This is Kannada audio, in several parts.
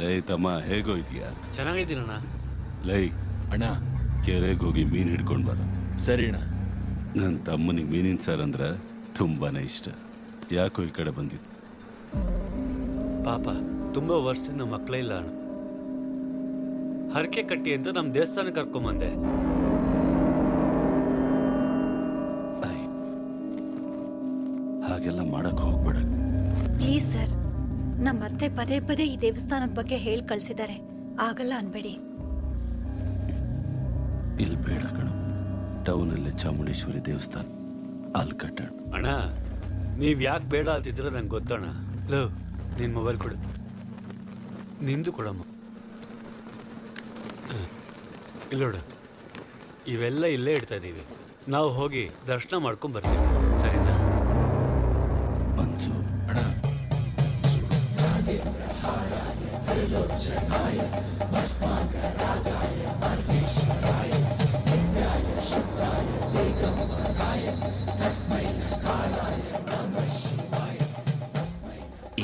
ಲೈ ತಮ್ಮ ಹೇಗೋಯ್ತೀಯ? ಚೆನ್ನಾಗಿದ್ದೀನಣ್ಣ. ಲೈ ಅಣ್ಣ ಕೆರೆಗೆ ಹೋಗಿ ಮೀನ್ ಹಿಡ್ಕೊಂಡ್ ಬರ. ಸರಿ ಅಣ್ಣ. ನನ್ನ ತಮ್ಮನಿಗೆ ಮೀನಿನ ಸಾರ್ ಅಂದ್ರ ತುಂಬಾನೇ ಇಷ್ಟ. ಯಾಕೋ ಈ ಕಡೆ ಬಂದಿದ್ದು? ಪಾಪ ತುಂಬಾ ವರ್ಷದಿಂದ ಮಕ್ಕಳೇ ಇಲ್ಲ ಅಣ್ಣ. ಹರಕೆ ಕಟ್ಟಿ ಅಂತ ನಮ್ ದೇವಸ್ಥಾನಕ್ಕೆ ಕರ್ಕೊಂಬಂದೆ. ಹಾಗೆಲ್ಲ ಮಾಡಕ್ ಹೋಗ್ಬೇಡ ಪ್ಲೀಸ್ ಸರ್. ನಮ್ಮ ಅತ್ತೆ ಪದೇ ಪದೇ ಈ ದೇವಸ್ಥಾನದ ಬಗ್ಗೆ ಹೇಳಿ ಕಳ್ಸಿದ್ದಾರೆ. ಆಗಲ್ಲ ಅನ್ಬೇಡಿ. ಇಲ್ಲಿ ಬೇಡ ಕಣ. ಟೌನಲ್ಲೇ ಚಾಮುಂಡೇಶ್ವರಿ ದೇವಸ್ಥಾನ, ಅಲ್ಲಿ ಕಟ್ಟಣ. ಅಣ್ಣ ನೀವ್ ಯಾಕೆ ಬೇಡ ಅಂತಿದ್ರೆ ನಂಗೆ ಗೊತ್ತಣ್ಣ. ಲವ್, ನಿನ್ ಮೊಬೈಲ್ ಕೊಡು. ನಿಂದು ಕೊಡಮ್ಮ. ಇಲ್ಲೋಡು, ಇವೆಲ್ಲ ಇಲ್ಲೇ ಇಡ್ತಾ ಇದೀವಿ. ನಾವು ಹೋಗಿ ದರ್ಶನ ಮಾಡ್ಕೊಂಡ್ ಬರ್ತೀವಿ, ಸರಿನಾ? ಮಂಜು ಅಣ್ಣ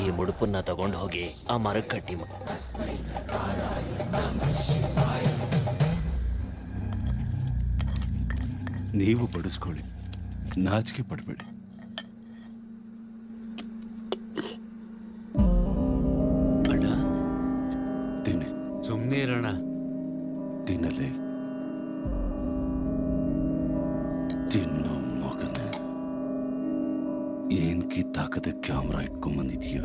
ಈ ಮುಡುಪನ್ನ ತಗೊಂಡು ಹೋಗಿ ಆ ಮರಕ್ಕೆ ಕಟ್ಟಿ. ನೀವು ಬಡಿಸ್ಕೊಳ್ಳಿ, ನಾಚಿಕೆ ಪಡ್ಬೇಡಿ. ಅಣ್ಣ ತಿನ್ನಿ. ಸುಮ್ನೆ ಇರೋಣ. ತಿನ್ನಲೇ. ತಿನ್ನೋ ಮಗನೇ, ಏನ್ ಕಿತ್ತಾಕದೆ ಕ್ಯಾಮ್ರಾ ಇಟ್ಕೊಂಡ್ಬಂದಿದೀಯ?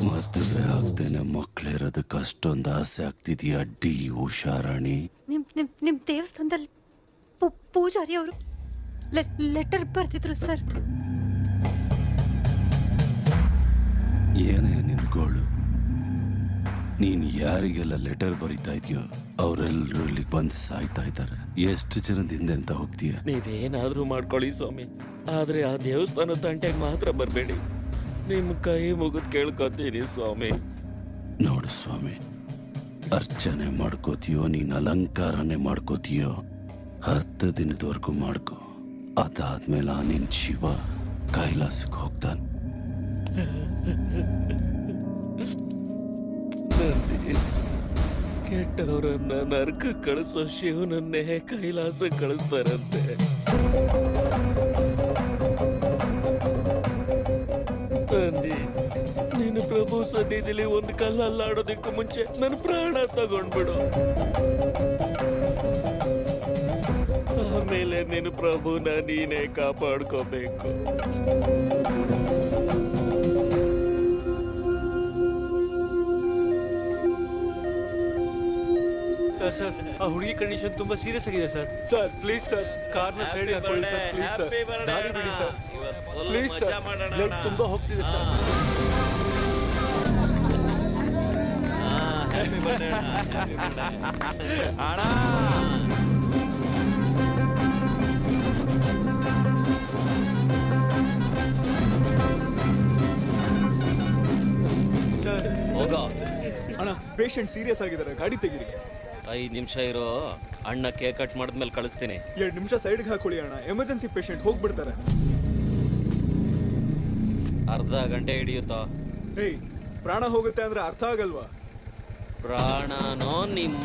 ಮದುವೆ ಆಗ್ತೇನೆ ಮಕ್ಳಿರೋದಕ್ಕೆ ಅಷ್ಟೊಂದು ಆಸೆ ಆಗ್ತಿದೀಯ ಡಿ ಉಷಾರಾಣಿ? ನಿಮ್ ದೇವಸ್ಥಾನದಲ್ಲಿ ಪೂಜಾರಿ ಅವರು ಲೆಟರ್ ಬರ್ತಿದ್ರು ಸರ್. ಏನೇ ನಿನ್ ಗೋಳು? ನೀನ್ ಯಾರಿಗೆಲ್ಲ ಲೆಟರ್ ಬರೀತಾ ಇದೆಯೋ ಅವರೆಲ್ಲರೂ ಇಲ್ಲಿ ಬಂದು ಸಾಯ್ತಾ ಇದ್ದಾರೆ. ಎಷ್ಟು ಜನದಿಂದ ಅಂತ ಹೋಗ್ತೀಯ? ನೀವೇನಾದ್ರೂ ಮಾಡ್ಕೊಳ್ಳಿ ಸ್ವಾಮಿ, ಆದ್ರೆ ಆ ದೇವಸ್ಥಾನದ ತಂಟೆಗೆ ಮಾತ್ರ ಬರ್ಬೇಡಿ. ನಿಮ್ ಕೈ ಮುಗಿದ್ ಕೇಳ್ಕೊತೀನಿ ಸ್ವಾಮಿ. ನೋಡು ಸ್ವಾಮಿ, ಅರ್ಚನೆ ಮಾಡ್ಕೋತೀಯೋ ನೀನ್ ಅಲಂಕಾರನೇ ಮಾಡ್ಕೋತೀಯೋ 10 ದಿನದವರೆಗೂ ಮಾಡ್ಕೋ. ಅದಾದ್ಮೇಲೆ ನಿನ್ ಶಿವ ಕೈಲಾಸಕ್ಕೆ ಹೋಗ್ತಾನೆ. ಕೆಟ್ಟವರನ್ನ ನರ್ಕ ಕಳಿಸೋ ಶಿವನನ್ನೇ ಕೈಲಾಸ ಕಳಿಸ್ತಾರಂತೆ. ತಂದೆ, ನೀನು ಪ್ರಭು ಸನ್ನಿಧಿಲಿ ಒಂದು ಕಲ್ಲಲ್ಲಾಡೋದಕ್ಕೂ ಮುಂಚೆ ನನ್ನ ಪ್ರಾಣ ತಗೊಂಡ್ಬಿಡು. ಆಮೇಲೆ ನಿನ್ನ ಪ್ರಭುನ ನೀನೇ ಕಾಪಾಡ್ಕೋಬೇಕು. ಸರ್, ಆ ಹುಡುಗಿ ಕಂಡೀಷನ್ ತುಂಬಾ ಸೀರಿಯಸ್ ಆಗಿದೆ ಸರ್. ಸರ್ ಪ್ಲೀಸ್ ಸರ್, ಕಾರ್ನ ಸೈಡ್ ಹಾಕೊಳ್ಳಿ ಸರ್. ಪ್ಲೀಸ್ ಸರ್, ದಾರಿ ಬಿಡಿ ಸರ್. ಪ್ಲೀಸ್ ಸರ್, ಬ್ಲಡ್ ತುಂಬಾ ಹೋಗ್ತಿದೆ ಸರ್. ಹೋಗ ಅಣ್ಣ, ಪೇಷಂಟ್ ಸೀರಿಯಸ್ ಆಗಿದ್ದಾರೆ, ಗಾಡಿ ತೆಗೀರಿ. 5 ನಿಮಿಷ ಇರೋ, ಅಣ್ಣ ಕೇಕ್ ಕಟ್ ಮಾಡಿದ್ಮೇಲೆ ಕಳಿಸ್ತೀನಿ. 2 ನಿಮಿಷ ಸೈಡ್ಗೆ ಹಾಕೊಳ್ಳಿ ಅಣ್ಣ, ಎಮರ್ಜೆನ್ಸಿ ಪೇಷಂಟ್ ಹೋಗ್ಬಿಡ್ತಾರೆ. ಅರ್ಧ ಗಂಟೆ ಹಿಡಿಯುತ್ತಾ? ಏಯ್, ಪ್ರಾಣ ಹೋಗುತ್ತೆ ಅಂದ್ರೆ ಅರ್ಥ ಆಗಲ್ವಾ? ಪ್ರಾಣನೋ ನಿಮ್ಮ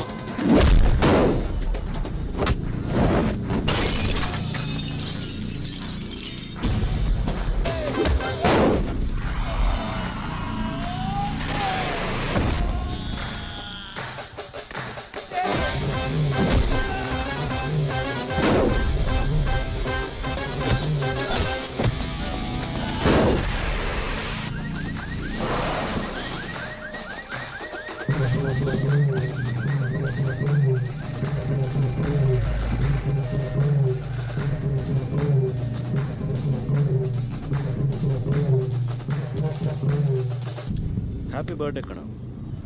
ಹ್ಯಾಪಿ ಬರ್ಡೇ ಕಣ.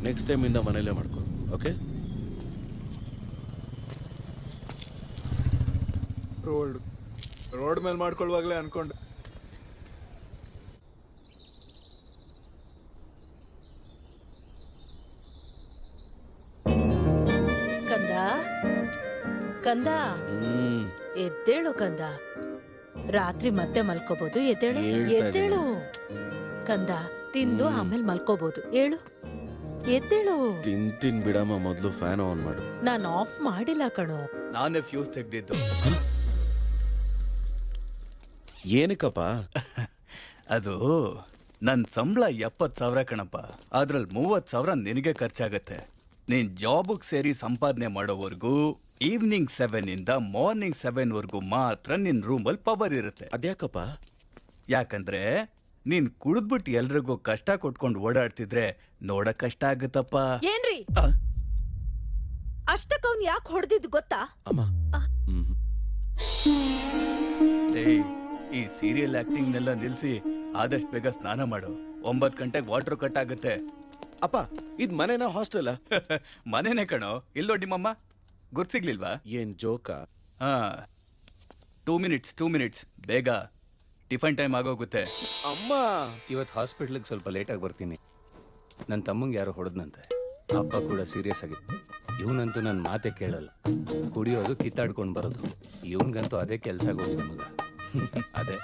ನೆಕ್ಸ್ಟ್ ಟೈಮ್ ಇಂದ ಮನೇಲೇ ಮಾಡ್ಕೊ, ಓಕೆ? ರೋಡ್ ಮೇಲೆ ಮಾಡ್ಕೊಳ್ಳುವಾಗಲೇ ಅನ್ಕೊಂಡೆ. ಎದ್ದೇಳು ಕಂದ, ರಾತ್ರಿ ಮತ್ತೆ ಮಲ್ಕೋಬಹುದು. ಎದ್ದೇಳು ಹೇಳ್ತಾ ಎದ್ದೇಳು ಕಂದ, ತಿಂದು ಆಮೇಲೆ ಮಲ್ಕೋಬಹುದು. ಹೇಳು, ಎದ್ದೇಳು. ತಿಂತೀನಿ ಬಿಡಮ್ಮ, ಮೊದ್ಲು ಫ್ಯಾನ್ ಆನ್ ಮಾಡು. ನಾನ್ ಆಫ್ ಮಾಡಿಲ್ಲ ಕಣೋ. ನಾನೇ ಫ್ಯೂಸ್ ತೆಗ್ದಿದ್ದು. ಏನಕ್ಕಪ್ಪ? ಅದು ನನ್ ಸಂಬಳ 70,000 ಕಣಪ್ಪ. ಅದ್ರಲ್ಲಿ 30,000 ನಿನಗೆ ಖರ್ಚಾಗತ್ತೆ. ನೀನ್ ಜಾಬ್ಗೆ ಸೇರಿ ಸಂಪಾದನೆ ಮಾಡೋವರೆಗೂ ಈವ್ನಿಂಗ್ 7 ಇಂದ ಮಾರ್ನಿಂಗ್ 7 ವರ್ಗೂ ಮಾತ್ರ ನಿನ್ ರೂಮಲ್ಲಿ ಪವರ್ ಇರುತ್ತೆ. ಅದ್ಯಾಕಪ್ಪ? ಯಾಕಂದ್ರೆ ನೀನ್ ಕುಡಿದ್ಬಿಟ್ಟು ಎಲ್ರಿಗೂ ಕಷ್ಟ ಕೊಟ್ಕೊಂಡು ಓಡಾಡ್ತಿದ್ರೆ ನೋಡಕ್ ಕಷ್ಟ ಆಗುತ್ತಪ್ಪ. ಏನ್ರಿ ಅಷ್ಟಕ್ಕ ಅವ್ನ್ ಯಾಕೆ ಹೊಡೆದಿದ್ ಗೊತ್ತಾ? ಅಮ್ಮ ಏಯ್, ಈ ಸೀರಿಯಲ್ ಆಕ್ಟಿಂಗ್ ನೆಲ್ಲ ನಿಲ್ಸಿ ಆದಷ್ಟು ಬೇಗ ಸ್ನಾನ ಮಾಡು. 9 ಗಂಟೆಗೆ ವಾಟರ್ ಕಟ್ ಆಗುತ್ತೆ. ಅಪ್ಪ, ಇದ್ ಮನೆನಾ ಹಾಸ್ಟೆಲ್? ಮನೇನೆ ಕಣೋ. ಇಲ್ಲೋ ನಿಮ್ಮಮ್ಮ ಗುರ್ಸಿಗ್ಲಿಲ್ವಾ? ಏನ್ ಜೋಕ? ಹಾ, 2 ಮಿನಿಟ್ಸ್ ಬೇಗ, ಟಿಫನ್ ಟೈಮ್ ಆಗೋಗುತ್ತೆ. ಅಮ್ಮ, ಇವತ್ತು ಹಾಸ್ಪಿಟ್ಲಿಗೆ ಸ್ವಲ್ಪ ಲೇಟಾಗಿ ಬರ್ತೀನಿ. ನನ್ನ ತಮ್ಮಂಗೆ ಯಾರೋ ಹೊಡೆದ್ನಂತೆ. ಅಪ್ಪ ಕೂಡ ಸೀರಿಯಸ್ ಆಗಿತ್ತು. ಇವನಂತೂ ನನ್ನ ಮಾತೆ ಕೇಳಲ್ಲ. ಕುಡಿಯೋದು, ಕಿತ್ತಾಡ್ಕೊಂಡು ಬರೋದು. ಇವನ್ಗಂತೂ ಅದೇ ಕೆಲಸ ಆಗೋಗಿದೆ ಮಗ. ಅದೇ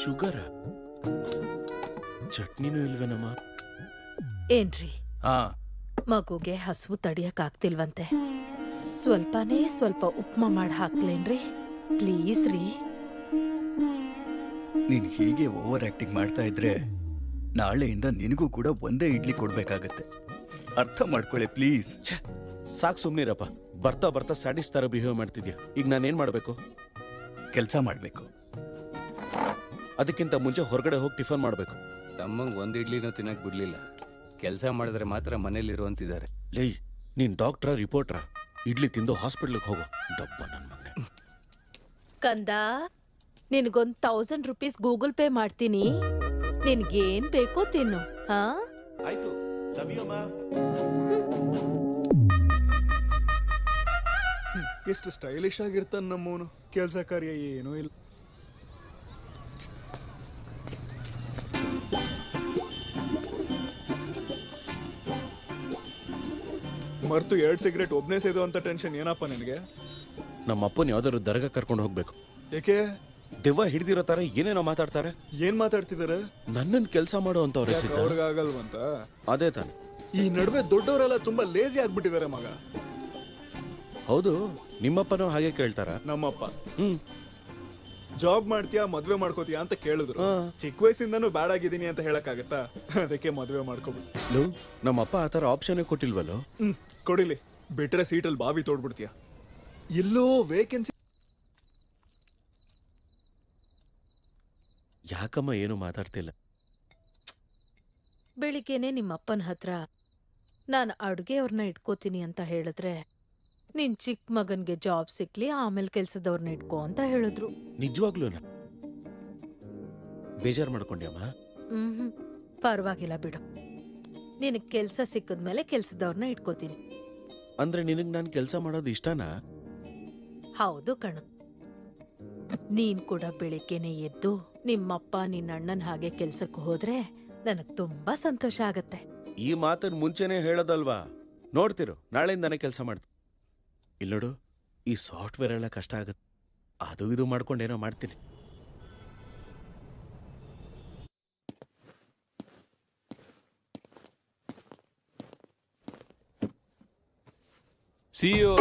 ಶುಗರ? ಚಟ್ನಿನೂ ಇಲ್ವೇನಮ್ಮ? ಏನ್ರಿ ಹಾ, ಮಗುಗೆ ಹಸುವು ತಡಿಯಕ್ ಆಗ್ತಿಲ್ವಂತೆ. ಸ್ವಲ್ಪ ಉಪ್ಮಾ ಮಾಡಿ ಹಾಕ್ಲೇನ್ರಿ ಪ್ಲೀಸ್ ರೀ? ನೀನ್ ಹೀಗೆ ಓವರ್ ಆಕ್ಟಿಂಗ್ ಮಾಡ್ತಾ ಇದ್ರೆ ನಾಳೆಯಿಂದ ನಿನಗೂ ಕೂಡ ಒಂದೇ ಇಡ್ಲಿ ಕೊಡ್ಬೇಕಾಗತ್ತೆ. ಅರ್ಥ ಮಾಡ್ಕೊಳ್ಳಿ ಪ್ಲೀಸ್. ಸಾಕ್ ಸುಮ್ನಿರಪ್ಪ. ಬರ್ತಾ ಬರ್ತಾ ಸ್ಯಾಡಿಸ್ ತರ ಬಿಹೇವ್ ಮಾಡ್ತಿದ್ಯಾ. ಈಗ ನಾನೇನ್ ಮಾಡ್ಬೇಕು? ಕೆಲಸ ಮಾಡ್ಬೇಕು. ಅದಕ್ಕಿಂತ ಮುಂಚೆ ಹೊರಗಡೆ ಹೋಗಿ ಟಿಫನ್ ಮಾಡ್ಬೇಕು. ತಮ್ಮಂಗೆ ಒಂದು ಇಡ್ಲಿನೂ ತಿನ್ನಕ್ ಬಿಡ್ಲಿಲ್ಲ. ಕೆಲಸ ಮಾಡಿದ್ರೆ ಮಾತ್ರ ಮನೇಲಿರು ಅಂತಿದ್ದಾರೆ. ಲೇ, ನೀನ್ ಡಾಕ್ಟ್ರಾ ರಿಪೋರ್ಟ್ರಾ? ಇಡ್ಲಿ ತಿಂದು ಹಾಸ್ಪಿಟ್ಲಿಗೆ ಹೋಗೋ ದಪ್ಪ ನನ್ ಮಗನೇ. ಕಂದ, ನಿನ್ಗೊಂದ್ 1000 ರೂಪೀಸ್ ಗೂಗಲ್ ಪೇ ಮಾಡ್ತೀನಿ. ನಿನ್ಗೇನ್ ಬೇಕೋ ತಿನ್ನು. ಹಾ, ಆಯ್ತು. ಎಷ್ಟು ಸ್ಟೈಲಿಶ್ ಆಗಿರ್ತಾನ ನಮ್ಮವನು. ಕೆಲ್ಸ ಕಾರ್ಯ ಏನೂ ಇಲ್ಲ. ಮರ್ತು 2 ಸಿಗರೇಟ್ ಒಬ್ನೇ ಸೇದು ಅಂತ ಟೆನ್ಷನ್ ಏನಪ್ಪ ನಿನಗೆ? ನಮ್ಮ ಅಪ್ಪನ ಯಾವ್ದಾದ್ರು ದರ್ಗಾ ಕರ್ಕೊಂಡು ಹೋಗ್ಬೇಕು. ಏಕೆ? ದೆವ್ವ ಹಿಡಿದಿರೋ ತರ ಏನೇನೋ ಮಾತಾಡ್ತಾರೆ. ಏನ್ ಮಾತಾಡ್ತಿದಾರೆ? ನನ್ನನ್ ಕೆಲಸ ಮಾಡೋ ಅಂತ ಅವ್ರಿಗಾಗಲ್ವಂತ? ಅದೇ ತಾನೆ. ಈ ನಡುವೆ ದೊಡ್ಡವರೆಲ್ಲ ತುಂಬಾ ಲೇಜಿ ಆಗ್ಬಿಟ್ಟಿದ್ದಾರೆ ಮಗ. ಹೌದು, ನಿಮ್ಮಪ್ಪನೂ ಹಾಗೆ ಕೇಳ್ತಾರ? ನಮ್ಮಪ್ಪ ಜಾಬ್ ಮಾಡ್ತೀಯಾ ಮದ್ವೆ ಮಾಡ್ಕೋತೀಯಾ ಅಂತ ಕೇಳಿದ್ರು. ಚಿಕ್ಕ ವಯಸ್ಸಿಂದನೂ ಬ್ಯಾಡ್ ಆಗಿದ್ದೀನಿ ಅಂತ ಹೇಳಕ್ಕಾಗತ್ತಾ? ಅದಕ್ಕೆ ಮದ್ವೆ ಮಾಡ್ಕೋಬಿಟ್ಟು. ನಮ್ಮಪ್ಪ ಆತರ ಆಪ್ಷನ್ ಕೊಟ್ಟಿಲ್ವಲ್ಲೋ? ಕೊಡಿಲಿ, ಬಿಟ್ರೆ ಸೀಟಲ್ಲಿ ಬಾವಿ ತೋಡ್ಬಿಡ್ತೀಯ. ಎಲ್ಲೋ ವೇಕೆನ್ಸಿ. ಯಾಕಮ್ಮ ಏನು ಮಾತಾಡ್ತಿಲ್ಲ? ಬೆಳಿಗ್ಗೆನೆ ನಿಮ್ಮಪ್ಪನ ಹತ್ರ ನಾನು ಅಡುಗೆಯವ್ರನ್ನ ಇಟ್ಕೋತೀನಿ ಅಂತ ಹೇಳಿದ್ರೆ, ನಿನ್ ಚಿಕ್ಕ ಮಗನ್ಗೆ ಜಾಬ್ ಸಿಕ್ಲಿ ಆಮೇಲೆ ಕೆಲ್ಸದವ್ರನ್ನ ಇಟ್ಕೋ ಅಂತ ಹೇಳಿದ್ರು. ನಿಜವಾಗ್ಲೂ ಬೇಜಾರ್ ಮಾಡ್ಕೊಂಡ್ಯಮ್ಮ? ಪರವಾಗಿಲ್ಲ ಬಿಡು. ನಿನಗ್ ಕೆಲ್ಸ ಸಿಕ್ಕದ್ಮೇಲೆ ಕೆಲ್ಸದವ್ರನ್ನ ಇಟ್ಕೋತೀನಿ. ಅಂದ್ರೆ ನಿನಗ್ ನಾನ್ ಕೆಲ್ಸ ಮಾಡೋದು ಇಷ್ಟನಾ? ಹೌದು ಕಣ. ನೀನ್ ಕೂಡ ಬೆಳಿಗ್ಗೆನೆ ಎದ್ದು ನಿಮ್ಮಪ್ಪ ನಿನ್ನ ಅಣ್ಣನ್ ಹಾಗೆ ಕೆಲ್ಸಕ್ಕೆ ಹೋದ್ರೆ ನನಗ್ ತುಂಬಾ ಸಂತೋಷ ಆಗತ್ತೆ. ಈ ಮಾತನ್ ಮುಂಚೆನೆ ಹೇಳೋದಲ್ವಾ? ನೋಡ್ತಿರು, ನಾಳೆಯಿಂದಾನೆ ಕೆಲಸ ಮಾಡ್ತೀನಿ. ಇಲ್ಲೋಡು, ಈ ಸಾಫ್ಟ್ವೇರ್ ಎಲ್ಲ ಕಷ್ಟ ಆಗತ್ತೆ. ಅದು ಇದು ಮಾಡ್ಕೊಂಡೇನೋ ಮಾಡ್ತೀನಿ. CEO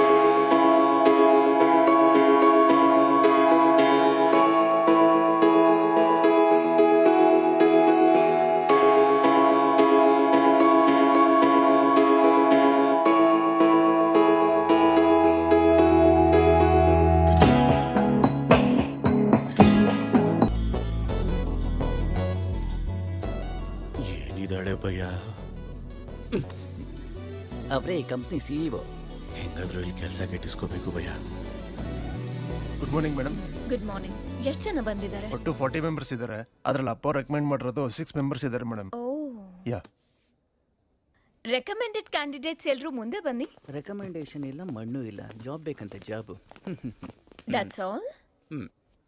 ಏನಿದಾಳೆ ಭಯ? ಅವರೇ ಈ ಕಂಪ್ನಿ CEO. ಹೆಂಗಾದ್ರೂ ಇಲ್ಲಿ ಕೆಲಸ ಕೆಟ್ಟಿಸ್ಕೋಬೇಕು ಭಯ. Good morning madam. Good morning. ಎಷ್ಟು ಜನ ಬಂದಿದ್ದಾರೆ? ಒಟ್ಟು 40 ಮೆಂಬರ್ಸ್ ಇದ್ದಾರೆ. ಅದ್ರಲ್ಲಿ ಅಪ್ಪ ರೆಕಮೆಂಡ್ ಮಾಡಿರೋದು 6 ಮೆಂಬರ್ಸ್ ಇದ್ದಾರೆ madam. Oh, yeah. Recommended candidates ಎಲ್ಲರೂ ಮುಂದೆ ಬನ್ನಿ. ರೆಕಮೆಂಡೇಶನ್ ಇಲ್ಲ, ಮಣ್ಣು ಇಲ್ಲ, ಜಾಬ್ ಬೇಕಂತ job. That's all.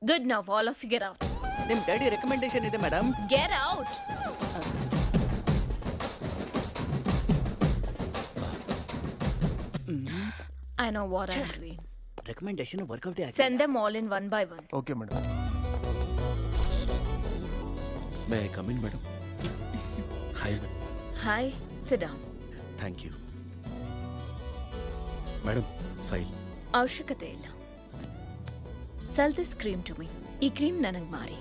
Good, now all of you get out. ನಿಮ್ ಡ್ಯಾಡಿ ರೆಕಮೆಂಡೇಶನ್ ಇದೆ madam. Get out. I know what I'm doing. Recommendation work out Send them all in one by one. Okay madam. May I come in madam? Hi Hi, sit down. Thank you madam. File ಅವಶ್ಯಕತೆ ಇಲ್ಲ. Sell this cream to me. ಈ ಕ್ರೀಮ್ ನನಗ್ ಮಾರಿ.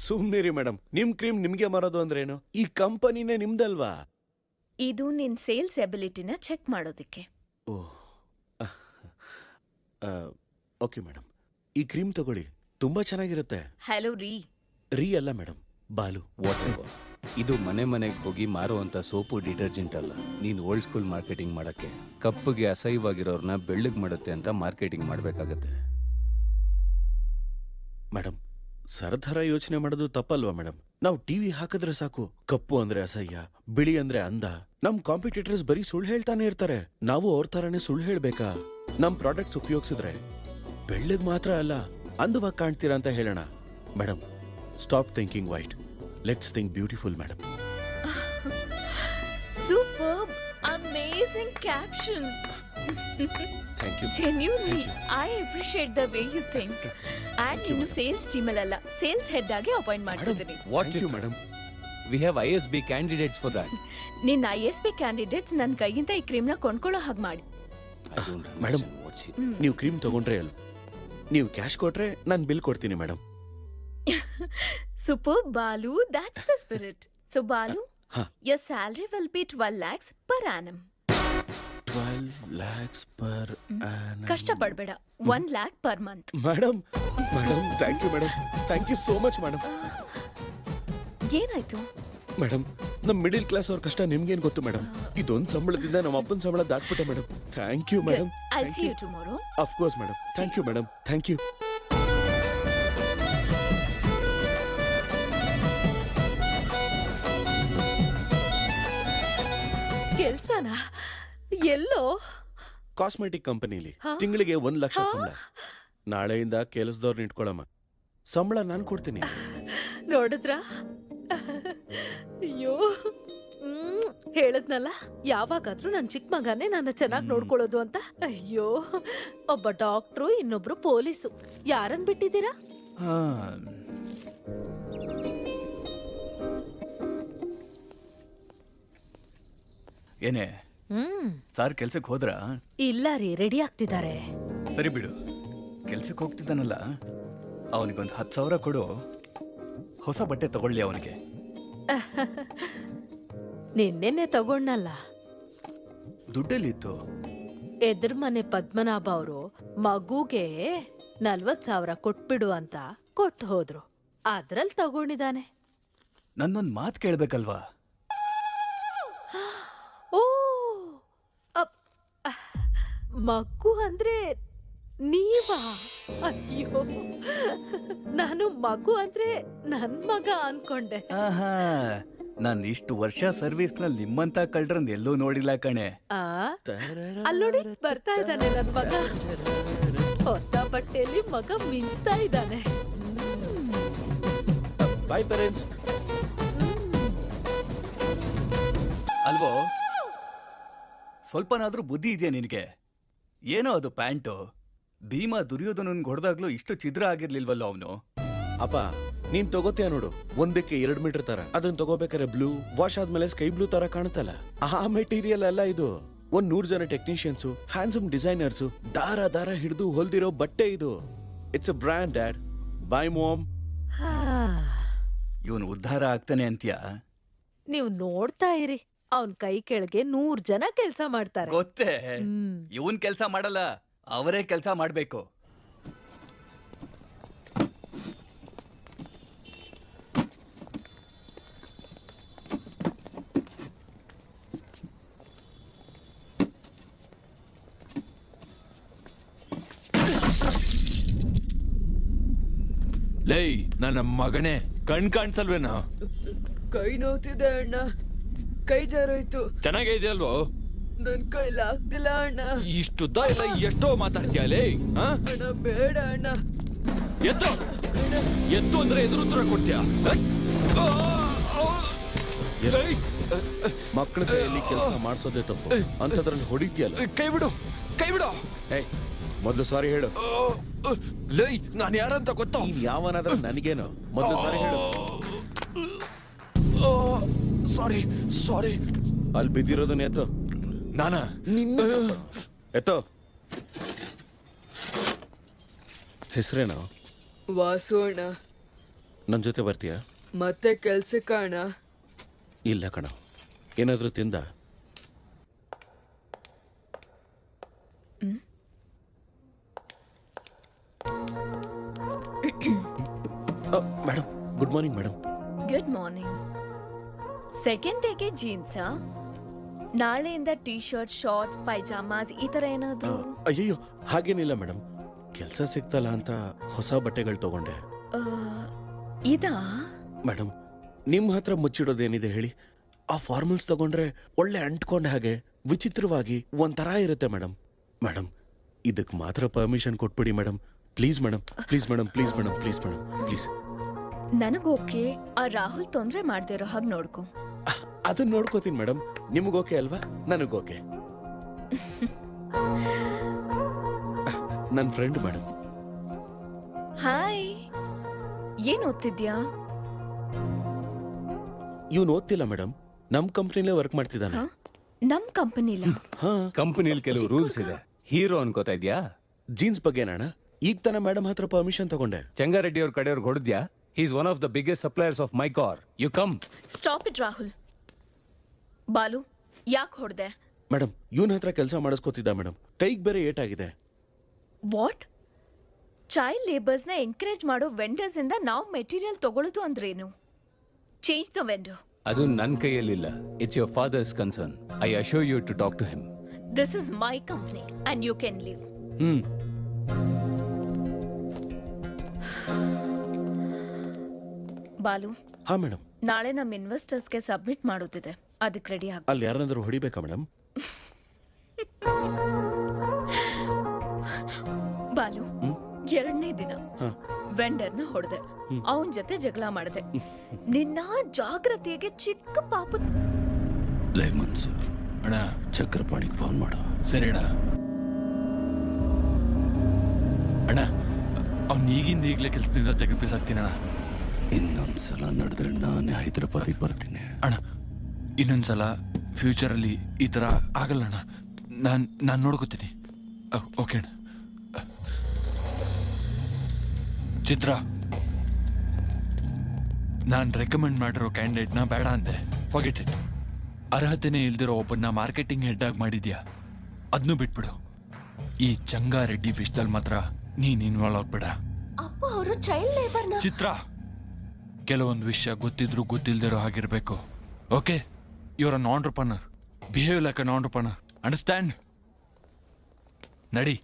ಸುಮ್ನಿರಿ ಮೇಡಮ್, ನಿಮ್ ಕ್ರೀಮ್ ನಿಮ್ಗೆ ಮಾರೋದು ಅಂದ್ರೇನು? ಈ ಕಂಪನಿನೇ ನಿಮ್ದಲ್ವಾ? ಇದು ನಿನ್ ಸೇಲ್ಸ್ ಎಬಿಲಿಟಿನ ಚೆಕ್ ಮಾಡೋದಿಕ್ಕೆ. ಓಹ್, ಓಕೆ ಮೇಡಮ್, ಈ ಕ್ರೀಮ್ ತಗೊಳ್ಳಿ, ತುಂಬಾ ಚೆನ್ನಾಗಿರುತ್ತೆ. ಹಲೋ ರೀ ಅಲ್ಲ ಮೇಡಮ್, ಬಾಲು. What ever. ಇದು ಮನೆಗೆ ಹೋಗಿ ಮಾರುವಂತ ಸೋಪು ಡಿಟರ್ಜೆಂಟ್ ಅಲ್ಲ. ನೀನ್ ಓಲ್ಡ್ ಸ್ಕೂಲ್ ಮಾರ್ಕೆಟಿಂಗ್ ಮಾಡಕ್ಕೆ ಕಪ್ಪಗೆ ಅಸಹ್ಯವಾಗಿರೋರ್ನ ಬೆಳ್ಳಗ್ ಮಾಡುತ್ತೆ ಅಂತ ಮಾರ್ಕೆಟಿಂಗ್ ಮಾಡ್ಬೇಕಾಗತ್ತೆ. ಮೇಡಮ್, ಸರ್ದಾರ ಯೋಚನೆ ಮಾಡೋದು ತಪ್ಪಲ್ವಾ ಮೇಡಮ್? ನಾವು ಟಿವಿ ಹಾಕಿದ್ರೆ ಸಾಕು, ಕಪ್ಪು ಅಂದ್ರೆ ಅಸಹ್ಯ, ಬಿಳಿ ಅಂದ್ರೆ ಅಂದ. ನಮ್ ಕಾಂಪಿಟೇಟರ್ಸ್ ಬರೀ ಸುಳ್ಳು ಹೇಳ್ತಾನೆ ಇರ್ತಾರೆ. ನಾವು ಅವ್ರ ತರಾನೇ ಸುಳ್ಳು ಹೇಳ್ಬೇಕಾ? ನಮ್ ಪ್ರಾಡಕ್ಟ್ಸ್ ಉಪಯೋಗಿಸಿದ್ರೆ ಬೆಳ್ಳಗ್ ಮಾತ್ರ ಅಲ್ಲ, ಅಂದವಾಗಿ ಕಾಣ್ತೀರಾ ಅಂತ ಹೇಳೋಣ. Madam, stop thinking white, let's think beautiful madam. Superb, amazing caption. Thank you. Genuinely, I appreciate the way you think. And ಇನ್ನು ಸೇಲ್ಸ್ ಟೀಮ್ ಅಲ್ಲ, ಸೇಲ್ಸ್ ಹೆಡ್ ಆಗಿ ಅಪಾಯಿಂಟ್ ಮಾಡ್ತಿದ್ದೀನಿ. Thank you madam. We have ISB candidates for that. ನಿನ್ನ ISB ಕ್ಯಾಂಡಿಡೇಟ್ಸ್ ನನ್ನ ಕೈಯಿಂದ ಈ ಕ್ರೀಮ್ ನ ಕೊಂಡ್ಕೊಳ್ಳೋ ಹಾಗೆ ಮಾಡಿ. ಮೇಡಮ್, ನೀವು ಕ್ರೀಮ್ ತಗೊಂಡ್ರೆ ಅಲ್ವ, ನೀವು ಕ್ಯಾಶ್ ಕೊಟ್ರೆ ನಾನು ಬಿಲ್ ಕೊಡ್ತೀನಿ madam. Super Balu, that's the spirit. So Balu, your salary will be 12 lakhs per annum. 12 lakhs per annum. ಕಷ್ಟಪಡಬೇಡ, 1 lakh per month. Madam, thank you madam, thank you so much madam. ಏನಾಯ್ತು ಮೇಡಮ್, ನಮ್ ಮಿಡಿಲ್ ಕ್ಲಾಸ್ ಅವ್ರ ಕಷ್ಟ ನಿಮ್ಗೇನ್ ಗೊತ್ತು ಮೇಡಮ್? ಇದೊಂದು ಸಂಬಳದಿಂದ ನಮ್ಮ ಅಪ್ಪನ ಸಂಬಳ ದಾಟ್ಬಿಟ್ಟೆ madam. Thank you madam. I'll see you tomorrow. Of course madam. Thank you madam, thank you. ಕೆಲ್ಸನ ಎಲ್ಲೋ? ಕಾಸ್ಮೆಟಿಕ್ ಕಂಪನಿಲಿ ತಿಂಗಳಿಗೆ 1 ಲಕ್ಷ ಸಂಬಳ. ನಾಳೆಯಿಂದ ಕೆಲಸದವ್ರನ್ನ ಇಟ್ಕೊಳಮ್ಮ, ಸಂಬಳ ನಾನು ಕೊಡ್ತೀನಿ. ನೋಡಿದ್ರ? ಅಯ್ಯೋ, ಹೇಳದ್ನಲ್ಲ, ಯಾವಾಗಾದ್ರೂ ನನ್ ಚಿಕ್ಕ ಮಗನೇ ನನ್ನ ಚೆನ್ನಾಗಿ ನೋಡ್ಕೊಳ್ಳೋದು ಅಂತ. ಅಯ್ಯೋ, ಒಬ್ಬ ಡಾಕ್ಟ್ರು, ಇನ್ನೊಬ್ರು ಪೊಲೀಸು. ಯಾರನ್ ಬಿಟ್ಟಿದ್ದೀರಾ? ಏನೇ ಸಾರ್ ಕೆಲ್ಸಕ್ಕೆ ಹೋದ್ರ? ಇಲ್ಲ ರೀ, ರೆಡಿ ಆಗ್ತಿದ್ದಾರೆ. ಸರಿ ಬಿಡು, ಕೆಲ್ಸಕ್ಕೆ ಹೋಗ್ತಿದ್ದಾನಲ್ಲ, ಅವನಿಗೊಂದು 10,000 ಕೊಡು, ಹೊಸ ಬಟ್ಟೆ ತಗೊಳ್ಳಿ ಅವನಿಗೆ. ನಿನ್ನೆನೆ ತಗೊಂಡ್ನಲ್ಲ. ದುಡ್ಡಲ್ಲಿತ್ತು? ಎದುರು ಮನೆ ಪದ್ಮನಾಭ ಅವರು ಮಗುಗೆ 40,000 ಕೊಟ್ಬಿಡು ಅಂತ ಕೊಟ್ಟು ಹೋದ್ರು. ಅದ್ರಲ್ಲಿ ತಗೊಂಡಿದ್ದಾನೆ. ನನ್ನೊಂದ್ ಮಾತ್ ಕೇಳ್ಬೇಕಲ್ವಾ? ಓ, ಮಗು ಅಂದ್ರೆ ನೀವಾ? ಅಯ್ಯೋ, ನಾನು ಮಗು ಅಂದ್ರೆ ನನ್ ಮಗ ಅನ್ಕೊಂಡೆ. ನಾನ್ ಇಷ್ಟು ವರ್ಷ ಸರ್ವಿಸ್ ನಲ್ಲಿ ನಿಮ್ಮಂತ ಕಳ್ರನ್ ಎಲ್ಲೂ ನೋಡಿಲ್ಲ ಕಣೆ. ಅಲ್ಲೋಡಿ, ಬರ್ತಾ ಇದ್ದಾನೆ ನನ್ ಮಗ. ಹೊಸ ಬಟ್ಟೆಯಲ್ಲಿ ಮಗ ಮಿಂಚ್ತಾ ಇದ್ದಾನೆ. ಬಾಯ್ ಪೇರೆಂಟ್ಸ್. ಅಲ್ವೋ, ಸ್ವಲ್ಪನಾದ್ರೂ ಬುದ್ಧಿ ಇದೆಯಾ ನಿನಗೆ? ಏನೋ ಅದು ಪ್ಯಾಂಟು, ಭೀಮ ದುರ್ಯೋಧನನ್ ಹೊಡೆದಾಗ್ಲೂ ಇಷ್ಟು ಛಿದ್ರ ಆಗಿರ್ಲಿಲ್ವಲ್ಲ ಅವನು. ಅಪ್ಪ, ನೀನ್ ತಗೋತೀಯ ನೋಡು, 1 ಕ್ಕೆ 2 ಮೀಟರ್ ತರ. ಅದನ್ನ ತಗೋಬೇಕಾದ್ರೆ ಬ್ಲೂ ವಾಶ್ ಆದ್ಮೇಲೆ ಸ್ಕೈ ಬ್ಲೂ ತರ ಕಾಣುತ್ತಲ್ಲ, ಆ ಮೆಟೀರಿಯಲ್ ಅಲ್ಲ ಇದು. 100 ಜನ ಟೆಕ್ನಿಷಿಯನ್ಸ್, ಹ್ಯಾಂಡ್ಸಮ್ ಡಿಸೈನರ್ಸ್ ದಾರ ಹಿಡಿದು ಹೊಲ್ದಿರೋ ಬಟ್ಟೆ ಇದು. It's a brand dad. Bye mom. ಇವನು ಉದ್ಧಾರ ಆಗ್ತಾನೆ ಅಂತ್ಯಾ? ನೀವು ನೋಡ್ತಾ ಇರಿ, ಅವನ್ ಕೈ ಕೆಳಗೆ 100 ಜನ ಕೆಲ್ಸ ಮಾಡ್ತಾರೆ. ಗೊತ್ತೇ, ಇವನ್ ಕೆಲ್ಸ ಮಾಡಲ್ಲ, ಅವರೇ ಕೆಲ್ಸ ಮಾಡ್ಬೇಕು. ಲೈ ನನ್ನ ಮಗನೇ, ಕಣ್ ಕಾಣಿಸಲ್ವೇನ? ಕೈ ನೋತಿದೆ ಅಣ್ಣ, ಕೈ ಜಾರೋಯ್ತು. ಚೆನ್ನಾಗೇ ಇದೆಯಲ್ವೋ? ನನ್ ಕೈಲಿ ಆಗ್ತಿಲ್ಲ ಅಣ್ಣ. ಇಷ್ಟುದ್ದ ಇಲ್ಲ, ಎಷ್ಟೋ ಮಾತಾಡ್ತೀಯ ಲೇ? ಅಣ್ಣ ಬೇಡ ಅಣ್ಣ. ಎತ್ತು ಅಂದ್ರೆ ಎದುರುತ್ತರ ಕೊಡ್ತೀಯ? ಮಕ್ಕಳ ಕೈಯಲ್ಲಿ ಕೆಲಸ ಮಾಡಿಸೋದೇ ತಪ್ಪು ಅಂತದ್ರಲ್ಲಿ ಹೊಡಿದ್ಯಲ್ಲ. ಕೈ ಬಿಡು, ಕೈ ಬಿಡು. ಏಯ್ ಮೊದ್ಲು ಸಾರಿ ಹೇಳು. ಲೈ, ನಾನು ಯಾರಂತ ಗೊತ್ತಾ? ಯಾವನಾದ್ರೂ ನನಗೇನು, ಮೊದ್ಲು ಸಾರಿ ಹೇಳು. ಸಾರಿ ಸಾರಿ. ಅಲ್ಲಿ ಬಿದ್ದಿರೋದನ್ನ ಎತ್ತೋ. ನಾನಾ? ಎತ್ತೋ. ಹೆಸರೇನು? ವಾಸು ಅಣ್ಣ. ನನ್ ಜೊತೆ ಬರ್ತೀಯಾ? ಮತ್ತೆ ಕೆಲ್ಸಕ್ಕೆ ಅಣ್ಣ? ಇಲ್ಲ ಕಣ. ಏನಾದ್ರೂ ತಿಂದ? Madam good morning. Madam good morning. Second ಡೇಗೆ ಜೀನ್ಸಾ? ನಾಳೆಯಿಂದ ಟೀ ಶರ್ಟ್, ಶಾರ್ಟ್ಸ್, ಪೈಜಾಮಾಸ್ ಈ ತರ ಏನಾದ್ರು? ಅಯ್ಯೋ ಹಾಗೇನಿಲ್ಲ ಮೇಡಮ್, ಕೆಲ್ಸ ಸಿಗ್ತಲ್ಲ ಅಂತ ಹೊಸ ಬಟ್ಟೆಗಳು ತಗೊಂಡೆ. ಇದಾ? ಮೇಡಮ್ ನಿಮ್ ಹತ್ರ ಮುಚ್ಚಿಡೋದೇನಿದೆ ಹೇಳಿ? ಆ ಫಾರ್ಮಲ್ಸ್ ತಗೊಂಡ್ರೆ ಒಳ್ಳೆ ಅಂಟ್ಕೊಂಡ ಹಾಗೆ ವಿಚಿತ್ರವಾಗಿ ಒಂಥರ ಇರುತ್ತೆ ಮೇಡಮ್. ಮೇಡಮ್ ಇದಕ್ ಮಾತ್ರ ಪರ್ಮಿಷನ್ ಕೊಟ್ಬಿಡಿ madam. Please madam, please madam, please madam, please madam, please. ನನಗೋಕೆ, ಆ ರಾಹುಲ್ ತೊಂದ್ರೆ ಮಾಡ್ದಿರೋ ಹಾಗೆ ನೋಡ್ಕೊ. ಅದನ್ನ ನೋಡ್ಕೋತೀನಿ ಮೇಡಮ್. ನಿಮಗೋಕೆ ಅಲ್ವಾ? ನನಗೋಕೆ. ನನ್ನ ಫ್ರೆಂಡ್ ಮೇಡಮ್. ಹಾಯ್. ಏನ್ ಓದ್ತಿದ್ಯಾ? ಇವ್ನು ಓದ್ತಿಲ್ಲ ಮೇಡಮ್, ನಮ್ ಕಂಪ್ನಿಲೇ ವರ್ಕ್ ಮಾಡ್ತಿದ್ದಾನೆ. ನಮ್ ಕಂಪನಿಲ? ಕಂಪನಿಲ್ ಕೆಲವು ರೂಲ್ಸ್ ಇದೆ. ಹೀರೋ ಅನ್ಕೋತಾ ಇದ್ಯಾ? ಜೀನ್ಸ್ ಬಗ್ಗೆ ಅಣ್ಣ ಈಗ ತಾನೇ ಮೇಡಮ್ ಹತ್ರ ಪರ್ಮಿಷನ್ ತಗೊಂಡೆ. ಚಂಗಾರೆಡ್ಡಿ ಅವ್ರ ಕಡೆಯವ್ರಿಗೆ ಹೊಡೆದ್ಯಾ? He is one of the biggest suppliers of my car. You come. Stop it Rahul. Balu, ಯಾಕೆ ಹೊಡೆದೆ? ಮೇಡಮ್ ಇವನ್ ಹತ್ರ ಕೆಲಸ ಮಾಡಿಸ್ಕೊತಿದ್ದ ಮೇಡಮ್, ಕೈಗೆ ಬೇರೆ ಏಟಾಗಿದೆ. ವಾಟ್? ಚೈಲ್ಡ್ ಲೇಬರ್ಸ್ ನ ಎಂಕರೇಜ್ ಮಾಡೋ ವೆಂಡರ್ಸ್ ಇಂದ ನಾವು ಮೆಟೀರಿಯಲ್ ತಗೊಳ್ಳೋದು ಅಂದ್ರೇನು? Change the vendor. ಅದು ನನ್ನ ಕೈಯಲ್ಲಿಲ್ಲ. It's your father's concern. I assure you to talk to him. This is my company and you can leave. Balu. ಹಾ ಮೇಡಮ್. ನಾಳೆ ನಮ್ ಇನ್ವೆಸ್ಟರ್ಸ್ಗೆ ಸಬ್ಮಿಟ್ ಮಾಡೋದಿದೆ, ಅದಕ್ಕೆ ರೆಡಿ ಆಗ. ಅಲ್ಲಿ ಯಾರಾದ್ರೂ ಹೊಡಿಬೇಕಾ ಮೇಡಮ್? ಬಾಲು, ಎರಡನೇ ದಿನ ವೆಂಡರ್ನ ಹೊಡೆದೆ, ಅವನ್ ಜೊತೆ ಜಗಳ ಮಾಡಿದೆ. ನಿನ್ನ ಜಾಗ್ರತೆಗೆ ಚಿಕ್ಕ ಪಾಪ. ಲೆಮನ್ಸ್ ಅಣ್ಣ, ಚಕ್ರಪಾಣಿಗೆ ಫೋನ್ ಮಾಡು. ಸರಿ ಅಣ್ಣ. ಅಣ್ಣ ಅವ್ನು ಈಗಿಂದ ಈಗಲೇ ಕೆಲಸದಿಂದ ತೆಗೆದುಬಿಸಾಕ್ತೀನಿ ಅಣ್ಣ. ಇನ್ನೊಂದ್ಸಲ ನಡೆದ್ರೆ ನಾನೇ ಹೈದರಾಬಾದಿಗೆ ಬರ್ತೀನಿ ಅಣ್ಣ. ಇನ್ನೊಂದ್ಸಲ ಫ್ಯೂಚರಲ್ಲಿ ಈ ತರ ಆಗಲ್ಲ ಅಣ್ಣ. ನಾನು ನೋಡ್ಕೋತೀನಿ. ಓಕೆ ಅಣ್ಣ. ಚಿತ್ರ, ನಾನ್ ರೆಕಮೆಂಡ್ ಮಾಡಿರೋ ಕ್ಯಾಂಡಿಡೇಟ್ನ ಬೇಡ ಅಂತೆ. Forget it. ಅರ್ಹತೆನೇ ಇಲ್ದಿರೋ ಒಬ್ಬನ್ನ ಮಾರ್ಕೆಟಿಂಗ್ ಹೆಡ್ ಆಗಿ ಮಾಡಿದ್ಯಾ, ಅದನ್ನು ಬಿಟ್ಬಿಡು. ಈ ಚಂಗಾರೆಡ್ಡಿ ವಿಷಯದಲ್ಲಿ ಮಾತ್ರ ನೀನ್ ಇನ್ವಾಲ್ವ್ ಆಗ್ಬೇಡ. ಅಪ್ಪ ಅವರು ಚೈಲ್ಡ್ ಲೇಬರ್ನ. ಚಿತ್ರ, ಕೆಲವೊಂದು ವಿಷಯ ಗೊತ್ತಿದ್ರು ಗೊತ್ತಿಲ್ದಿರೋ ಹಾಗಿರ್ಬೇಕು. Okay, your an entrepreneur. Behave like an entrepreneur. Understand? ನಡಿ.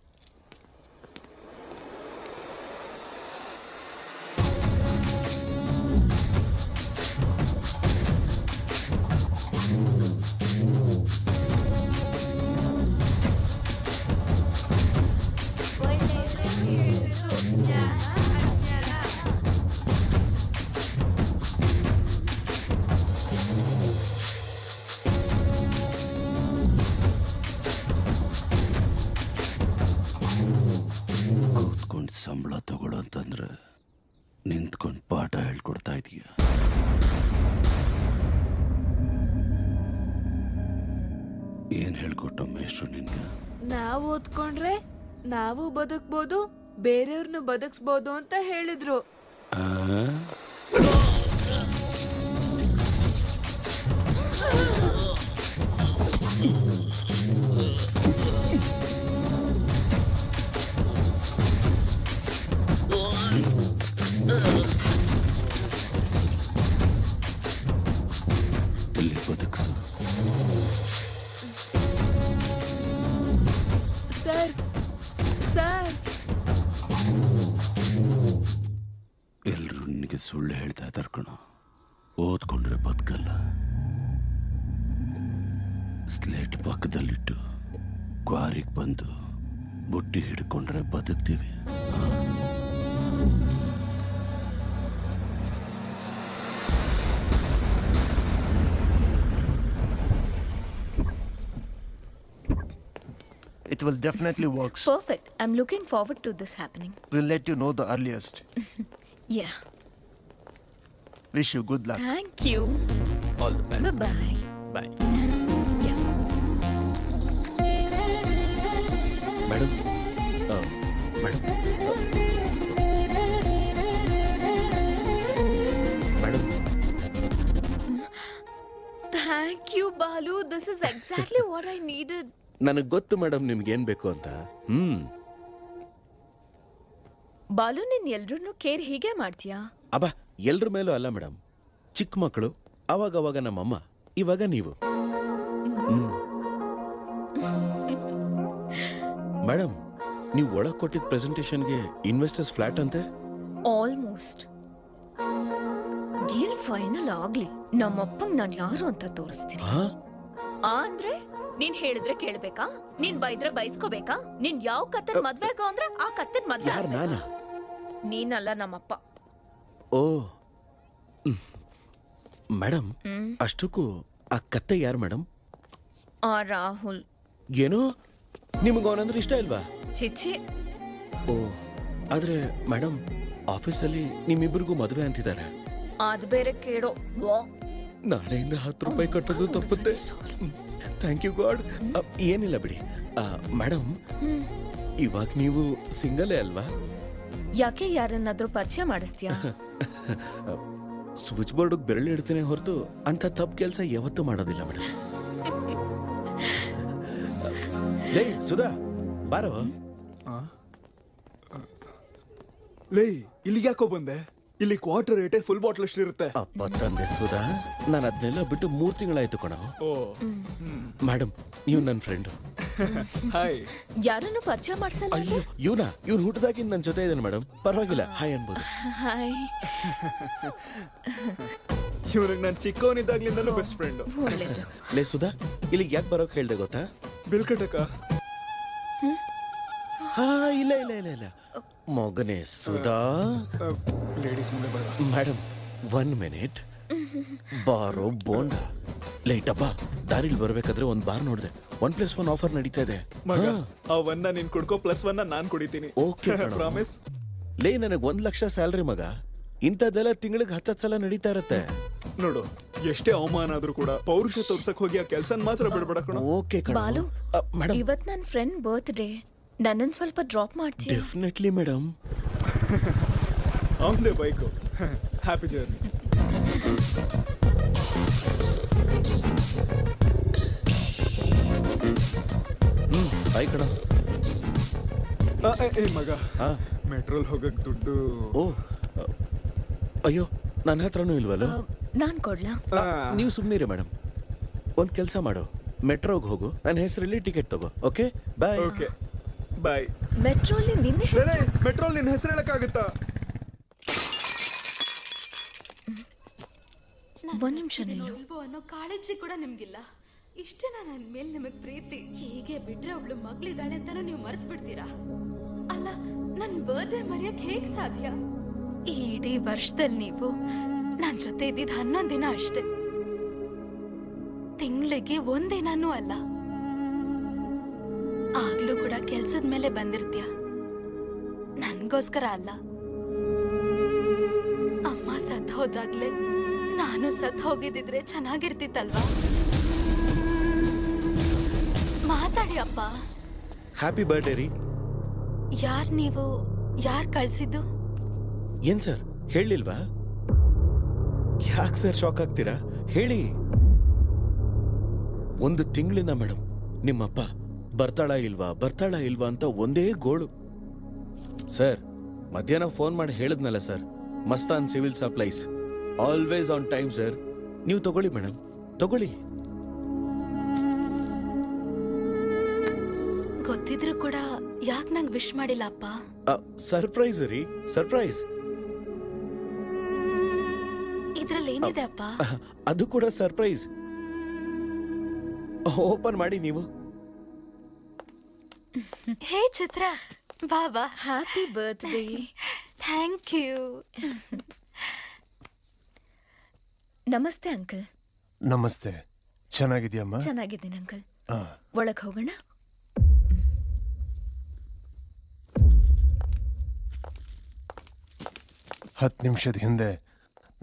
ಸಂಬಳ ತಗೊಳ್ಳೋ ಅಂತಂದ್ರೆ ನಿಂತ್ಕೊಂಡು ಪಾಠ ಹೇಳ್ಕೊಡ್ತಾ ಇದೀಯ. ಏನ್ ಹೇಳ್ಕೊಟ್ಟು ಮೇಷ್ಟ್ರು ನಿನ್ಗೆ? ನಾವು ಓದ್ಕೊಂಡ್ರೆ ನಾವು ಬದುಕ್ಬೋದು, ಬೇರೆಯವ್ರನ್ನ ಬದುಕ್ಸ್ಬೋದು ಅಂತ ಹೇಳಿದ್ರು. ಇಲ್ಲಿ ಬದುಕ್ಸು. ಸರ್ ಸರ್, ಎಲ್ರು ನಿನಗೆ ಸುಳ್ಳು ಹೇಳ್ತಾ ಇದ್ದಾರೆ ಕಣೋ. ಓದ್ಕೊಂಡ್ರೆ ಬದುಕಲ್ಲ. ಸ್ಲೇಟ್ ಪಕ್ಕದಲ್ಲಿಟ್ಟು ಕ್ವಾರಿಗೆ ಬಂದು ಬುಟ್ಟಿ ಹಿಡ್ಕೊಂಡ್ರೆ ಬದುಕ್ತೀವಿ. It will definitely work. Perfect. I'm looking forward to this happening. We'll let you know the earliest. Yeah. Wish you good luck. Thank you. All the best. Bye-bye. Bye. Madam madam madam Thank you, Balu. This is exactly what I needed. ನನಗ್ ಗೊತ್ತು ಮೇಡಮ್ ನಿಮ್ಗೆ ಏನ್ ಬೇಕು ಅಂತ. ಬಾಲು, ನೀನ್ ಎಲ್ರನ್ನೂ ಕೇರ್ ಹೀಗೆ ಮಾಡ್ತೀಯಾ? ಅಬ್ಬಾ, ಎಲ್ರ ಮೇಲೂ ಅಲ್ಲ ಮೇಡಮ್. ಚಿಕ್ಕ ಮಕ್ಕಳು, ಅವಾಗ ನಮ್ಮಮ್ಮ, ಇವಾಗ ನೀವು. ಮೇಡಮ್, ನೀವು ಒಳಗ್ ಕೊಟ್ಟಿದ್ದ ಪ್ರೆಸೆಂಟೇಶನ್ಗೆ ಇನ್ವೆಸ್ಟರ್ಸ್ ಫ್ಲಾಟ್ ಅಂತೆ. ಆಲ್ಮೋಸ್ಟ್ ಡೀಲ್ ಫೈನಲ್ ಆಗ್ಲಿ ನಮ್ಮಪ್ಪಂಗ್ ನಾನ್ ಯಾರು ಅಂತ ತೋರಿಸ್ತೀನಿ. ಅಂದ್ರೆ ನೀನ್ ಹೇಳಿದ್ರೆ ಕೇಳ್ಬೇಕಾ? ನೀನ್ ಬೈದ್ರೆ ಬೈಸ್ಕೋಬೇಕಾ? ನೀನ್ ಯಾವ ಕತ್ತನ್ ಮದ್ವೆ ಆಗೋ ಅಂದ್ರೆ ಆ ಕತ್ತನ್ ಮದ್ವೆ ಆಗ್ಬೇಕಾ? ನೀನಲ್ಲ ನಮ್ಮಪ್ಪ. ಓ ಮೇಡಮ್, ಅಷ್ಟಕ್ಕೂ ಆ ಕತ್ತೆ ಯಾರು ಮೇಡಮ್? ಆ ರಾಹುಲ್. ಏನೋ ನಿಮ್ಗೆ ಅವನಂದ್ರೆ ಇಷ್ಟ ಇಲ್ವಾ? ಚಿಚ್ಚಿ. ಓ, ಆದ್ರೆ ಮೇಡಮ್, ಆಫೀಸಲ್ಲಿ ನಿಮ್ಮಿಬ್ಬರಿಗೂ ಮದುವೆ ಅಂತಿದ್ದಾರೆ. ಅದ್ ಬೇರೆ ಕೇಳೋ. ನಾಳೆಯಿಂದ 10 ರೂಪಾಯಿ ಕಟ್ಟೋದು ತಪ್ಪುತ್ತೆ. Thank you god. ಏನಿಲ್ಲ ಬಿಡಿ. ಮೇಡಮ್, ಇವಾಗ ನೀವು ಸಿಂಗಲೇ ಅಲ್ವಾ? ಯಾಕೆ, ಯಾರನ್ನಾದ್ರೂ ಪರಿಚಯ ಮಾಡಿಸ್ತೀಯಾ? ಸ್ವಿಚ್ ಬೋರ್ಡ್ ಬೆರಳು ಇಡ್ತೇನೆ ಹೊರತು ಅಂತ ತಪ್ಪು ಕೆಲಸ ಯಾವತ್ತೂ ಮಾಡೋದಿಲ್ಲ ಮೇಡಮ್. ಲೇ ಸುಧಾ, ಬಾರೋ. ಲೇ, ಇಲ್ಲಿಗೆ ಯಾಕೋ ಬಂದೆ? ಇಲ್ಲಿ ಕ್ವಾರ್ಟರ್ ರೇಟೆ ಫುಲ್ ಬಾಟ್ಲ್ ಅಷ್ಟಿರುತ್ತೆ. ಅಪ್ಪ ತಂದೆ ಸುಧಾ, ನಾನು ಅದನ್ನೆಲ್ಲ ಬಿಟ್ಟು 3 ತಿಂಗಳಾಯ್ತು ಕಣ. ಮೇಡಮ್, ನೀವು ನನ್ನ ಫ್ರೆಂಡು. ಹಾಯ್. ಯಾರನ್ನು ಪರಿಚಯ ಮಾಡ್ಸಲ್ಲ? ಅಯ್ಯೋ, ಇವನು ಹುಟ್ಟದಾಗಿಂದ ನನ್ನ ಜೊತೆ ಇದ್ದಾನೆ ಮೇಡಮ್. ಪರವಾಗಿಲ್ಲ, ಹಾಯ್ ಅನ್ಬೋದು. ಹಾಯ್. ಇವ್ರಿಗೆ ನಾನು ಚಿಕ್ಕವನಿದ್ದಾಗ್ಲಿಂದಲೂ ಬೆಸ್ಟ್ ಫ್ರೆಂಡ್. ಲೇ ಸುಧಾ, ಇಲ್ಲಿಗೆ ಯಾಕೆ ಬರೋಕ್ ಹೇಳ್ದೆ ಗೊತ್ತಾ? ಬಿಲ್ ಕಟ್ಟಕ. ಹಾ, ಇಲ್ಲ ಮಗನೇ ಸುಧಾ. ಲೇಡೀಸ್ ಮುಂದೆ ಬೇಡ. Madam, 1 minute. ಬಾರೋ ಬೋಂಡ. ಲೈಟ್ ಅಬ್ಬ, ದಾರಿಲಿ ಬರ್ಬೇಕಾದ್ರೆ ಒಂದ್ ಬಾರ್ ನೋಡಿದೆ. 1+1 ಆಫರ್ ನಡೀತಾ ಇದೆ. ಮಗ, ಆ 1 ನೀನ್ ಕುಡ್ಕೋ, +1 ನಾನ್ ಕುಡಿತೀನಿ. Okay promise. ಲೇ, ನನಗ್ 1 ಲಕ್ಷ ಸ್ಯಾಲ್ರಿ ಮಗ. ಇಂಥದ್ದೆಲ್ಲ ತಿಂಗಳಿಗೆ 10 ಸಲ ನಡೀತಾ ಇರತ್ತೆ. ನೋಡು, ಎಷ್ಟೇ ಅವಮಾನ ಆದ್ರೂ ಕೂಡ ಪೌರುಷ ತೋರ್ಸಕ್ ಹೋಗಿ ಆ ಕೆಲ್ಸನ್ ಮಾತ್ರ ಬಿಡ್ಬೇಡ ಕಣ. ಓಕೆ ಬಾಲು, ಮೇಡಮ್, ಇವತ್ ನನ್ ಫ್ರೆಂಡ್ ಬರ್ತ್ಡೇ. ನನ್ನನ್ ಸ್ವಲ್ಪ ಡ್ರಾಪ್ ಮಾಡ್ತೀಯ? Definitely madam. On the bike. Happy journey. Bye ಕಣ. ಮಗ, ಮೆಟ್ರೋಲ್ ಹೋಗಕ್ ದುಡ್ಡು. ಓ, ಅಯ್ಯೋ, ನನ್ನ ಹತ್ರನೂ ಇಲ್ವಲ್ಲ. ನಾನ್ ಕೊಡ್ಲಾ? ನೀವು ಸುಮ್ನಿರಿ ಮೇಡಮ್. ಒಂದ್ ಕೆಲ್ಸ ಮಾಡು, ಮೆಟ್ರೋಗ್ ಹೋಗು, ನನ್ನ ಹೆಸರಲ್ಲಿ ಟಿಕೆಟ್ ತಗೋ. ಓಕೆ, ಬಾಯ್. ಓಕೆ, ಬಾಯ್. ಮೆಟ್ರೋಲ್ ನಿನ್ನೆ? ಮೆಟ್ರೋಲ್ ನಿನ್ನ ಹೆಸರು ಹೇಳಕ್ಕಾಗತ್ತಾ? ಒಂದ್ ನಿಮಿಷ ನಿಲ್ಲು. ಅನ್ನೋ ಕಾಳಜಿ ಕೂಡ ನಿಮ್ಗಿಲ್ಲ. ಇಷ್ಟೇನಾ ನನ್ ಮೇಲ್ ನಿಮಗ್ ಪ್ರೀತಿ? ಹೀಗೆ ಬಿಟ್ರೆ ಒಬ್ಳು ಮಗಳಿದ್ದಾಳೆ ಅಂತಾನು ನೀವು ಮರ್ತ್ ಬಿಡ್ತೀರಾ? ಅಲ್ಲ, ನನ್ ಬರ್ತ್ಡೇ ಮರೆಯಕ್ ಹೇಗ್ ಸಾಧ್ಯ? ಈ ಇಡೀ ವರ್ಷದಲ್ಲಿ ನೀವು ನನ್ ಜೊತೆ ಇದ್ದಿದ್ 11 ದಿನ ಅಷ್ಟೇ. ತಿಂಗಳಿಗೆ 1 ದಿನಾನೂ ಅಲ್ಲ. ಆಗ್ಲೂ ಕೂಡ ಕೆಲ್ಸದ ಮೇಲೆ ಬಂದಿರ್ತೀಯ, ನನ್ಗೋಸ್ಕರ ಅಲ್ಲ. ಅಮ್ಮ ಸತ್ ಹೋದಾಗ್ಲೇ ನಾನು ಸತ್ ಹೋಗಿದ್ದಿದ್ರೆ ಚೆನ್ನಾಗಿರ್ತಿತ್ತಲ್ವಾ? ಮಾತಾಡಿ ಅಪ್ಪ. ಹ್ಯಾಪಿ ಬರ್ಡೇ ರೀ. ಯಾರ್ ನೀವು? ಯಾರ್ ಕಳ್ಸಿದ್ದು? ಏನ್ ಸರ್, ಹೇಳಿಲ್ವಾ? ಯಾಕೆ ಸರ್ ಶಾಕ್ ಆಗ್ತೀರಾ? ಹೇಳಿ. 1 ತಿಂಗಳಿಂದ ಮೇಡಮ್, ನಿಮ್ಮಪ್ಪ ಬರ್ತಾಳ ಇಲ್ವಾ ಅಂತ ಒಂದೇ ಗೋಳು. ಸರ್, ಮಧ್ಯಾಹ್ನ ಫೋನ್ ಮಾಡಿ ಹೇಳಿದ್ನಲ್ಲ sir, Mastan civil supplies, always on time sir. ನೀವು ತಗೊಳ್ಳಿ ಮೇಡಮ್, ತಗೊಳ್ಳಿ. ಗೊತ್ತಿದ್ರು ಕೂಡ ಯಾಕೆ ನಂಗೆ ವಿಶ್ ಮಾಡಿಲ್ಲ ಅಪ್ಪ? ಸರ್ಪ್ರೈಸ್ ರೀ, ಸರ್ಪ್ರೈಸ್. ಇದ್ರಲ್ಲಿ ಏನಿದೆ ಅಪ್ಪ? ಅದು ಕೂಡ ಸರ್ಪ್ರೈಸ್. ಓಪನ್ ಮಾಡಿ ನೀವು. ಹೇ ಚಿತ್ರ, ಬಾಬಾ. Happy birthday. Thank you. ನಮಸ್ತೆ ಅಂಕಲ್. ನಮಸ್ತೆ. ಚೆನ್ನಾಗಿದ್ಯಮ್ಮ? ಚೆನ್ನಾಗಿದ್ದೀನಿ ಅಂಕಲ್. ಒಳಗ್ ಹೋಗೋಣ. 10 ನಿಮಿಷದ ಹಿಂದೆ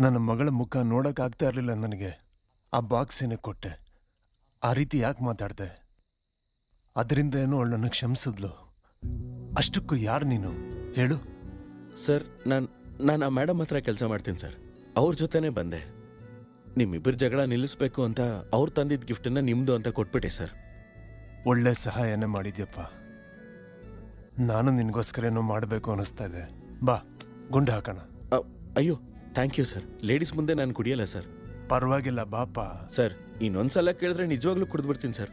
ನನ್ನ ಮಗಳ ಮುಖ ನೋಡಕ್ ಆಗ್ತಾ ಇರ್ಲಿಲ್ಲ ನನಗೆ. ಆ ಬಾಕ್ಸ್ ಏನಕ್ಕೆ ಕೊಟ್ಟೆ? ಆ ರೀತಿ ಯಾಕೆ ಮಾತಾಡ್ದೆ? ಅದರಿಂದ ಏನೋ ಅವಳು ನನ್ನ ಕ್ಷಮಿಸಿದ್ಲು. ಅಷ್ಟಕ್ಕೂ ಯಾರು ನೀನು ಹೇಳು? ಸರ್, ನಾನು ಆ ಮೇಡಮ್ ಹತ್ರ ಕೆಲಸ ಮಾಡ್ತೀನಿ ಸರ್. ಅವ್ರ ಜೊತೆನೆ ಬಂದೆ. ನಿಮ್ಮಿಬ್ಬರ ಜಗಳ ನಿಲ್ಲಿಸ್ಬೇಕು ಅಂತ ಅವ್ರು ತಂದಿದ್ದ ಗಿಫ್ಟನ್ನ ನಿಮ್ದು ಅಂತ ಕೊಟ್ಬಿಟ್ಟೆ ಸರ್. ಒಳ್ಳೆ ಸಹಾಯನೇ ಮಾಡಿದ್ಯಪ್ಪ. ನಾನು ನಿನ್ಗೋಸ್ಕರ ಏನೋ ಮಾಡಬೇಕು ಅನಿಸ್ತಾ ಇದೆ. ಬಾ, ಗುಂಡು ಹಾಕೋಣ. ಅಯ್ಯೋ, ಥ್ಯಾಂಕ್ ಯು ಸರ್. ಲೇಡೀಸ್ ಮುಂದೆ ನಾನು ಕುಡಿಯಲ್ಲ ಸರ್. ಪರವಾಗಿಲ್ಲ ಬಾಪ. ಸರ್, ಇನ್ನೊಂದ್ಸಲ ಕೇಳಿದ್ರೆ ನಿಜವಾಗ್ಲೂ ಕುಡಿದ್ಬಿಡ್ತೀನಿ ಸರ್.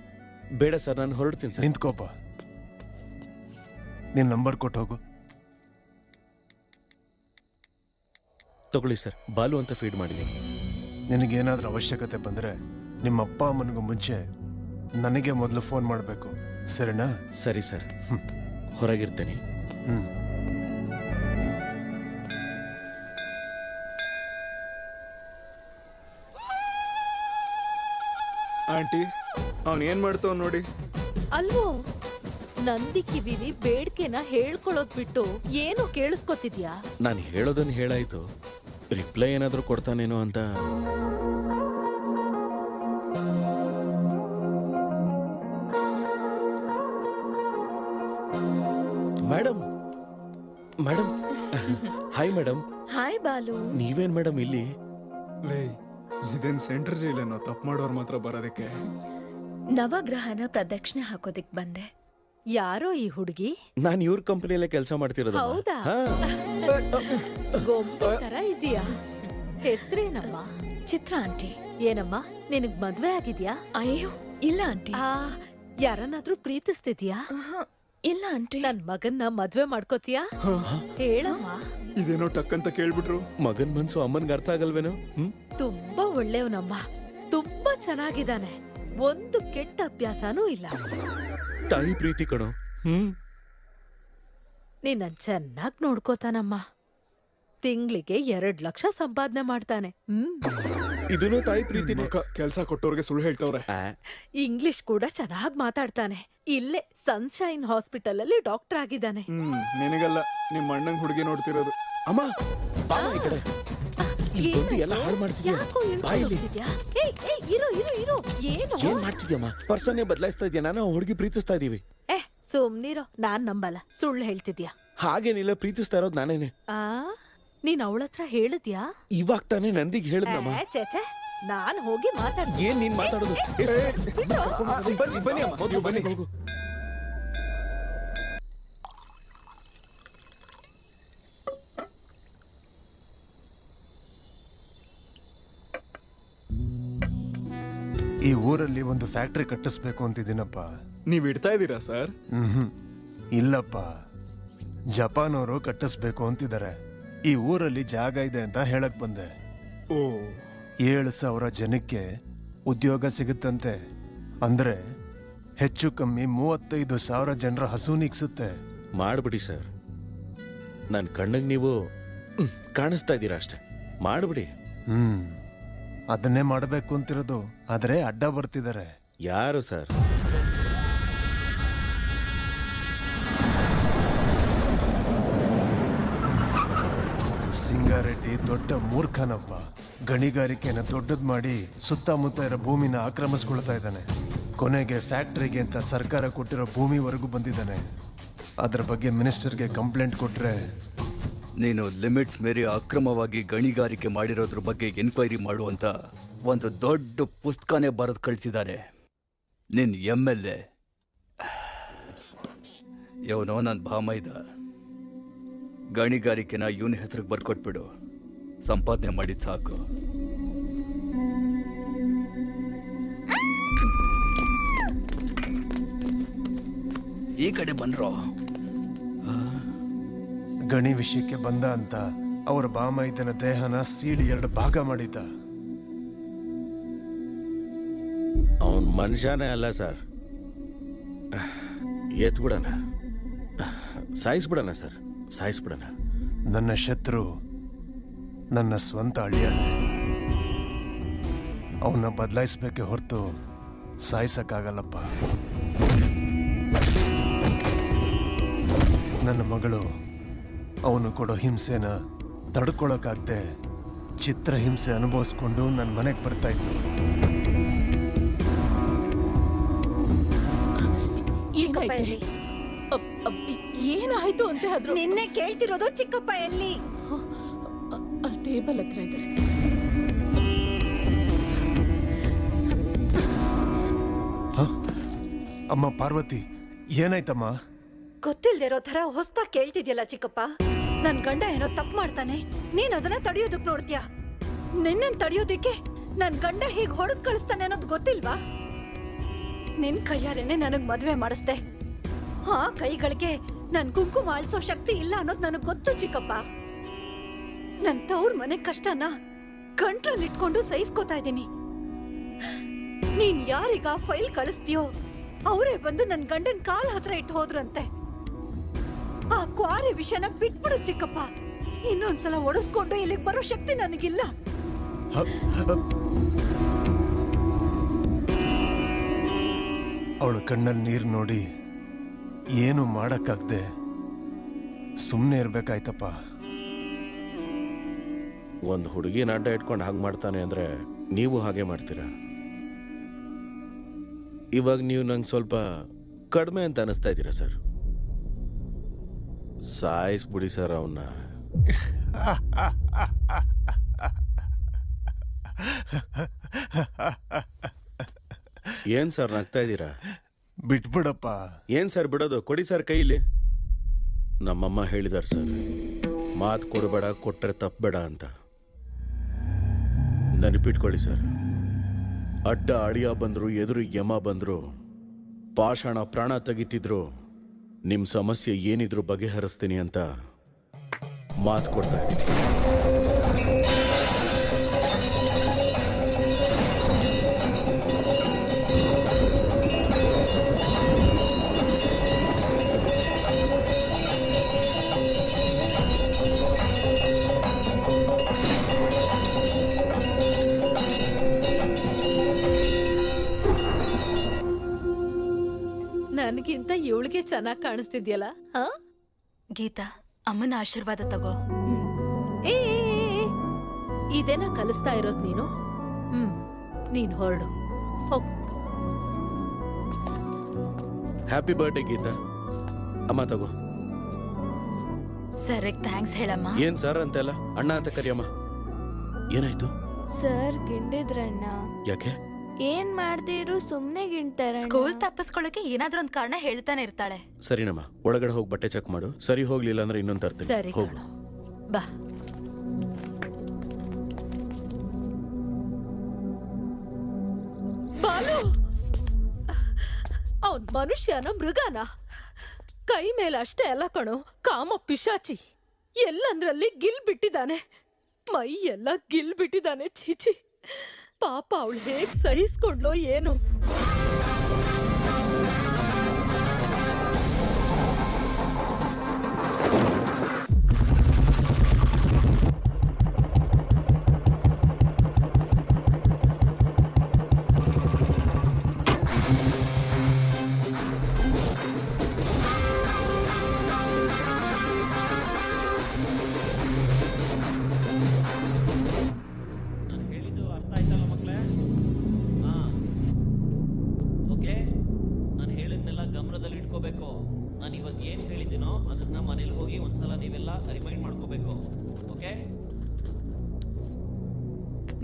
ಬೇಡ ಸರ್, ನಾನು ಹೊರಡ್ತೀನಿ ಸರ್. ನಿಂತ್ಕೋಪ. ನಿನ್ ನಂಬರ್ ಕೊಟ್ಟು ಹೋಗು. ತಗೊಳ್ಳಿ ಸರ್, ಬಾಲು ಅಂತ ಫೀಡ್ ಮಾಡಿದ್ದೀನಿ. ನಿನಗೇನಾದ್ರೂ ಅವಶ್ಯಕತೆ ಬಂದ್ರೆ ನಿಮ್ಮ ಅಪ್ಪ ಅಮ್ಮನಿಗೂ ಮುಂಚೆ ನನಗೆ ಮೊದಲು ಫೋನ್ ಮಾಡಬೇಕು, ಸರಿನಾ? ಸರಿ ಸರ್, ಹೊರಗಿರ್ತೇನೆ. ಆಂಟಿ, ಅವನ್ ಏನ್ ಮಾಡ್ತಾವ್ ನೋಡಿ. ಅಲ್ವೋ, ನಂದಿ ಕಿವಿಲಿ ಬೇಡ್ಕೆನ ಹೇಳ್ಕೊಳ್ಳೋದ್ ಬಿಟ್ಟು ಏನು ಕೇಳಿಸ್ಕೊತಿದ್ಯಾ? ನಾನು ಹೇಳೋದನ್ನ ಹೇಳಾಯ್ತು, ರಿಪ್ಲೈ ಏನಾದ್ರೂ ಕೊಡ್ತಾನೇನೋ ಅಂತ. Madam, madam, hi madam. Hi Balu. ನೀವೇನ್ ಮೇಡಮ್ ಇಲ್ಲಿ? ಇದೇನ್ ಸೆಂಟ್ರ್ ಜೈಲೇನೋ ತಪ್ಪು ಮಾಡೋರ್ ಮಾತ್ರ ಬರೋದಕ್ಕೆ? ನವಗ್ರಹನ ಪ್ರದಕ್ಷಿಣೆ ಹಾಕೋದಿಕ್ ಬಂದೆ. ಯಾರೋ ಈ ಹುಡುಗಿ? ನಾನು ಇವ್ರ ಕಂಪನಿಯಲ್ಲೇ ಕೆಲಸ ಮಾಡ್ತಿರೋದು. ಹೌದಾ? ಗೊಂಬೆ ತರ ಇದೀಯಾ. ಹೆಸ್ರೇನಮ್ಮ? ಚಿತ್ರ ಆಂಟಿ. ಏನಮ್ಮ, ನಿನಗ್ ಮದ್ವೆ ಆಗಿದ್ಯಾ? ಅಯ್ಯೋ ಇಲ್ಲ ಆಂಟಿ. ಯಾರನ್ನಾದ್ರೂ ಪ್ರೀತಿಸ್ತಿದ್ಯಾ? ಇಲ್ಲ ಆಂಟಿ. ನನ್ ಮಗನ್ನ ಮದ್ವೆ ಮಾಡ್ಕೋತೀಯಾ? ಹೇಳಮ್ಮ. ಇದೇನೋ ಟಕ್ ಅಂತ ಕೇಳ್ಬಿಟ್ರು. ಮಗನ್ ಮನ್ಸು ಅಮ್ಮನ್ಗೆ ಅರ್ಥ ಆಗಲ್ವೇನೋ? ತುಂಬಾ ಒಳ್ಳೆಯವನಮ್ಮ, ತುಂಬಾ ಚೆನ್ನಾಗಿದ್ದಾನೆ, ಒಂದು ಕೆಟ್ಟ ಅಭ್ಯಾಸನೂ ಇಲ್ಲ. ತಾಯಿ ಪ್ರೀತಿ ಕಣೋ. ನಿನ್ನ ಚೆನ್ನಾಗ್ ನೋಡ್ಕೋತಾನಮ್ಮ. ತಿಂಗಳಿಗೆ 2 ಲಕ್ಷ ಸಂಪಾದನೆ ಮಾಡ್ತಾನೆ. ಇದನ್ನು ತಾಯಿ ಪ್ರೀತಿ. ಕೆಲ್ಸ ಕೊಟ್ಟವ್ರಿಗೆ ಸುಳ್ಳು ಹೇಳ್ತವ್ರೆ. ಇಂಗ್ಲಿಷ್ ಕೂಡ ಚೆನ್ನಾಗ್ ಮಾತಾಡ್ತಾನೆ. ಇಲ್ಲೇ ಸನ್ಶೈನ್ ಹಾಸ್ಪಿಟಲ್ ಅಲ್ಲಿ ಡಾಕ್ಟರ್ ಆಗಿದ್ದಾನೆ. ನಿನಗಲ್ಲ, ನಿಮ್ ಅಣ್ಣಂಗ್ ಹುಡುಗಿ ನೋಡ್ತಿರೋದು. ಅಮ್ಮ, ಈ ಕಡೆ ಎಲ್ಲ ಹಾಳು ಮಾಡ್ತಿದ್ಯಾ? ಏನ್ ಮಾಡ್ತಿದ್ಯಮ್ಮ? ಪರ್ಸನ್ನೇ ಬದಲಾಯಿಸ್ತಾ ಇದೆಯಾ? ನಾನು ಹುಡುಗಿ ಪ್ರೀತಿಸ್ತಾ ಇದೀವಿ. ಸುಮ್ನಿರೋ, ನಾನ್ ನಂಬಲ್ಲ. ಸುಳ್ಳು ಹೇಳ್ತಿದ್ಯಾ? ಹಾಗೇನಿಲ್ಲ, ಪ್ರೀತಿಸ್ತಾ ಇರೋದು ನಾನೇನೆ. ನೀನ್ ಅವಳತ್ರ ಹೇಳಿದ್ಯಾ? ಇವಾಗ ತಾನೇ ನಂದಿಗೆ ಹೇಳಿದ್ನಮ್ಮ. ಚೇಚೆ, ನಾನ್ ಹೋಗಿ ಮಾತಾಡ್ತೀನಿ. ಏನ್ ನೀನ್ ಮಾತಾಡೋದು? ಬನ್ನಿ ಅಮ್ಮ, ಬನ್ನಿ ಹೋಗು. ಈ ಊರಲ್ಲಿ ಒಂದು ಫ್ಯಾಕ್ಟ್ರಿ ಕಟ್ಟಿಸ್ಬೇಕು ಅಂತಿದ್ದೀನಪ್ಪ. ನೀವ್ ಇಡ್ತಾ ಇದ್ದೀರಾ ಸರ್? ಇಲ್ಲಪ್ಪ, ಜಪಾನ್ ಅವರು ಕಟ್ಟಿಸ್ಬೇಕು ಅಂತಿದ್ದಾರೆ. ಈ ಊರಲ್ಲಿ ಜಾಗ ಇದೆ ಅಂತ ಹೇಳಕ್ ಬಂದೆ. 7,000 ಜನಕ್ಕೆ ಉದ್ಯೋಗ ಸಿಗುತ್ತಂತೆ. ಅಂದ್ರೆ ಹೆಚ್ಚು ಕಮ್ಮಿ 35,000 ಜನರ ಹಸು ನೀಗ್ಸುತ್ತೆ. ಮಾಡ್ಬಿಡಿ ಸರ್, ನನ್ ಕಣ್ಣಿಗೆ ನೀವು ಕಾಣಿಸ್ತಾ ಇದ್ದೀರಾ ಅಷ್ಟೇ. ಮಾಡ್ಬಿಡಿ. ಅದನ್ನೇ ಮಾಡಬೇಕು ಅಂತಿರೋದು, ಆದ್ರೆ ಅಡ್ಡ ಬರ್ತಿದ್ದಾರೆ. ಯಾರು ಸರ್? ಸಿಂಗಾರೆಡ್ಡಿ ದೊಡ್ಡ ಮೂರ್ಖನಪ್ಪ. ಗಣಿಗಾರಿಕೆನ ದೊಡ್ಡದ್ ಮಾಡಿ ಸುತ್ತಮುತ್ತ ಇರೋ ಭೂಮಿನ ಆಕ್ರಮಿಸ್ಕೊಳ್ತಾ ಇದ್ದಾನೆ. ಕೊನೆಗೆ ಫ್ಯಾಕ್ಟರಿಗೆ ಅಂತ ಸರ್ಕಾರ ಕೊಟ್ಟಿರೋ ಭೂಮಿವರೆಗೂ ಬಂದಿದ್ದಾನೆ. ಅದ್ರ ಬಗ್ಗೆ ಮಿನಿಸ್ಟರ್ಗೆ ಕಂಪ್ಲೇಂಟ್ ಕೊಟ್ರೆ ನೀನು ಲಿಮಿಟ್ಸ್ ಮೀರಿ ಅಕ್ರಮವಾಗಿ ಗಣಿಗಾರಿಕೆ ಮಾಡಿರೋದ್ರ ಬಗ್ಗೆ ಎನ್ಕ್ವೈರಿ ಮಾಡುವಂತ ಒಂದು ದೊಡ್ಡ ಪುಸ್ತಕನೇ ಬರೆದು ಕಳಿಸಿದ್ದಾರೆ. ನಿನ್ MLA ಇವನೋ ನನ್ನ ಭಾಮೈದ. ಗಣಿಗಾರಿಕೆನ ಇವನ ಹೆಸರಿಗೆ ಬರ್ಕೊಟ್ಬಿಡು, ಸಂಪಾದನೆ ಮಾಡಿದ್ ಸಾಕು. ಈ ಕಡೆ ಬಂದ್ರೋ. ಗಣಿ ವಿಷಯಕ್ಕೆ ಬಂದ ಅಂತ ಅವರ ಬಾಮೈದನ ದೇಹನ ಸೀಳಿ 2 ಭಾಗ ಮಾಡಿದ್ದ. ಅವನ್ ಮನುಷ್ಯನೇ ಅಲ್ಲ ಸರ್. ಎತ್ಬಿಡಣ, ಸಾಯಿಸ್ಬಿಡಣ ಸರ್, ಸಾಯಿಸ್ಬಿಡಣ. ನನ್ನ ಶತ್ರು ನನ್ನ ಸ್ವಂತ ಅಳಿಯನೇ. ಅವನ್ನ ಬದಲಾಯಿಸ್ಬೇಕೆ ಹೊರತು ಸಾಯಿಸಕ್ಕಾಗಲ್ಲಪ್ಪ. ನನ್ನ ಮಗಳು ಅವನು ಕೊಡೋ ಹಿಂಸೆನ ತಡ್ಕೊಳಕ್ಕಾಗ್ದೆ ಚಿತ್ರಹಿಂಸೆ ಅನುಭವಿಸ್ಕೊಂಡು ನನ್ನ ಮನೆಗೆ ಬರ್ತಾ ಇದ್ಲು. ಏನಾಯ್ತು ಅಂತ ಆದ್ರೂ ನಿನ್ನೆ ಕೇಳ್ತಿರೋದು ಚಿಕ್ಕಪ್ಪ ಎಲ್ಲಿ? ಟೇಬಲ್ ಹತ್ರ ಇದ್ದಾರೆ. ಅಮ್ಮ ಪಾರ್ವತಿ, ಏನಾಯ್ತಮ್ಮ? ಗೊತ್ತಿಲ್ದಿರೋ ತರ ಹೊಸ್ದಾಗ್ ಕೇಳ್ತಿದ್ಯಲ್ಲ ಚಿಕ್ಕಪ್ಪ. ನನ್ ಗಂಡ ಏನೋ ತಪ್ಪು ಮಾಡ್ತಾನೆ, ನೀನ್ ಅದನ್ನ ತಡೆಯೋದಕ್ ನೋಡ್ತೀಯ. ನಿನ್ನನ್ ತಡೆಯೋದಿಕ್ಕೆ ನನ್ ಗಂಡ ಹೀಗ್ ಹೊಡೆದ್ ಕಳಿಸ್ತಾನೆ ಅನ್ನೋದು ಗೊತ್ತಿಲ್ವಾ? ನಿನ್ ಕೈಯಾರೇನೆ ನನಗ್ ಮದ್ವೆ ಮಾಡಿಸ್ದೆ. ಆ ಕೈಗಳಿಗೆ ನನ್ ಕುಂಕುಮ ಆಳ್ಸೋ ಶಕ್ತಿ ಇಲ್ಲ ಅನ್ನೋದು ನನಗ್ ಗೊತ್ತು ಚಿಕ್ಕಪ್ಪ. ನನ್ ತವ್ರ ಮನೆ ಕಷ್ಟನ ಕಂಟ್ರೋಲ್ ಇಟ್ಕೊಂಡು ಸಹಿಸ್ಕೋತಾ ಇದ್ದೀನಿ. ನೀನ್ ಯಾರಿಗ ಫೈಲ್ ಕಳಿಸ್ತೀಯೋ ಅವರೇ ಬಂದು ನನ್ ಗಂಡನ್ ಕಾಲ್ ಹತ್ರ ಇಟ್ಟು ಹೋದ್ರಂತೆ. ಆ ಕ್ವಾರಿ ವಿಷಯನ ಬಿಟ್ಬಿಡು ಚಿಕ್ಕಪ್ಪ. ಇನ್ನೊಂದ್ಸಲ ಒಡಿಸ್ಕೊಂಡು ಇಲ್ಲಿಗೆ ಬರೋ ಶಕ್ತಿ ನನಗಿಲ್ಲ. ಅವಳ ಕಣ್ಣಲ್ಲಿ ನೀರು ನೋಡಿ ಏನು ಮಾಡಕ್ಕಾಗ್ದೆ ಸುಮ್ನೆ ಇರ್ಬೇಕಾಯ್ತಪ್ಪ. ಒಂದ್ ಹುಡುಗಿನ ಅಡ್ಡ ಇಟ್ಕೊಂಡು ಹಾಗೆ ಮಾಡ್ತಾನೆ ಅಂದ್ರೆ ನೀವು ಹಾಗೆ ಮಾಡ್ತೀರಾ? ಇವಾಗ ನೀವು ನಂಗೆ ಸ್ವಲ್ಪ ಕಡಿಮೆ ಅಂತ ಅನಿಸ್ತಾ ಇದ್ದೀರಾ ಸರ್? ಸಾಯಿಸ್ಬಿಡಿ ಸರ್ ಅವನ್ನ. ಏನ್ ಸರ್ ನಗ್ತಾ ಇದ್ದೀರಾ? ಬಿಟ್ಬಿಡಪ್ಪ. ಏನ್ ಸರ್ ಬಿಡೋದು? ಕೊಡಿ ಸರ್ ಕೈಲಿ. ನಮ್ಮಮ್ಮ ಹೇಳಿದಾರ ಸರ್, ಮಾತು ಕೊಡಬೇಡ, ಕೊಟ್ರೆ ತಪ್ಪಬೇಡ ಅಂತ. ನೆನಪಿಟ್ಕೊಳ್ಳಿ ಸರ್. ಅಡ್ಡ ಅಳಿಯ ಬಂದ್ರು, ಎದುರು ಯಮ ಬಂದ್ರು, ಪಾಷಾಣ ಪ್ರಾಣ ತೆಗಿತಿದ್ರು, ನಿಮ್ ಸಮಸ್ಯೆ ಏನಿದ್ರು ಬಗೆಹರಿಸ್ತೀನಿ ಅಂತ ಮಾತು ಕೊಡ್ತಾ ಇದ್ದೀನಿ. ನನಗಿಂತ ಇವಳಿಗೆ ಚೆನ್ನಾಗ್ ಕಾಣಿಸ್ತಿದ್ಯಲ್ಲ. ಗೀತಾ, ಅಮ್ಮನ ಆಶೀರ್ವಾದ ತಗೋ. ಏ ಇದೇನ ಕಲಿಸ್ತಾ ಇರೋದ್ ನೀನು? ನೀನ್ ಹೊರಡು, ಹೋಗು. Happy birthday Geeta. ಅಮ್ಮ ತಗೋ. ಸರ್ ಥ್ಯಾಂಕ್ಸ್ ಹೇಳಮ್ಮ. ಏನ್ ಸರ್ ಅಂತೆಲ್ಲ ಅಣ್ಣ ಅಂತ ಕರಿಯಮ್ಮ. ಏನಾಯ್ತು? ಸರ್ ಗಿಂಡಿದ್ರಣ್ಣ. ಯಾಕೆ? ಏನ್ ಮಾಡ್ದಿರು ಸುಮ್ನೆ ಗಿಂಡ್ತಾರ. ಸ್ಕೂಲ್ ತಪ್ಪಿಸ್ಕೊಳ್ಳೋಕೆ ಏನಾದ್ರೂ ಒಂದ್ ಕಾರಣ ಹೇಳ್ತಾನೆ ಇರ್ತಾಳೆ. ಸರಿನಮ್ಮ, ಒಳಗಡೆ ಹೋಗಿ ಬಟ್ಟೆ ಚೆಕ್ ಮಾಡು. ಸರಿ ಹೋಗ್ಲಿಲ್ಲ ಅಂದ್ರೆ ಇನ್ನೊಂದ್ ತರ್ತೀನಿ. ಸರಿ ಹೋಗು. ಬಾ. ಬಾಲು, ಅವನ್ ಮನುಷ್ಯನ ಮೃಗನ? ಕೈ ಮೇಲೆ ಅಷ್ಟೇ ಅಲ್ಲ ಕಣೋ, ಕಾಮ ಪಿಶಾಚಿ. ಎಲ್ಲಂದ್ರಲ್ಲಿ ಗಿಲ್ ಬಿಟ್ಟಿದ್ದಾನೆ, ಮೈ ಎಲ್ಲ ಗಿಲ್ ಬಿಟ್ಟಿದ್ದಾನೆ. ಚೀಚಿ, ಪಾಪ ಅವಳು ಹೇಗ್ ಸಹಿಸ್ಕೊಂಡ್ಲೋ ಏನು.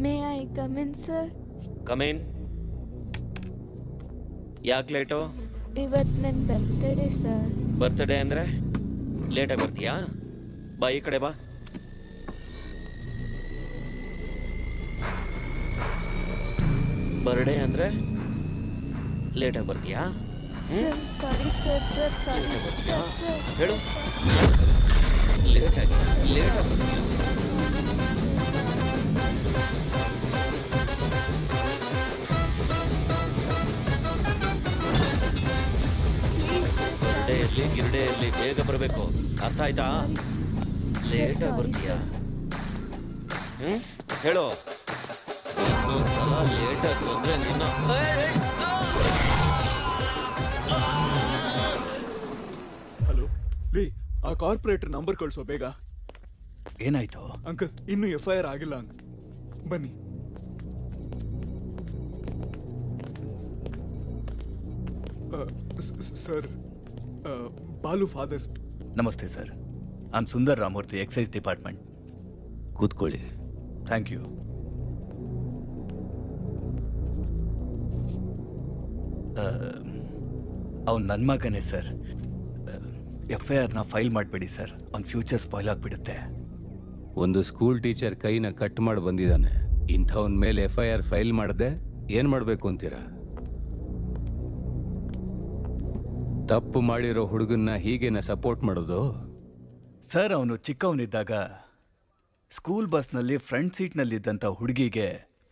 May I come in sir? Come in. ಯಾಕೆ ಲೇಟು? ಇವತ್ ನನ್ ಬರ್ತ್ಡೇ ಸರ್. ಬರ್ತ್ಡೇ ಅಂದ್ರೆ ಲೇಟಾಗಿ ಬರ್ತೀಯಾ? ಬಾ ಈ ಕಡೆ ಬಾ. ಬರ್ಡೇ ಅಂದ್ರೆ ಲೇಟಾಗಿ ಬರ್ತೀಯಾ? Sorry sir. Sir sorry sir. ಹೇಳು. ಲೇಟಾಗಿ ಬರ್ತೀಯಾ? ಗಿರಡೆ ಇರ್ಲಿ, ಬೇಗ ಬರಬೇಕು. ಅರ್ಥ ಆಯ್ತಾ? ಲೇಟ್ ಆಗಿ ಬರ್ತೀಯಾ? ಹೇಳು. ಇನ್ನೊಂದ್ಸಲ ಲೇಟ್ ಆಗಿ ಬಂದ್ರೆ ನಿನ್ನ. ಹಲೋ ಲೀ, ಆ ಕಾರ್ಪೊರೇಟರ್ ನಂಬರ್ ಕಳ್ಸೋ ಬೇಗ. ಏನಾಯ್ತು? ಅಂಕಲ್ ಇನ್ನು FIR ಆಗಿಲ್ಲ ಅಂಕಲ್. ಬನ್ನಿ. Sir, Balu father's. ನಮಸ್ತೆ sir. I am Sundar Ramurthy, excise department. ಕೂತ್ಕೊಳ್ಳಿ. Thank you. ಅವ್ನು ನನ್ನ ಮಗನೇ ಸರ್. FIR ಫೈಲ್ ಮಾಡಬೇಡಿ ಸರ್, ಅವ್ನ ಫ್ಯೂಚರ್ ಸ್ಪಾಯ್ಲ್ ಆಗ್ಬಿಡುತ್ತೆ. ಒಂದು ಸ್ಕೂಲ್ ಟೀಚರ್ ಕೈನ ಕಟ್ ಮಾಡಿ ಬಂದಿದ್ದಾನೆ. ಇಂಥವನ್ ಮೇಲೆ FIR ಫೈಲ್ ಮಾಡದೆ ಏನ್ ಮಾಡ್ಬೇಕು ಅಂತೀರಾ? ತಪ್ಪು ಮಾಡಿರೋ ಹುಡುಗನ್ನ ಹೀಗೇನ ಸಪೋರ್ಟ್ ಮಾಡೋದು? ಸರ್, ಅವನು ಚಿಕ್ಕವನಿದ್ದಾಗ ಸ್ಕೂಲ್ ಬಸ್ನಲ್ಲಿ ಫ್ರಂಟ್ ಸೀಟ್ನಲ್ಲಿದ್ದಂಥ ಹುಡುಗಿಗೆ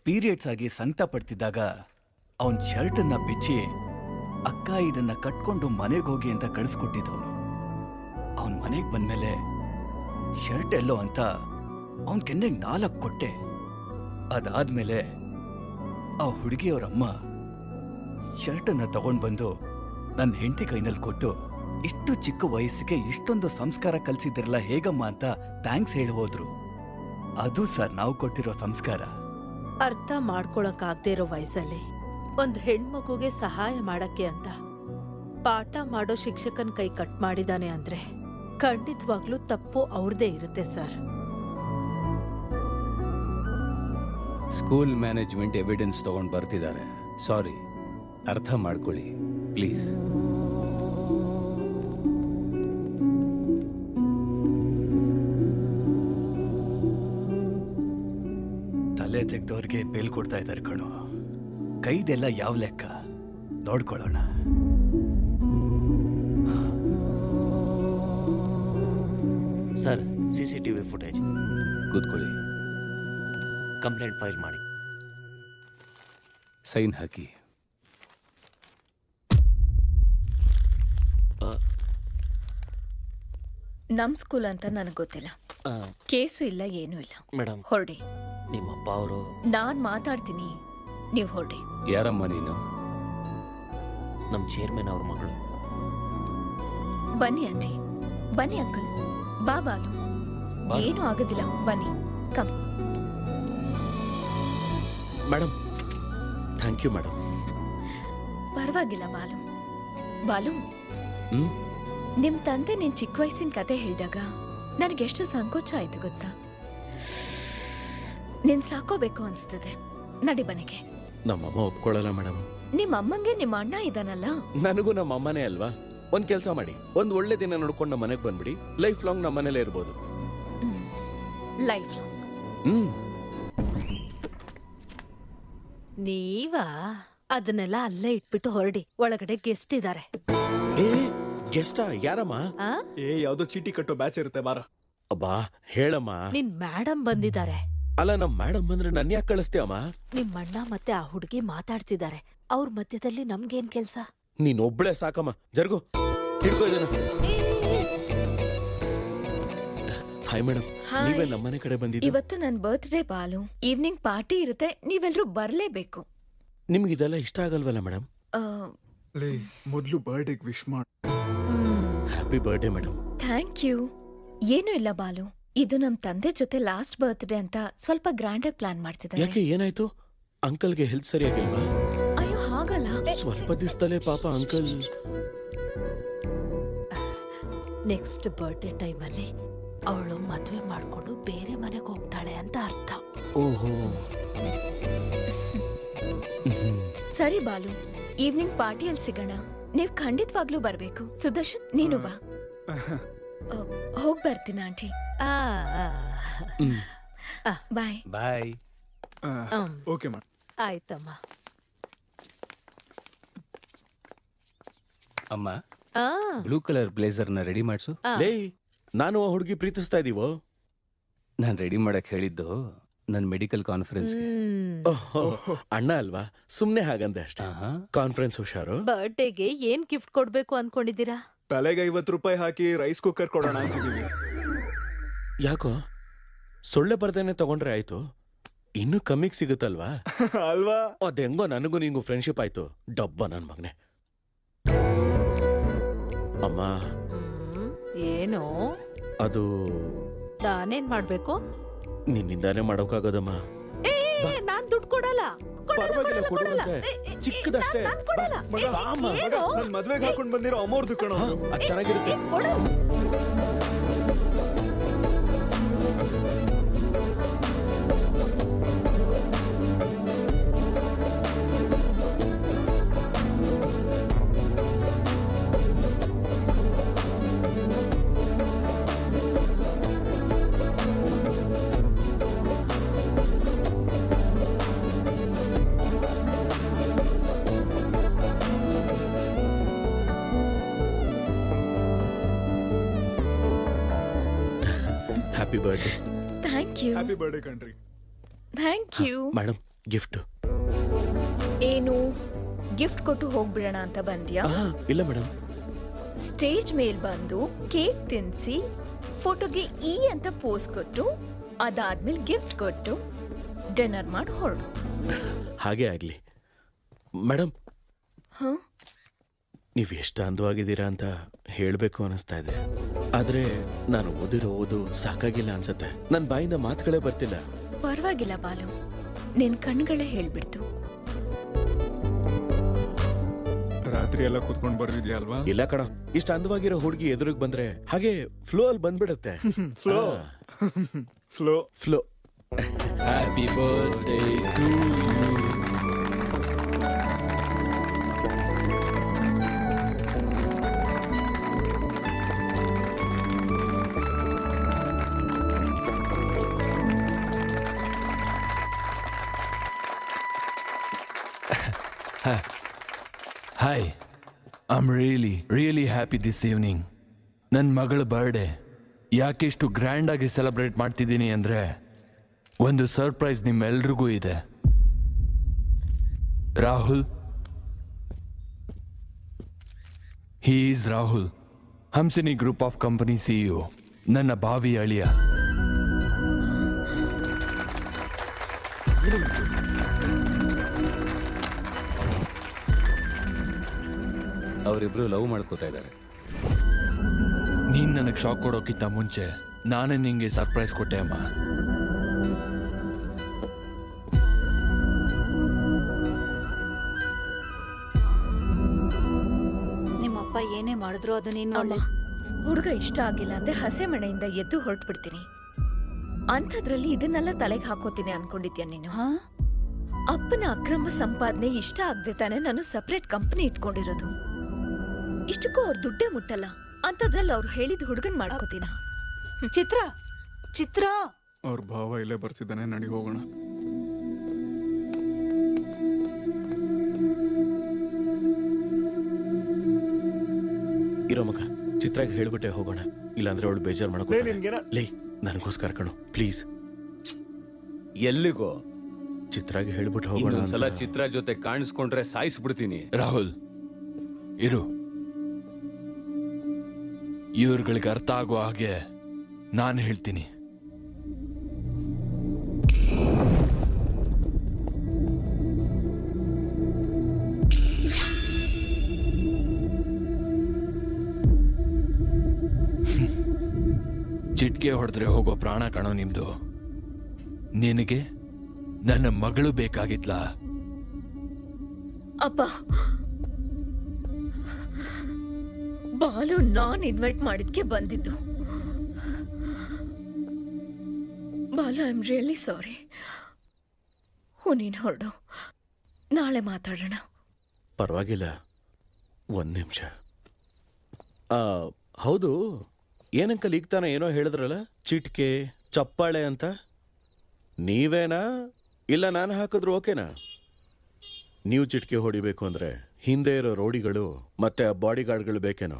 ಪೀರಿಯಡ್ಸ್ ಆಗಿ ಸಂಕಟ ಪಡ್ತಿದ್ದಾಗ ಅವನ ಶರ್ಟನ್ನ ಬಿಚ್ಚಿ ಅಕ್ಕ ಇದನ್ನ ಕಟ್ಕೊಂಡು ಮನೆಗೆ ಹೋಗಿ ಅಂತ ಕಳಿಸ್ಕೊಟ್ಟಿದ್ದವನು. ಅವನ್ ಮನೆಗೆ ಬಂದ್ಮೇಲೆ ಶರ್ಟ್ ಎಲ್ಲೋ ಅಂತ ಅವನ್ ಕೆನ್ನೆಗೆ 4 ಕೊಟ್ಟೆ. ಅದಾದ್ಮೇಲೆ ಆ ಹುಡುಗಿಯವರಮ್ಮ ಶರ್ಟನ್ನ ತಗೊಂಡ್ ಬಂದು ನನ್ನ ಹೆಂಡತಿ ಕೈನಲ್ಲಿ ಕೊಟ್ಟು, ಇಷ್ಟು ಚಿಕ್ಕ ವಯಸ್ಸಿಗೆ ಇಷ್ಟೊಂದು ಸಂಸ್ಕಾರ ಕಲಿಸಿದ್ರಲ್ಲ ಹೇಗಮ್ಮ ಅಂತ ಥ್ಯಾಂಕ್ಸ್ ಹೇಳಿ ಹೋದ್ರು. ಅದು ಸರ್ ನಾವು ಕೊಟ್ಟಿರೋ ಸಂಸ್ಕಾರ. ಅರ್ಥ ಮಾಡ್ಕೊಳಕ್ಕಾಗ್ದೇ ಇರೋ ವಯಸ್ಸಲ್ಲಿ ಒಂದ್ ಹೆಣ್ಮಗುಗೆ ಸಹಾಯ ಮಾಡಕ್ಕೆ ಅಂತ ಪಾಠ ಮಾಡೋ ಶಿಕ್ಷಕನ್ ಕೈ ಕಟ್ ಮಾಡಿದಾನೆ ಅಂದ್ರೆ ಖಂಡಿತವಾಗ್ಲೂ ತಪ್ಪು ಅವ್ರದೇ ಇರುತ್ತೆ ಸರ್. ಸ್ಕೂಲ್ ಮ್ಯಾನೇಜ್ಮೆಂಟ್ ಎವಿಡೆನ್ಸ್ ತಗೊಂಡ್ ಬರ್ತಿದ್ದಾರೆ. ಸಾರಿ, ಅರ್ಥ ಮಾಡ್ಕೊಳ್ಳಿ ಪ್ಲೀಸ್. ತಲೆ ತೆಗ್ದವ್ರಿಗೆ ಬೇಲ್ ಕೊಡ್ತಾ ಇದ್ದಾರೆ ಕಣೋ. ಕೈದೆಲ್ಲ ಯಾವ ಲೆಕ್ಕ ನೋಡ್ಕೊಳ್ಳೋಣ. Sir, CCTV footage. ಕೂತ್ಕೊಳ್ಳಿ. ಕಂಪ್ಲೇಂಟ್ ಫೈಲ್ ಮಾಡಿ. ಸೈನ್ ಹಾಕಿ. ನಮ್ ಸ್ಕೂಲ್ ಅಂತ ನನಗ್ ಗೊತ್ತಿಲ್ಲ. ಕೇಸು ಇಲ್ಲ, ಏನೂ ಇಲ್ಲ. ಮೇಡಮ್, ಹೊರಡಿ. ನಿಮ್ಮಪ್ಪ ಅವರು. ನಾನ್ ಮಾತಾಡ್ತೀನಿ, ನೀವ್ ಹೊರಡಿ. ಯಾರಮ್ಮ ನೀನು? ನಮ್ ಚೇರ್ಮನ್ ಅವ್ರ ಮಗಳು. ಬನ್ನಿ ಆಂಟಿ, ಬನ್ನಿ ಅಂಕಲ್. ಬಾ ಬಾಲು, ಏನೂ ಆಗೋದಿಲ್ಲ, ಬನ್ನಿ. Come. Madam, thank you madam. ಪರವಾಗಿಲ್ಲ ಬಾಲು. ಬಾಲು, ನಿಮ್ ತಂದೆ ನಿನ್ ಚಿಕ್ಕ ವಯಸ್ಸಿನ ಕತೆ ಹೇಳಿದಾಗ ನನಗೆಷ್ಟು ಸಂಕೋಚ ಆಯ್ತು ಗೊತ್ತಾ? ನಿನ್ ಸಾಕೋಬೇಕು ಅನ್ಸ್ತದೆ. ನಡಿ ಮನೆಗೆ. ನಮ್ಮಮ್ಮ ಒಪ್ಕೊಳ್ಳಲ್ಲ ಮೇಡಮ್. ನಿಮ್ಮ ಅಮ್ಮಂಗೆ ನಿಮ್ಮ ಅಣ್ಣ ಇದಾನಲ್ಲ. ನನಗೂ ನಮ್ಮ ಅಮ್ಮನೇ ಅಲ್ವಾ. ಒಂದ್ ಕೆಲಸ ಮಾಡಿ, ಒಂದ್ ಒಳ್ಳೆ ದಿನ ನೋಡ್ಕೊಂಡು ನಮ್ಮ ಮನೆಗೆ ಬಂದ್ಬಿಡಿ. ಲೈಫ್ ಲಾಂಗ್ ನಮ್ಮ ಮನೇಲೇ ಇರ್ಬೋದು. Life long. ನೀವಾ? ಅದನ್ನೆಲ್ಲ ಅಲ್ಲೇ ಇಟ್ಬಿಟ್ಟು ಹೊರಡಿ. ಒಳಗಡೆ ಗೆಸ್ಟ್ ಇದಾರೆ. ಗೆಸ್ಟಾ? ಯಾರಮ್ಮ? ಯಾವ್ದೋ ಚೀಟಿ ಕಟ್ಟೋ ಬ್ಯಾಚ್ ಇರುತ್ತೆ, ಬಾರ. ಅಬ್ಬಾ ಹೇಳಮ್ಮ. ನಿನ್ ಮೇಡಮ್ ಬಂದಿದ್ದಾರೆ. ಅಲ್ಲ, ನಮ್ ಮೇಡಮ್ ಬಂದ್ರೆ ನನ್ ಯಾಕೆ ಕಳಿಸ್ತೀಯಮ್ಮ? ನಿಮ್ ಅಣ್ಣ ಮತ್ತೆ ಆ ಹುಡುಗಿ ಮಾತಾಡ್ತಿದ್ದಾರೆ. ಅವ್ರ ಮಧ್ಯದಲ್ಲಿ ನಮ್ಗೇನ್ ಕೆಲ್ಸ? ನೀನ್ ಒಬ್ಳೆ ಸಾಕಮ್ಮ. ಜರ್ಗು, ಹಿಡ್ಕೋ ಇದನ್ನ. ಹಾಯ್ ಮೇಡಮ್, ನೀವೇ ನಮ್ಮನೆ ಕಡೆ ಬಂದಿದ್ದು? ಇವತ್ತು ನನ್ ಬರ್ತ್ಡೇ ಬಾಲು. ಈವ್ನಿಂಗ್ ಪಾರ್ಟಿ ಇರುತ್ತೆ, ನೀವೆಲ್ರೂ ಬರ್ಲೇಬೇಕು. ನಿಮ್ಗೆ ಇದೆಲ್ಲ ಇಷ್ಟ ಆಗಲ್ವಲ್ಲ ಮೇಡಮ್? ಮೊದ್ಲು ಬರ್ಡೇಗ್ ವಿಶ್ ಮಾಡು. Happy birthday madam. Thank you. ಏನೂ ಇಲ್ಲ ಬಾಲು, ಇದು ನಮ್ ತಂದೆ ಜೊತೆ ಲಾಸ್ಟ್ ಬರ್ತ್ಡೇ ಅಂತ ಸ್ವಲ್ಪ ಗ್ರ್ಯಾಂಡ್ ಆಗಿ ಪ್ಲಾನ್ ಮಾಡ್ತಿದ್ದಾರೆ. ಯಾಕೆ, ಏನಾಯ್ತು? ಅಂಕಲ್ಗೆ ಹೆಲ್ತ್ ಸರಿಯಾಗಿಲ್ವಾ? ಅಯ್ಯೋ ಹಾಗಲ್ಲ, ಸ್ವಲ್ಪ ದಿವಸದಲ್ಲೇ ಪಾಪ ಅಂಕಲ್. ನೆಕ್ಸ್ಟ್ ಬರ್ಡೇ ಟೈಮಲ್ಲಿ ಅವಳು ಮದ್ವೆ ಮಾಡ್ಕೊಂಡು ಬೇರೆ ಮನೆಗೆ ಹೋಗ್ತಾಳೆ ಅಂತ ಅರ್ಥ. ಓಹೋ. ಸರಿ ಬಾಲು, ಈವ್ನಿಂಗ್ ಪಾರ್ಟಿಯಲ್ಲಿ ಸಿಗೋಣ. ನೀವ್ ಖಂಡಿತವಾಗ್ಲೂ ಬರ್ಬೇಕು. ಸುದರ್ಶನ್, ನೀನು ಬಾ. ಹೋಗ್ ಬರ್ತೀನಿ aunty. Bye. Bye. Okay madam. ಆಯ್ತಮ್ಮ. ಅಮ್ಮ, ಬ್ಲೂ ಕಲರ್ ಬ್ಲೇಸರ್ ನ ರೆಡಿ ಮಾಡ್ಸು. ಲೇ, ನಾನು ಆ ಹುಡುಗಿ ಪ್ರೀತಿಸ್ತಾ ಇದೀವೋ? ನಾನ್ ರೆಡಿ ಮಾಡಕ್ ಹೇಳಿದ್ದು ನನ್ ಮೆಡಿಕಲ್ ಕಾನ್ಫರೆನ್ಸ್. ಅಣ್ಣ ಅಲ್ವಾ, ಸುಮ್ನೆ ಹಾಗಂದೆ ಅಷ್ಟೇ. ಕಾನ್ಫರೆನ್ಸ್ ಹುಷಾರು. ಬರ್ಡೇಗೆ ಏನ್ ಗಿಫ್ಟ್ ಕೊಡ್ಬೇಕು ಅನ್ಕೊಂಡಿದ್ದೀರಾ? ತಲೆಗೆ 50 ರೂಪಾಯಿ ಹಾಕಿ ರೈಸ್ ಕುಕ್ಕರ್ ಕೊಡೋಣ ಅಂತಿದೀವಿ. ಯಾಕೋ, ಸೊಳ್ಳೆ ಬರ್ದೇನೆ ತಗೊಂಡ್ರೆ ಆಯ್ತು. ಇನ್ನು ಕಮ್ಮಿಗ್ ಸಿಗುತ್ತಲ್ವಾ? ಅಲ್ವಾ? ಅದೆಂಗೋ ನನಗೂ ನಿಂಗೂ ಫ್ರೆಂಡ್ಶಿಪ್ ಆಯ್ತು. ಡಬ್ಬ ನನ್ ಮಗನೆ. ಅಮ್ಮ, ಏನು? ಅದು ನಾನೇನ್ ಮಾಡ್ಬೇಕು? ನಿನ್ನಿಂದಾನೇ ಮಾಡೋಕ್ಕಾಗೋದಮ್ಮ. ನಾನ್ ದುಡ್ಡು ಕೊಡಲ್ಲ. ಪರವಾಗಿಲ್ಲ, ಕೊಡುವಂತೆ. ಚಿಕ್ಕದಷ್ಟೇ. ನನ್ ಮದ್ವೆಗೆ ಹಾಕೊಂಡ್ ಬಂದಿರೋ ಅಮೌರ್ದು ಕಣ. ಅದ್ ಚೆನ್ನಾಗಿರುತ್ತೆ. Happy birthday. Thank you. Happy birthday ಕಣ್ರಿ. Thank you. Madam, gift. ಏನು ಗಿಫ್ಟ್ ಕೊಟ್ಟು ಹೋಗ್ಬಿಡೋಣ ಅಂತ ಬಂದ್ಯಾ? ಇಲ್ಲ ಮೇಡಮ್. ಸ್ಟೇಜ್ ಮೇಲ್ ಬಂದು ಕೇಕ್ ತಿನ್ಸಿ ಫೋಟೋಗೆ ಈ ಅಂತ ಪೋಸ್ ಕೊಟ್ಟು ಅದಾದ್ಮೇಲೆ ಗಿಫ್ಟ್ ಕೊಟ್ಟು ಡಿನ್ನರ್ ಮಾಡಿ ಹೊರಡು. ಹಾಗೆ ಆಗ್ಲಿ ಮೇಡಮ್. ಹ? ನೀವ್ ಎಷ್ಟು ಅಂದವಾಗಿದ್ದೀರಾ ಅಂತ ಹೇಳ್ಬೇಕು ಅನಿಸ್ತಾ ಇದೆ. ಆದ್ರೆ ನಾನು ಓದು ಸಾಕಾಗಿಲ್ಲ ಅನ್ಸತ್ತೆ. ನನ್ ಬಾಯಿಂದ ಮಾತುಗಳೇ ಬರ್ತಿಲ್ಲ. ಪರವಾಗಿಲ್ಲ ಬಾಲು, ನಿನ್ ಕಣ್ಗಳೇ ಹೇಳ್ಬಿಡ್ತು. ರಾತ್ರಿ ಎಲ್ಲ ಕೂತ್ಕೊಂಡ್ ಬರ್ದಿದ್ಯಾ ಅಲ್ವಾ? ಇಲ್ಲ ಕಣ, ಇಷ್ಟ ಅಂದವಾಗಿರೋ ಹುಡುಗಿ ಎದುರಿಗೆ ಬಂದ್ರೆ ಹಾಗೆ ಫ್ಲೋ ಅಲ್ಲಿ ಬಂದ್ಬಿಡುತ್ತೆ. Flow flow flow. Happy birthday to you. Hi, I am really happy this evening. ನನ್ನ ಮಗಳ ಬರ್ಡೇ ಯಾಕೆಷ್ಟು ಗ್ರ್ಯಾಂಡ್ ಆಗಿ ಸೆಲೆಬ್ರೇಟ್ ಮಾಡ್ತಿದ್ದೀನಿ ಅಂದ್ರೆ ಒಂದು ಸರ್ಪ್ರೈಸ್ ನಿಮ್ಮೆಲ್ರಿಗೂ ಇದೆ. Rahul, he is Rahul, Hamsini group of company CEO, ನನ್ನ ಭಾವಿ ಅಳಿಯ. ಅವರಿಬ್ರು ಲವ್ ಮಾಡ್ಕೋತಾ ಇದ್ದಾರೆ. ನೀನ್ ನನಗೆ ಶಾಕ್ ಕೊಡೋಕ್ಕಿಂತ ಮುಂಚೆ ನಾನೇ ನಿಂಗೆ ಸರ್ಪ್ರೈಸ್ ಕೊಟ್ಟೆ ಅಮ್ಮ. ನಿಮ್ಮಪ್ಪ ಏನೇ ಮಾಡಿದ್ರು ಅದು ನೀನು ಹುಡುಗ ಇಷ್ಟ ಆಗಿಲ್ಲ ಅಂದ್ರೆ ಹಸೆ ಮನೆಯಿಂದ ಎದ್ದು ಹೊರಟು ಬಿಡ್ತೀನಿ. ಅಂಥದ್ರಲ್ಲಿ ಇದನ್ನೆಲ್ಲ ತಲೆಗೆ ಹಾಕೋತೀನಿ ಅನ್ಕೊಂಡಿದ್ಯಾ ನೀನು? ಅಪ್ಪನ ಅಕ್ರಮ ಸಂಪಾದನೆ ಇಷ್ಟ ಆಗದೆ ತಾನೆ ನಾನು ಸಪರೇಟ್ ಕಂಪನಿ ಇಟ್ಕೊಂಡಿರೋದು. ಇಷ್ಟಕ್ಕೂ ಅವ್ರ ದುಡ್ಡೇ ಮುಟ್ಟಲ್ಲ, ಅಂತದ್ರಲ್ಲಿ ಅವ್ರು ಹೇಳಿದ ಹುಡುಗನ್ ಮಾಡ್ಕೋತೀನ. ಚಿತ್ರ ಅವ್ರ ಭಾವ ಇಲ್ಲೇ ಬರ್ತಿದ್ದಾನೆ, ನಡಿ ಹೋಗೋಣ. ಇರೋ ಮಗ, ಚಿತ್ರಾಗಿ ಹೇಳ್ಬಿಟ್ಟೆ ಹೋಗೋಣ, ಇಲ್ಲಾಂದ್ರೆ ಅವಳು ಬೇಜಾರು ಮಾಡ್ಕೊ. ಲೇ, ನನಗೋಸ್ಕರ ಕಣು ಪ್ಲೀಸ್. ಎಲ್ಲಿಗೋ? ಚಿತ್ರಾಗಿ ಹೇಳ್ಬಿಟ್ಟು ಹೋಗೋಣ. ಒಂದ್ಸಲ ಚಿತ್ರ ಜೊತೆ ಕಾಣಿಸ್ಕೊಂಡ್ರೆ ಸಾಯಿಸ್ಬಿಡ್ತೀನಿ. ರಾಹುಲ್ ಇರು, ಇವ್ರುಗಳಿಗೆ ಅರ್ಥ ಆಗೋ ಹಾಗೆ ನಾನು ಹೇಳ್ತೀನಿ. ಚಿಟ್ಕೆ ಹೊಡೆದ್ರೆ ಹೋಗೋ ಪ್ರಾಣ ಕಣೋ ನಿಮ್ದು. ನಿನಗೆ ನನ್ನ ಮಗಳು ಬೇಕಾಗಿತ್ಲಾ? ಅಪ್ಪ, ಬಾಲು ನಾನ್ ಇನ್ವೈಟ್ ಮಾಡಿದ್ಕೆ ಬಂದಿದ್ದು. Balu, I am really sorry. ನೀನ್ ಹೊರಡು, ನಾಳೆ ಮಾತಾಡೋಣ. ಪರವಾಗಿಲ್ಲ, ಒಂದ್ ನಿಮಿಷ. ಹೌದು, ಏನಂಕಲ್ ಈಗ ತಾನೆ ಏನೋ ಹೇಳಿದ್ರಲ್ಲ, ಚಿಟ್ಕೆ ಚಪ್ಪಾಳೆ ಅಂತ. ನೀವೇನಾ ಇಲ್ಲ ನಾನು ಹಾಕಿದ್ರು ಓಕೆನಾ? ನೀವು ಚಿಟ್ಕೆ ಹೊಡಿಬೇಕು ಅಂದ್ರೆ ಹಿಂದೆ ಇರೋ ರೋಡಿಗಳು ಮತ್ತೆ ಆ ಬಾಡಿ ಗಾರ್ಡ್ಗಳು ಬೇಕೇನೋ?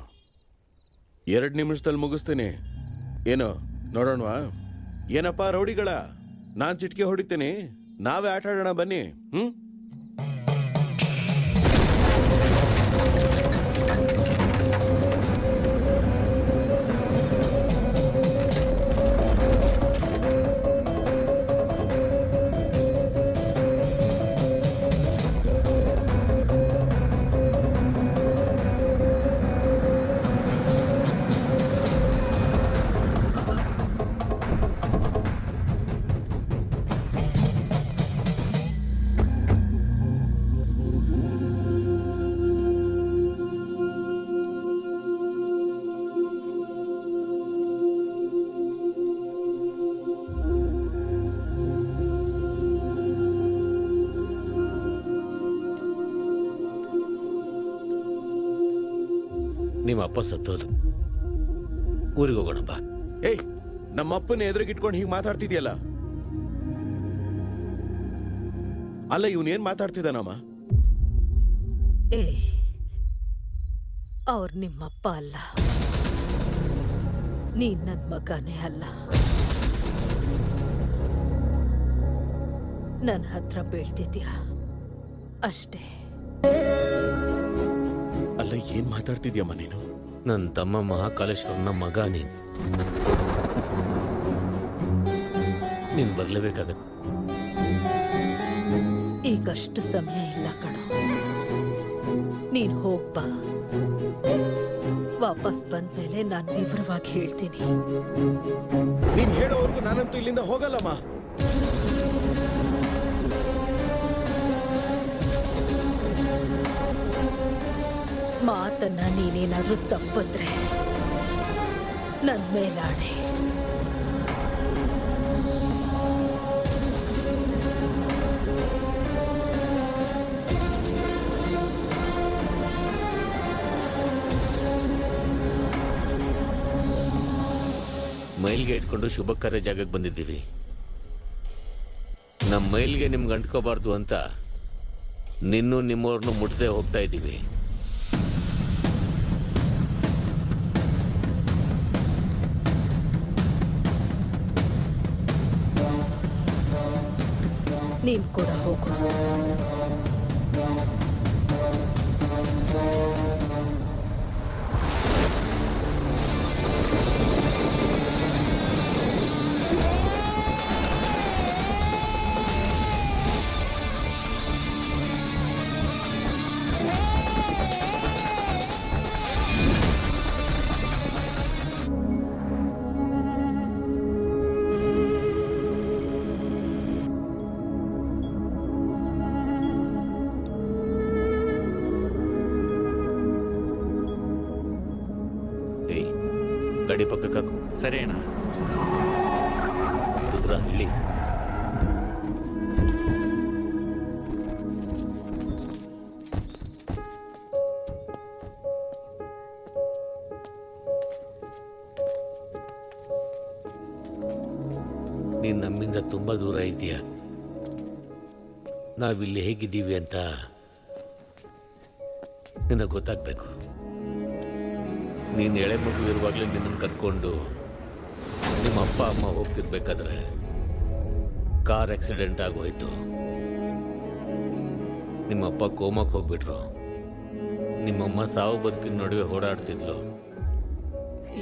2 ನಿಮಿಷದಲ್ಲಿ ಮುಗಿಸ್ತೀನಿ. ಏನೋ ನೋಡೋಣವಾ? ಏನಪ್ಪಾ ರೌಡಿಗಳ, ನಾನ್ ಚಿಟ್ಕೆ ಹೊಡಿತೀನಿ, ನಾವೇ ಆಟ ಆಡೋಣ ಬನ್ನಿ. ನಿಮ್ಮ ಅಪ್ಪ ಸತ್ತೋದು. ಊರಿಗೆ ಹೋಗೋಣ ಬಾ. ಏಯ್, ನಮ್ಮ ಅಪ್ಪನ ಎದುರಿಗಿಟ್ಕೊಂಡು ಹೀಗೆ ಮಾತಾಡ್ತಿದ್ಯಲ್ಲ. ಅಲ್ಲ, ಇವನೇನ್ ಮಾತಾಡ್ತಿದ್ದಾನಮ್ಮ? ಏ, ಅವ್ರು ನಿಮ್ಮಪ್ಪ ಅಲ್ಲ, ನೀನ್ ನನ್ ಮಗನೇ ಅಲ್ಲ. ನನ್ನ ಹತ್ರ ಬೀಳ್ತಿದ್ಯಾ ಅಷ್ಟೇ. ಅಲ್ಲ, ಏನ್ ಮಾತಾಡ್ತಿದ್ಯಮ್ಮ ನೀನು? ನನ್ನ ತಮ್ಮ ಮಹಾಕಾಲೇಶ್ವರನ ಮಗ ನೀನ್ ಬರ್ಲೇಬೇಕಾಗತ್ತೆ. ಈಗಷ್ಟು ಸಮಯ ಇಲ್ಲ ಕಣೋ, ನೀನ್ ಹೋಗ್ಬಾ. ವಾಪಸ್ ಬಂದ್ಮೇಲೆ ನಾನು ವಿವರವಾಗಿ ಹೇಳ್ತೀನಿ. ನೀನ್ ಹೇಳೋವರೆಗೂ ನಾನಂತೂ ಇಲ್ಲಿಂದ ಹೋಗಲ್ಲಮ್ಮ. ಮಾತನ್ನ ನೀನೇನಾದ್ರೂ ತಪ್ಪಿದ್ರೆ ನನ್ ಮೇಲಾಣೆ. ಮೈಲ್ಗೆ ಇಟ್ಕೊಂಡು ಶುಭ ಕಾರ್ಯ ಜಾಗಕ್ಕೆ ಬಂದಿದ್ದೀವಿ. ನಮ್ಮ ಮೈಲ್ಗೆ ನಿಮ್ಗೆ ಅಂಟ್ಕೋಬಾರ್ದು ಅಂತ ನಿಮ್ಮವ್ರನ್ನು ಮುಟ್ಟದೆ ಹೋಗ್ತಾ ಇದ್ದೀವಿ. ನೀನ್ ಕೂಡ ಹೋಗು. ಗಾಡಿ ಪಕ್ಕಕ್ಕಾಕು. ಸರಿ ಅಣ್ಣ. ರುದ್ರ ಇಲ್ಲಿ. ನೀನ್ ನಮ್ಮಿಂದ ತುಂಬಾ ದೂರ ಇದೆಯಾ. ನಾವಿಲ್ಲಿ ಹೇಗಿದ್ದೀವಿ ಅಂತ ನಿನಗೆ ಗೊತ್ತಾಗ್ಬೇಕು. ನೀನ್ ಎಳೆ ಮಗು ಇರುವಾಗಲೇ ನಿನ್ನನ್ನು ಕರ್ಕೊಂಡು ನಿಮ್ಮ ಅಪ್ಪ ಅಮ್ಮ ಹೋಗ್ತಿರ್ಬೇಕಾದ್ರೆ ಕಾರ್ ಆಕ್ಸಿಡೆಂಟ್ ಆಗೋಯ್ತು. ನಿಮ್ಮಪ್ಪ ಕೋಮಕ್ಕೆ ಹೋಗ್ಬಿಟ್ರು. ನಿಮ್ಮಮ್ಮ ಸಾವು ಬದುಕಿನ ನಡುವೆ ಓಡಾಡ್ತಿದ್ಲು.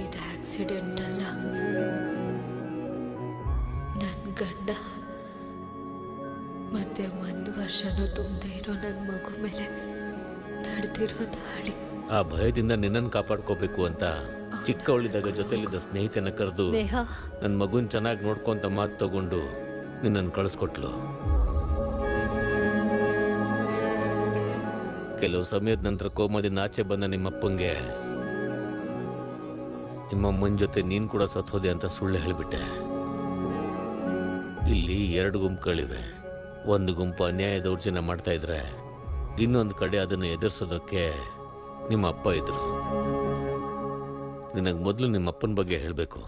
ಇದು ಆಕ್ಸಿಡೆಂಟ್ ಅಲ್ಲ, ನನ್ ಗಂಡ ಮತ್ತೆ 1 ವರ್ಷನೂ ತುಂಬದೇ ಇರೋ ನನ್ ಮಗು ಮೇಲೆ ನಡೆದಿರೋ ದಾಳಿ. ಆ ಭಯದಿಂದ ನಿನ್ನನ್ನು ಕಾಪಾಡ್ಕೋಬೇಕು ಅಂತ ಚಿಕ್ಕವಳಿದ್ದಾಗ ಜೊತೆಲಿದ್ದ ಸ್ನೇಹಿತನ ಕರೆದು ನನ್ನ ಮಗುನ್ ಚೆನ್ನಾಗಿ ನೋಡ್ಕೊಂತ ಮಾತು ತಗೊಂಡು ನಿನ್ನನ್ನು ಕಳಿಸ್ಕೊಟ್ಲು. ಕೆಲವು ಸಮಯದ ನಂತರ ಕೋಮದಿಂದ ಆಚೆ ಬಂದ ನಿಮ್ಮಪ್ಪಂಗೆ ನಿಮ್ಮಮ್ಮನ ಜೊತೆ ನೀನ್ ಕೂಡ ಸತ್ತೋದೆ ಅಂತ ಸುಳ್ಳು ಹೇಳಿಬಿಟ್ಟೆ. ಇಲ್ಲಿ 2 ಗುಂಪುಗಳಿವೆ. ಒಂದು ಗುಂಪು ಅನ್ಯಾಯ ದೌರ್ಜನ್ಯ ಮಾಡ್ತಾ ಇದ್ರೆ, ಇನ್ನೊಂದು ಕಡೆ ಅದನ್ನು ಎದುರಿಸೋದಕ್ಕೆ ನಿಮ್ಮ ಅಪ್ಪ ಇದ್ರು. ನಿನಗೆ ಮೊದಲು ನಿಮ್ಮ ಅಪ್ಪನ ಬಗ್ಗೆ ಹೇಳಬೇಕು.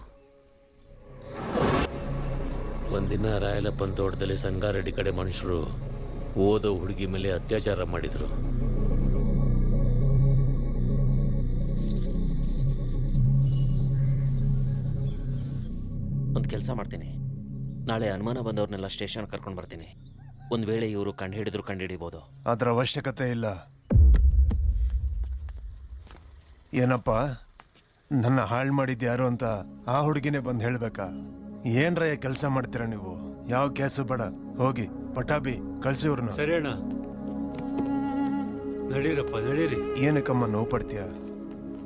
ಒಂದಿನ ರಾಯಲಪ್ಪನ ತೋಟದಲ್ಲಿ ಸಂಗಾರೆಡ್ಡಿ ಕಡೆ ಮನುಷ್ಯರು ಓದೋ ಹುಡುಗಿ ಮೇಲೆ ಅತ್ಯಾಚಾರ ಮಾಡಿದ್ರು. ಒಂದು ಕೆಲಸ ಮಾಡ್ತೀನಿ, ನಾಳೆ ಅನುಮಾನ ಬಂದವ್ರನ್ನೆಲ್ಲ ಸ್ಟೇಷನ್ ಕರ್ಕೊಂಡು ಬರ್ತೀನಿ. ಒಂದ್ ವೇಳೆ ಇವರು ಕಂಡುಹಿಡಿಬಹುದು. ಅದರ ಅವಶ್ಯಕತೆ ಇಲ್ಲ. ಏನಪ್ಪ, ನನ್ನ ಹಾಳು ಮಾಡಿದ್ ಯಾರು ಅಂತ ಆ ಹುಡುಗಿನೇ ಬಂದು ಹೇಳ್ಬೇಕಾ? ಏನ್ರಯ್ಯ ಕೆಲಸ ಮಾಡ್ತೀರಾ ನೀವು? ಯಾವ ಕೇಸು ಬೇಡ, ಹೋಗಿ ಪಟಾಬಿ ಕಳ್ಸಿವ್ರನ್ನ. ಸರಿ ಅಣ್ಣ, ನಡೀರಪ್ಪ ನಡೀರಿ. ಏನಕ್ಕಮ್ಮ ನೋವು ಪಡ್ತೀಯ?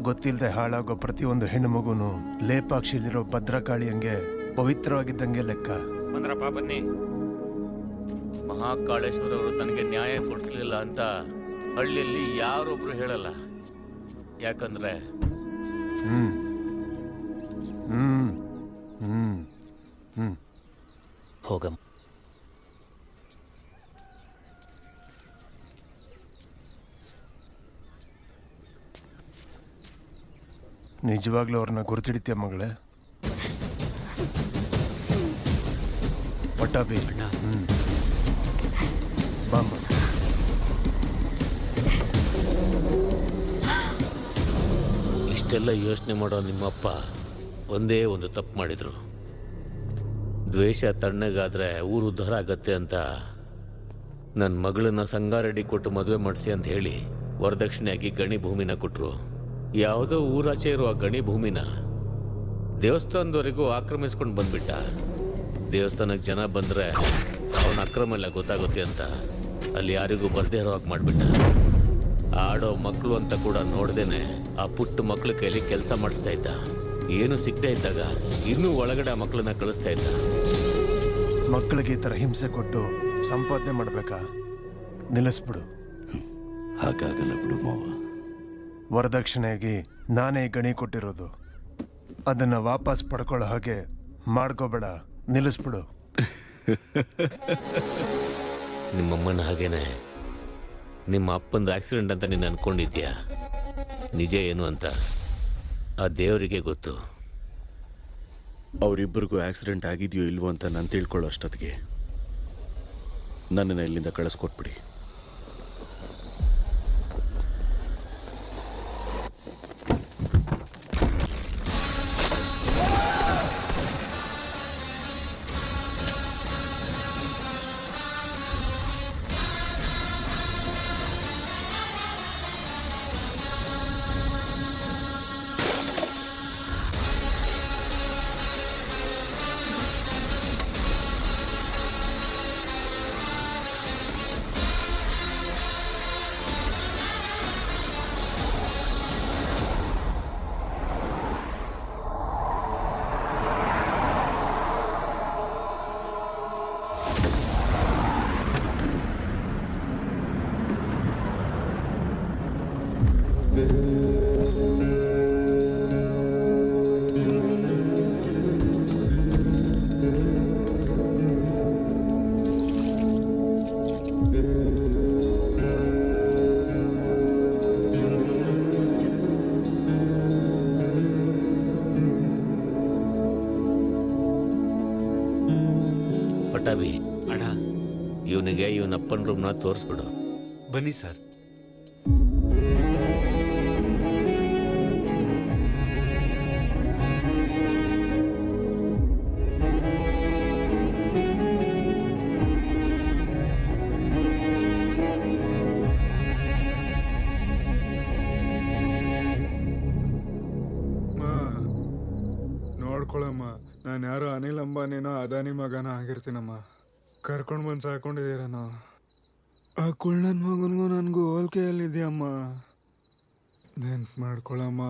ಗೊತ್ತಿಲ್ಲದೆ ಹಾಳಾಗೋ ಪ್ರತಿಯೊಂದು ಹೆಣ್ಣು ಮಗುನು ಲೇಪಾಕ್ಷಿಲಿರೋ ಭದ್ರಕಾಳಿ ಹಂಗೆ ಪವಿತ್ರವಾಗಿದ್ದಂಗೆ ಲೆಕ್ಕ. ಬಂದ್ರಪ್ಪ ಬನ್ನಿ. ಮಹಾಕಾಳೇಶ್ವರ ಅವರು ತನಗೆ ನ್ಯಾಯ ಕೊಡಿಸ್ಲಿಲ್ಲ ಅಂತ ಹಳ್ಳಿಯಲ್ಲಿ ಯಾರೊಬ್ರು ಹೇಳಲ್ಲ. ಯಾಕಂದ್ರೆ ಹೋಗಮ್ಮ. ನಿಜವಾಗ್ಲೂ ಅವ್ರನ್ನ ಗುರುತಿಡಿತೀಯ ಮಗಳೇ? ಪಟ್ಟಾಭಿ. ಬಾಂಬ. ಇಷ್ಟೆಲ್ಲ ಯೋಚನೆ ಮಾಡೋ ನಿಮ್ಮಪ್ಪ ಒಂದೇ ಒಂದು ತಪ್ಪು ಮಾಡಿದ್ರು. ದ್ವೇಷ ತಣ್ಣಗಾದ್ರೆ ಊರು ಉದ್ಧಾರ ಆಗತ್ತೆ ಅಂತ ನನ್ನ ಮಗಳನ್ನ ಸಂಗಾರೆಡ್ಡಿ ಕೊಟ್ಟು ಮದುವೆ ಮಾಡಿಸಿ ಅಂತ ಹೇಳಿ ವರದಕ್ಷಿಣೆಯಾಗಿ ಗಣಿ ಭೂಮಿನ ಕೊಟ್ರು. ಯಾವುದೋ ಊರಾಚೆ ಇರುವ ಗಣಿ ಭೂಮಿನ ದೇವಸ್ಥಾನದವರೆಗೂ ಆಕ್ರಮಿಸ್ಕೊಂಡು ಬಂದ್ಬಿಟ್ಟ. ದೇವಸ್ಥಾನಕ್ಕೆ ಜನ ಬಂದ್ರೆ ಅವನ ಅಕ್ರಮ ಎಲ್ಲ ಗೊತ್ತಾಗುತ್ತೆ ಅಂತ ಅಲ್ಲಿ ಯಾರಿಗೂ ಬರ್ದೇ ಇರೋ ಹಾಗೆ ಮಾಡ್ಬಿಟ್ಟ. ಆಡೋ ಮಕ್ಕಳು ಅಂತ ಕೂಡ ನೋಡ್ದೇನೆ ಆ ಪುಟ್ಟ ಮಕ್ಳ ಕೈಲಿ ಕೆಲಸ ಮಾಡಿಸ್ತಾ ಇದ್ದ. ಏನು ಸಿಗ್ತಾ ಇದ್ದಾಗ ಇನ್ನೂ ಒಳಗಡೆ ಆ ಮಕ್ಕಳನ್ನ ಕಳಿಸ್ತಾ ಇದ್ದ. ಮಕ್ಕಳಿಗೆ ಈ ತರ ಹಿಂಸೆ ಕೊಟ್ಟು ಸಂಪಾದನೆ ಮಾಡ್ಬೇಕಾ? ನಿಲ್ಲಿಸ್ಬಿಡು. ಹಾಗಾಗಲ್ಲ ಬಿಡು ಮಾವ. ವರದಕ್ಷಿಣೆಯಾಗಿ ನಾನೇ ಗಣಿ ಕೊಟ್ಟಿರೋದು. ಅದನ್ನ ವಾಪಸ್ ಪಡ್ಕೊಳ್ಳೋ ಹಾಗೆ ಮಾಡ್ಕೋಬೇಡ. ನಿಲ್ಲಿಸ್ಬಿಡು. ನಿಮ್ಮಮ್ಮನ ಹಾಗೇನೆ ನಿಮ್ಮ ಅಪ್ಪಂದು ಆಕ್ಸಿಡೆಂಟ್ ಅಂತ ನೀನು ಅನ್ಕೊಂಡಿದ್ಯಾ? ನಿಜ ಏನು ಅಂತ ಆ ದೇವರಿಗೆ ಗೊತ್ತು. ಅವರಿಬ್ಬರಿಗೂ ಆಕ್ಸಿಡೆಂಟ್ ಆಗಿದೆಯೋ ಇಲ್ವೋ ಅಂತ ನಾನು ತಿಳ್ಕೊಳ್ಳೋ ಅಷ್ಟೊತ್ತಿಗೆ ನನ್ನನ್ನು ಇಲ್ಲಿಂದ ಕಳಿಸ್ಕೊಟ್ಬಿಡಿ. ಪಟಾಭಿ ಅಣ್ಣ, ಇವನಿಗೆ ಇವನಪ್ಪನ ರೂಮ್ನ ತೋರಿಸ್ಬಿಡು. ಬನ್ನಿ ಸರ್. ನೋಡ್ಕೊಳಮ್ಮ, ನಾನು ಯಾರೋ ಅನಿಲ್ ಅಂಬಾನಿನೋ ಅದಾನಿ ಮಗನೋ ಆಗಿರ್ತೀನಮ್ಮ. ಕರ್ಕೊಂಡು ಬಂದು ಸಾಕೊಂಡಿದ್ದೀರನೋ. ಆ ಕುಳ್ಳನ್ ಮಗನಿಗೂ ನನಗೂ ಹೋಲ್ಕೆಯಲ್ಲಿದೆಯಮ್ಮ. ನೆನ್ಪು ಮಾಡ್ಕೊಳಮ್ಮ.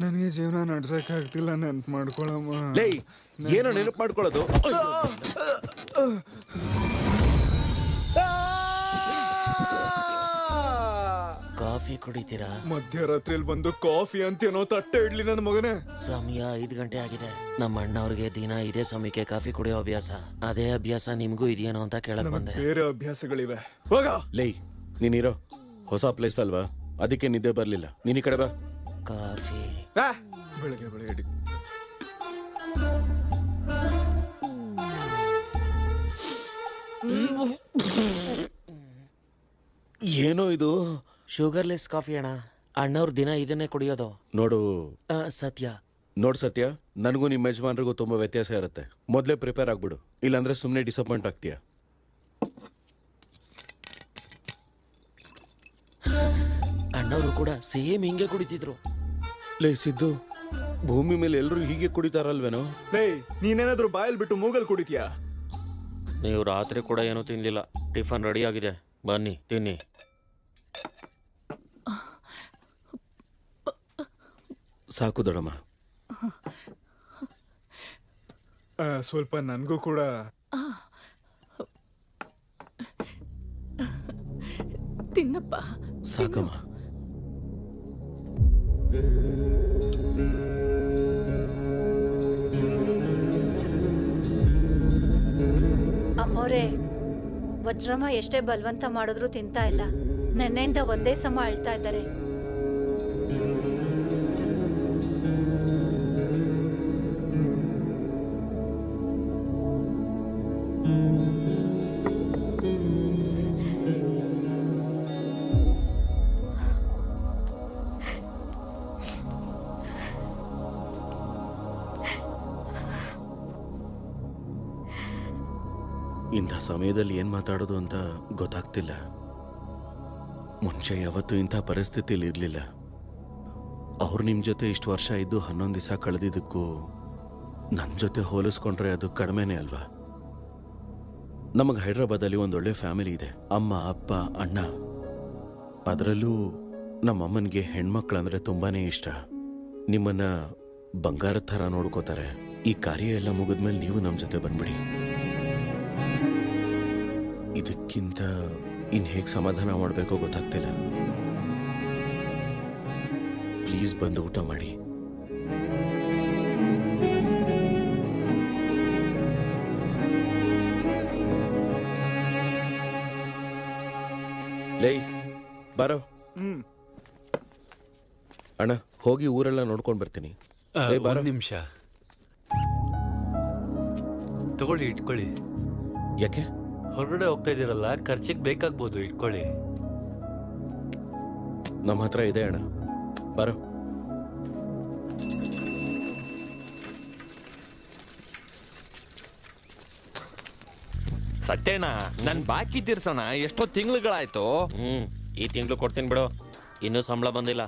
ನನಗೆ ಜೀವನ ನಡ್ಸಕ್ಕಾಗ್ತಿಲ್ಲ. ನೆನ್ಪು ಮಾಡ್ಕೊಳಮ್ಮ. ಏನೋ ನೆನಪು ಮಾಡ್ಕೊಳ್ಳೋದು. ಕಾಫಿ ಕುಡಿತೀರಾ? ಮಧ್ಯರಾತ್ರಿಯಲ್ಲಿ ಬಂದು ಕಾಫಿ ಅಂತೇನೋ ತಟ್ಟೆ ಇಡ್ಲಿ ನನ್ನ ಮಗನೇ. ಸಮಯ 5 ಗಂಟೆ ಆಗಿದೆ. ನಮ್ಮ ಅಣ್ಣವ್ರಿಗೆ ದಿನ ಇದೇ ಸಮಯಕ್ಕೆ ಕಾಫಿ ಕುಡಿಯೋ ಅಭ್ಯಾಸ. ಅದೇ ಅಭ್ಯಾಸ ನಿಮ್ಗೂ ಇದೆಯೇನೋ ಅಂತ ಕೇಳಕ್ ಬಂದೆ. ಬೇರೆ ಅಭ್ಯಾಸಗಳಿವೆ. ಲೈ ನೀನಿರೋ ಹೊಸ ಪ್ಲೇಸ್ ಅಲ್ವಾ, ಅದಕ್ಕೆ ನಿದ್ದೆ ಬರ್ಲಿಲ್ಲ. ನೀನ್ ಈ ಕಡೆ ಬಾ. ಕಾಫಿ ಬೆಳಗ್ಗೆ ಬೆಳಗ್ಗೆ ಏನೋ ಇದು? ಶುಗರ್ಲೆಸ್ ಕಾಫಿ ಅಣ್ಣ. ಅಣ್ಣವ್ರು ದಿನ ಇದನ್ನೇ ಕುಡಿಯೋದು. ನೋಡು ಸತ್ಯ. ನೋಡ್ ಸತ್ಯ, ನನಗೂ ನಿಮ್ಮ ಯಜಮಾನ್ರಿಗೂ ತುಂಬಾ ವ್ಯತ್ಯಾಸ ಇರುತ್ತೆ. ಮೊದ್ಲೇ ಪ್ರಿಪೇರ್ ಆಗ್ಬಿಡು, ಇಲ್ಲಾಂದ್ರೆ ಸುಮ್ನೆ ಡಿಸಪಾಯಿಂಟ್ ಆಗ್ತೀಯ. ಅಣ್ಣವ್ರು ಕೂಡ ಸೇಮ್ ಹಿಂಗೆ ಕುಡಿತಿದ್ರು. ಲೇ ಸಿದ್ದು, ಭೂಮಿ ಮೇಲೆ ಎಲ್ರು ಹೀಗೆ ಕುಡಿತಾರಲ್ವೇನೋ? ಲೇ ನೀನೇನಾದ್ರೂ ಬಾಯಲ್ಲಿ ಬಿಟ್ಟು ಮೂಗಲ್ ಕುಡಿತೀಯಾ? ನೀವು ರಾತ್ರಿ ಕೂಡ ಏನೂ ತಿನ್ಲಿಲ್ಲ. ಟಿಫನ್ ರೆಡಿ ಆಗಿದೆ, ಬನ್ನಿ ತಿನ್ನಿ. ಸಾಕು ದೊಡಮ್ಮ. ಸ್ವಲ್ಪ ನನ್ಗೂ ಕೂಡ. ತಿನ್ನಪ್ಪ. ಸಾಕಮ್ಮ. ಅಮ್ಮೋರೆ, ವಜ್ರಮ್ಮ ಎಷ್ಟೇ ಬಲವಂತ ಮಾಡಿದ್ರು ತಿಂತಾ ಇಲ್ಲ. ನೆನ್ನೆಯಿಂದ ಒಂದೇ ಸಮ ಅಳ್ತಾ ಇದ್ದಾರೆ. ಇಂಥ ಸಮಯದಲ್ಲಿ ಏನ್ ಮಾತಾಡೋದು ಅಂತ ಗೊತ್ತಾಗ್ತಿಲ್ಲ. ಮುಂಚೆ ಯಾವತ್ತೂ ಇಂಥ ಪರಿಸ್ಥಿತಿಲಿ ಇರ್ಲಿಲ್ಲ. ಅವ್ರು ನಿಮ್ ಜೊತೆ ಇಷ್ಟು ವರ್ಷ ಇದ್ದು 11 ದಿವಸ ಕಳೆದಿದ್ದಕ್ಕೂ ನನ್ ಜೊತೆ ಹೋಲಿಸ್ಕೊಂಡ್ರೆ ಅದು ಕಡಿಮೆನೇ ಅಲ್ವಾ? ನಮಗ್ ಹೈದ್ರಾಬಾದಲ್ಲಿ ಒಂದೊಳ್ಳೆ ಫ್ಯಾಮಿಲಿ ಇದೆ. ಅಮ್ಮ, ಅಪ್ಪ, ಅಣ್ಣ. ಅದರಲ್ಲೂ ನಮ್ಮಮ್ಮನಿಗೆ ಹೆಣ್ಮಕ್ಳಂದ್ರೆ ತುಂಬಾನೇ ಇಷ್ಟ. ನಿಮ್ಮನ್ನ ಬಂಗಾರದ ಥರ ನೋಡ್ಕೋತಾರೆ. ಈ ಕಾರ್ಯ ಎಲ್ಲ ಮುಗಿದ್ಮೇಲೆ ನೀವು ನಮ್ ಜೊತೆ ಬಂದ್ಬಿಡಿ. ಇದಕ್ಕಿಂತ ಇನ್ ಹೇಗ್ ಸಮಾಧಾನ ಮಾಡ್ಬೇಕೋ ಗೊತ್ತಾಗ್ತಿಲ್ಲ. ಪ್ಲೀಸ್ ಬಂದು ಊಟ ಮಾಡಿ. ಲೈ ಬಾರೋ. ಅಣ್ಣ ಹೋಗಿ ಊರೆಲ್ಲ ನೋಡ್ಕೊಂಡ್ ಬರ್ತೀನಿ. ಬಾರೋ ನಿಮಿಷ ತಗೊಳ್ಳಿ, ಇಟ್ಕೊಳ್ಳಿ. ಯಾಕೆ? ಹೊರಗಡೆ ಹೋಗ್ತಾ ಇದೀರಲ್ಲ, ಖರ್ಚಿಗೆ ಬೇಕಾಗ್ಬೋದು, ಇಟ್ಕೊಳ್ಳಿ. ನಮ್ಮ ಹತ್ರ ಇದೆ ಅಣ್ಣ, ಬಾರೋ. ಸತ್ಯಣ್ಣ, ನನ್ ಬಾಕಿ ತೀರ್ಸೋಣ. ಎಷ್ಟೋ ತಿಂಗಳುಗಳಾಯ್ತು. ಈ ತಿಂಗಳು ಕೊಡ್ತೀನಿ ಬಿಡು, ಇನ್ನೂ ಸಂಬಳ ಬಂದಿಲ್ಲ.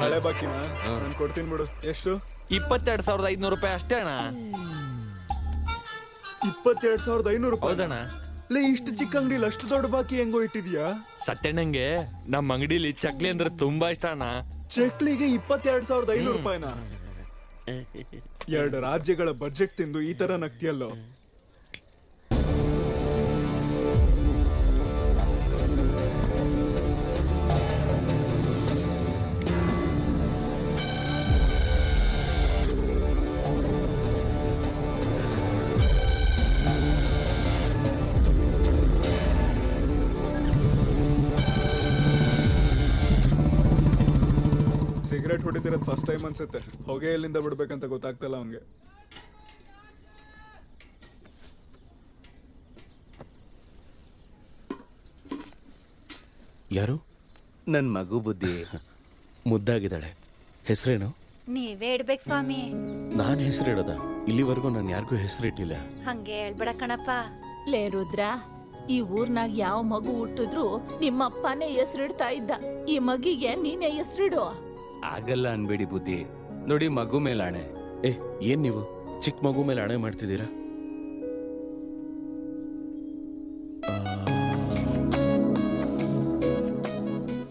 ಹಳೆ ಬಾಕಿನ ನಾನು ಕೊಡ್ತೀನಿ ಬಿಡು. ಎಷ್ಟು? 22,500 ರೂಪಾಯಿ ಅಷ್ಟೇ ಅಣ್ಣ. 22,500 ರೂಪಾಯಿ? ಹೌದಣ್ಣ. ಇಷ್ಟು ಚಿಕ್ಕ ಅಂಗಡಿಲಿ ಅಷ್ಟು ದೊಡ್ಡ ಬಾಕಿ ಹೆಂಗೋ ಇಟ್ಟಿದ್ಯಾ? ಸತ್ಯಣ್ಣಂಗೆ ನಮ್ಮ ಅಂಗಡಿಲಿ ಚಕ್ಲಿ ಅಂದ್ರೆ ತುಂಬಾ ಇಷ್ಟ ಅಣ್ಣ. ಚಕ್ಲಿಗೆ 22,500 ರೂಪಾಯಿನ? 2 ರಾಜ್ಯಗಳ ಬಜೆಟ್ ತಿಂದು ಈ ತರ ನಗ್ತಿಯಲ್ಲೋ? ಸಿಗರೇಟ್ ಹೊಡಿತಿರೋದು ಫಸ್ಟ್ ಟೈಮ್ ಅನ್ಸುತ್ತೆ. ಹೊಗೆ ಎಲ್ಲಿಂದ ಬಿಡ್ಬೇಕಂತ ಗೊತ್ತಾಗ್ತಲ್ಲ ಅವನ್ಗೆ. ಯಾರು? ನನ್ ಮಗು ಬುದ್ಧಿ. ಮುದ್ದಾಗಿದ್ದಾಳೆ. ಹೆಸರೇನು? ನೀವೇ ಇಡ್ಬೇಕು ಸ್ವಾಮಿ. ನಾನ್ ಹೆಸರಿಡೋದ? ಇಲ್ಲಿವರೆಗೂ ನಾನು ಯಾರಿಗೂ ಹೆಸರಿಟ್ಟಿಲ್ಲ. ಹಂಗೆ ಹೇಳ್ಬೇಡ ಕಣಪ್ಪ. ಲೇ ರುದ್ರ, ಈ ಊರ್ನಾಗ ಯಾವ ಮಗು ಹುಟ್ಟಿದ್ರು ನಿಮ್ಮಪ್ಪನೇ ಹೆಸರಿಡ್ತಾ ಇದ್ದ. ಈ ಮಗಿಗೆ ನೀನೇ ಹೆಸರಿಡು. ಆಗಲ್ಲ ಅನ್ಬೇಡಿ ಬುದ್ಧಿ. ನೋಡಿ, ಮಗು ಮೇಲೆ ಆಣೆ. ಏನ್ ನೀವು ಚಿಕ್ಕ ಮಗು ಮೇಲೆ ಆಣೆ ಮಾಡ್ತಿದ್ದೀರಾ?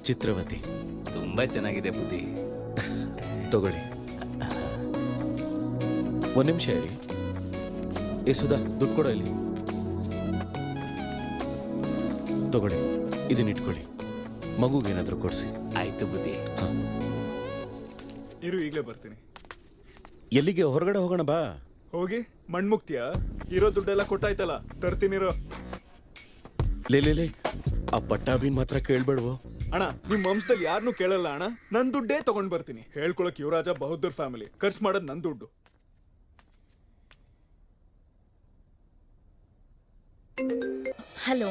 ಚಿತ್ರವತಿ. ತುಂಬಾ ಚೆನ್ನಾಗಿದೆ ಬುದ್ಧಿ. ತಗೊಳ್ಳಿ. ಒಂದ್ ನಿಮಿಷ ಇರಿ. ಸುಧಾ, ದುಡ್ಡು ಕೊಡೋ ಇಲ್ಲಿ. ತಗೊಳ್ಳಿ, ಇದನ್ನ ಇಟ್ಕೊಳ್ಳಿ. ಮಗುಗೇನಾದ್ರೂ ಕೊಡ್ಸಿ. ಆಯ್ತು ಬುದ್ಧಿ. ಇರು, ಈಗ್ಲೇ ಬರ್ತೀನಿ. ಎಲ್ಲಿಗೆ? ಹೊರಗಡೆ ಹೋಗೋಣ ಬಾ. ಹೋಗಿ ಮಣ್ಮುಕ್ತಿಯಾ? ಇರೋ ದುಡ್ಡೆಲ್ಲ ಕೊಟ್ಟಾಯ್ತಲ್ಲ, ತರ್ತೀನಿರೋ. ಲೇ, ಆ ಪಟ್ಟಾಭಿನ್ ಮಾತ್ರ ಕೇಳ್ಬೇಡ್ವೋ? ಅಣ್ಣ, ನಿಮ್ ವಂಶದಲ್ಲಿ ಯಾರನ್ನೂ ಕೇಳಲ್ಲ ಅಣ್ಣ. ನನ್ ದುಡ್ಡೇ ತಗೊಂಡ್ ಬರ್ತೀನಿ. ಹೇಳ್ಕೊಳಕ್ ಯುವರಾಜ ಬಹದ್ದೂರ್ ಫ್ಯಾಮಿಲಿ. ಖರ್ಚು ಮಾಡೋದ್ ನನ್ ದುಡ್ಡು. ಹಲೋ,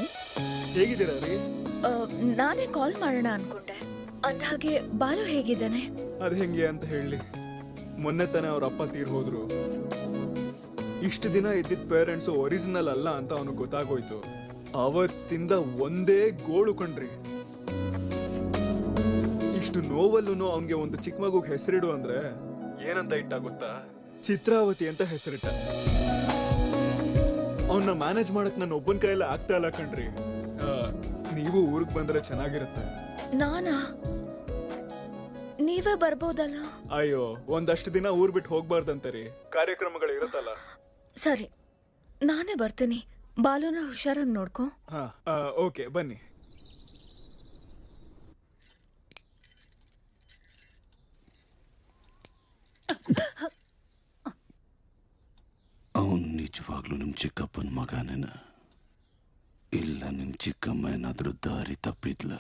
ಹೇಗಿದ್ದೀರಾ ರೀ? ನಾನೇ ಕಾಲ್ ಮಾಡೋಣ ಅನ್ಕೊಂಡೆ. ಅಂದ್ಹಾಗೆ ಬಾಲು ಹೇಗಿದ್ದಾನೆ? ಅದ್ ಹೆಂಗೆ ಅಂತ ಹೇಳಿ. ಮೊನ್ನೆ ತಾನೆ ಅವ್ರ ಅಪ್ಪ ತೀರ್ ಹೋದ್ರು. ಇಷ್ಟು ದಿನ ಇದ್ದಿದ್ ಪೇರೆಂಟ್ಸ್ ಒರಿಜಿನಲ್ ಅಲ್ಲ ಅಂತ ಅವನಿಗೆ ಗೊತ್ತಾಗೋಯ್ತು. ಅವತ್ತಿಂದ ಒಂದೇ ಗೋಳು ಕಣ್ರಿ. ಇಷ್ಟು ನೋವಲ್ಲೂ ಅವನ್ಗೆ ಒಂದು ಚಿಕ್ಕ ಮಗುಗ್ ಹೆಸರಿಡು ಅಂದ್ರೆ ಏನಂತ ಇಟ್ಟ ಗೊತ್ತಾ? ಚಿತ್ರಾವತಿ ಅಂತ ಹೆಸರಿಟ್ಟ. ಅವನ್ನ ಮ್ಯಾನೇಜ್ ಮಾಡಕ್ ನನ್ನ ಒಬ್ಬನ ಕೈಯಲ್ಲಿ ಆಗ್ತಾ ಇಲ್ಲ ಕಣ್ರಿ. ನೀವು ಊರಿಗೆ ಬಂದ್ರೆ ಚೆನ್ನಾಗಿರುತ್ತೆ. ನಾನಾ? ನೀವೇ ಬರ್ಬೋದಲ್ಲ? ಅಯ್ಯೋ, ಒಂದಷ್ಟು ದಿನ ಊರ್ ಬಿಟ್ಟು ಹೋಗ್ಬಾರ್ದಂತರಿ, ಕಾರ್ಯಕ್ರಮಗಳು ಇರುತ್ತಲ್ಲ. ಸರಿ, ನಾನೇ ಬರ್ತೀನಿ. ಬಾಲುನ ಹುಷಾರಾಗಿ ನೋಡ್ಕೊ. ಹಾ, ಓಕೆ, ಬನ್ನಿ. ಅವನ್ ನಿಜವಾಗ್ಲೂ ನಿಮ್ ಚಿಕ್ಕಪ್ಪನ ಮಗನೇನ? ಇಲ್ಲ ನಿಮ್ ಚಿಕ್ಕಮ್ಮ ಏನಾದ್ರೂ ದಾರಿ ತಪ್ಪಿದ್ಲ?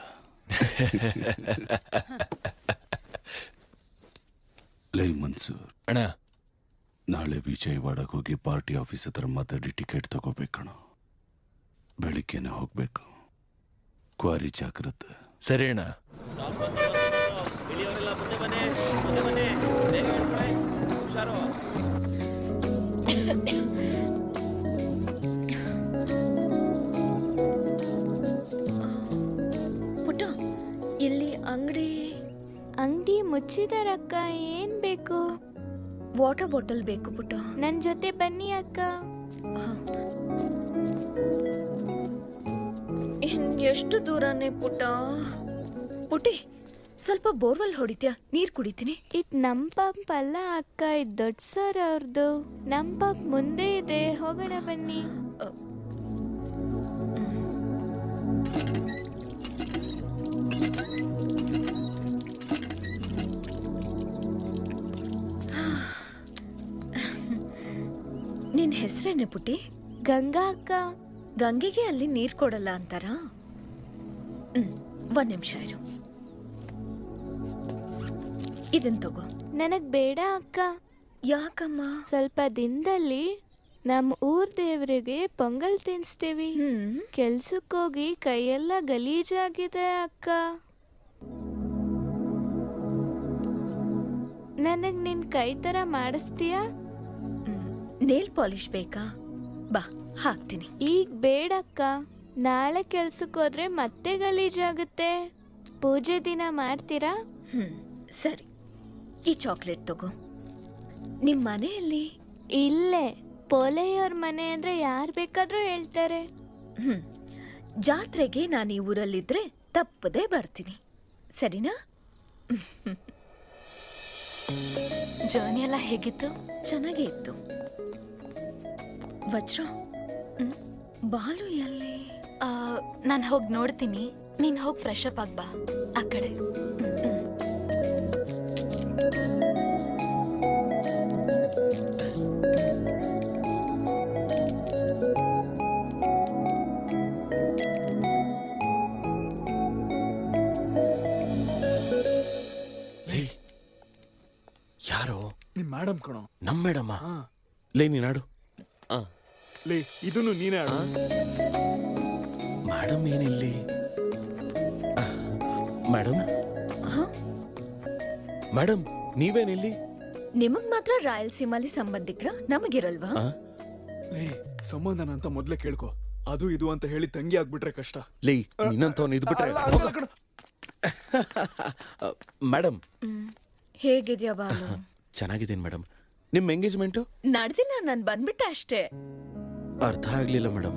ಲೈ ಮನ್ಸೂರ್ ಅಣ್ಣ, ನಾಳೆ ವಿಜಯವಾಡಕ್ಕೆ ಹೋಗಿ ಪಾರ್ಟಿ ಆಫೀಸ್ ಹತ್ರ ಮಾತಾಡಿ ಟಿಕೆಟ್ ತಗೋಬೇಕಣ. ಬೆಳಿಗ್ಗೆನೆ ಹೋಗ್ಬೇಕು. ಕ್ವಾರಿ ಜಾಗ್ರತೆ. ಸರಿ ಅಣ್ಣ. ಅಕ್ಕ, ಏನ್ ಬೇಕು? ವಾಟರ್ ಬಾಟಲ್ ಬೇಕು ಪುಟ್ಟ. ನನ್ ಜೊತೆ ಬನ್ನಿ ಅಕ್ಕ. ಎಷ್ಟು ದೂರನೇ ಪುಟ್ಟ? ಪುಟಿ, ಸ್ವಲ್ಪ ಬೋರ್ವೆಲ್ ಹೊಡಿತ್ಯಾ? ನೀರ್ ಕುಡಿತೀನಿ. ಇದ್ ನಮ್ ಪಂಪ್ ಅಲ್ಲ ಅಕ್ಕ, ಇದ್ ದೊಡ್ಡ ಸರ್ ಅವ್ರದ್ದು. ನಮ್ ಪಂಪ್ ಮುಂದೆ ಇದೆ, ಹೋಗೋಣ ಬನ್ನಿ. ನಿನ್ ಹೆಸರೇನೆ ಪುಟಿ? ಗಂಗಾ ಅಕ್ಕ. ಗಂಗೆಗೆ ಅಲ್ಲಿ ನೀರ್ ಕೊಡಲ್ಲ ಅಂತಾರ? ಒಂದ್ ನಿಮಿಷ ಇರು, ಇದನ್ ತಗೋ. ನನಗ್ ಬೇಡ ಅಕ್ಕ. ಯಾಕಮ್ಮ? ಸ್ವಲ್ಪ ದಿನದಲ್ಲಿ ನಮ್ ಊರ್ ದೇವ್ರಿಗೆ ಪೊಂಗಲ್ ತಿನ್ಸ್ತೀವಿ. ಕೆಲ್ಸಕ್ಕೋಗಿ ಕೈಯೆಲ್ಲ ಗಲೀಜಾಗಿದೆ ಅಕ್ಕ. ನನಗ್ ನಿನ್ ಕೈ ತರ ಮಾಡಿಸ್ತೀಯಾ? ನೇಲ್ ಪಾಲಿಶ್ ಬೇಕಾ? ಬಾ ಹಾಕ್ತೀನಿ. ಈಗ ಬೇಡಕ್ಕ, ನಾಳೆ ಕೆಲ್ಸಕ್ಕೆ ಹೋದ್ರೆ ಮತ್ತೆ ಗಲೀಜಾಗುತ್ತೆ. ಪೂಜೆ ದಿನ ಮಾಡ್ತೀರಾ? ಸರಿ, ಈ ಚಾಕ್ಲೇಟ್ ತಗೋ. ನಿಮ್ ಮನೆಯಲ್ಲಿ? ಇಲ್ಲೇ, ಪೋಲೆಯವ್ರ ಮನೆ ಅಂದ್ರೆ ಯಾರ್ ಬೇಕಾದ್ರೂ ಹೇಳ್ತಾರೆ. ಜಾತ್ರೆಗೆ ನಾನು ಈ ಊರಲ್ಲಿದ್ರೆ ತಪ್ಪದೆ ಬರ್ತೀನಿ, ಸರಿನಾ? ಜರ್ನಿ ಎಲ್ಲ ಹೇಗಿತ್ತು? ಚೆನ್ನಾಗೇ ಇತ್ತು. ವಜ್ರ, ಬಾಲು ಎಲ್ಲಿ? ನಾನು ಹೋಗಿ ನೋಡ್ತೀನಿ, ನೀನ್ ಹೋಗಿ ಫ್ರೆಶ್ ಅಪ್ ಆಗ್ಬಾ ಆ ಕಡೆ. ಯಾರೋ? ನಿಮ್ ಮೇಡಮ್ ಕಣೋ. ನಮ್ ಮೇಡಮ್ಮ? ಲೇ ನೀನಾಡು. ಲೇ ಇದನ್ನು ನೀನೇ ಆಡು. ಮೇಡಮ್ ಏನಿಲ್ಲಿ? ಮೇಡಮ್ ಮೇಡಮ್ ನೀವೇನಿಲ್ಲಿ? ನಿಮಗ್ ಮಾತ್ರ ರಾಯಲಸೀಮಾಲಿ ಸಂಬಂಧಿಕರ, ನಮಗಿರಲ್ವಾ? ಲೇ ಸಂಬಂಧನ ಅಂತ ಮೊದ್ಲೇ ಕೇಳ್ಕೊ. ಅದು ಇದು ಅಂತ ಹೇಳಿ ತಂಗಿ ಆಗ್ಬಿಟ್ರೆ ಕಷ್ಟ. ಲೇ ನಿನ್ನಂತವನ್ ಇದ್ಬಿಟ್ರೆ. ಮೇಡಮ್ ಹೇಗಿದ್ಯಾ ಬಾಲು? ಚೆನ್ನಾಗಿದ್ದೀನಿ ಮೇಡಮ್. ನಿಮ್ ಎಂಗೇಜ್ಮೆಂಟ್ ನಡೆದಿಲ್ಲ, ನಾನ್ ಬಂದ್ಬಿಟ್ಟೆ ಅಷ್ಟೇ. ಅರ್ಥ ಆಗ್ಲಿಲ್ಲ ಮೇಡಮ್.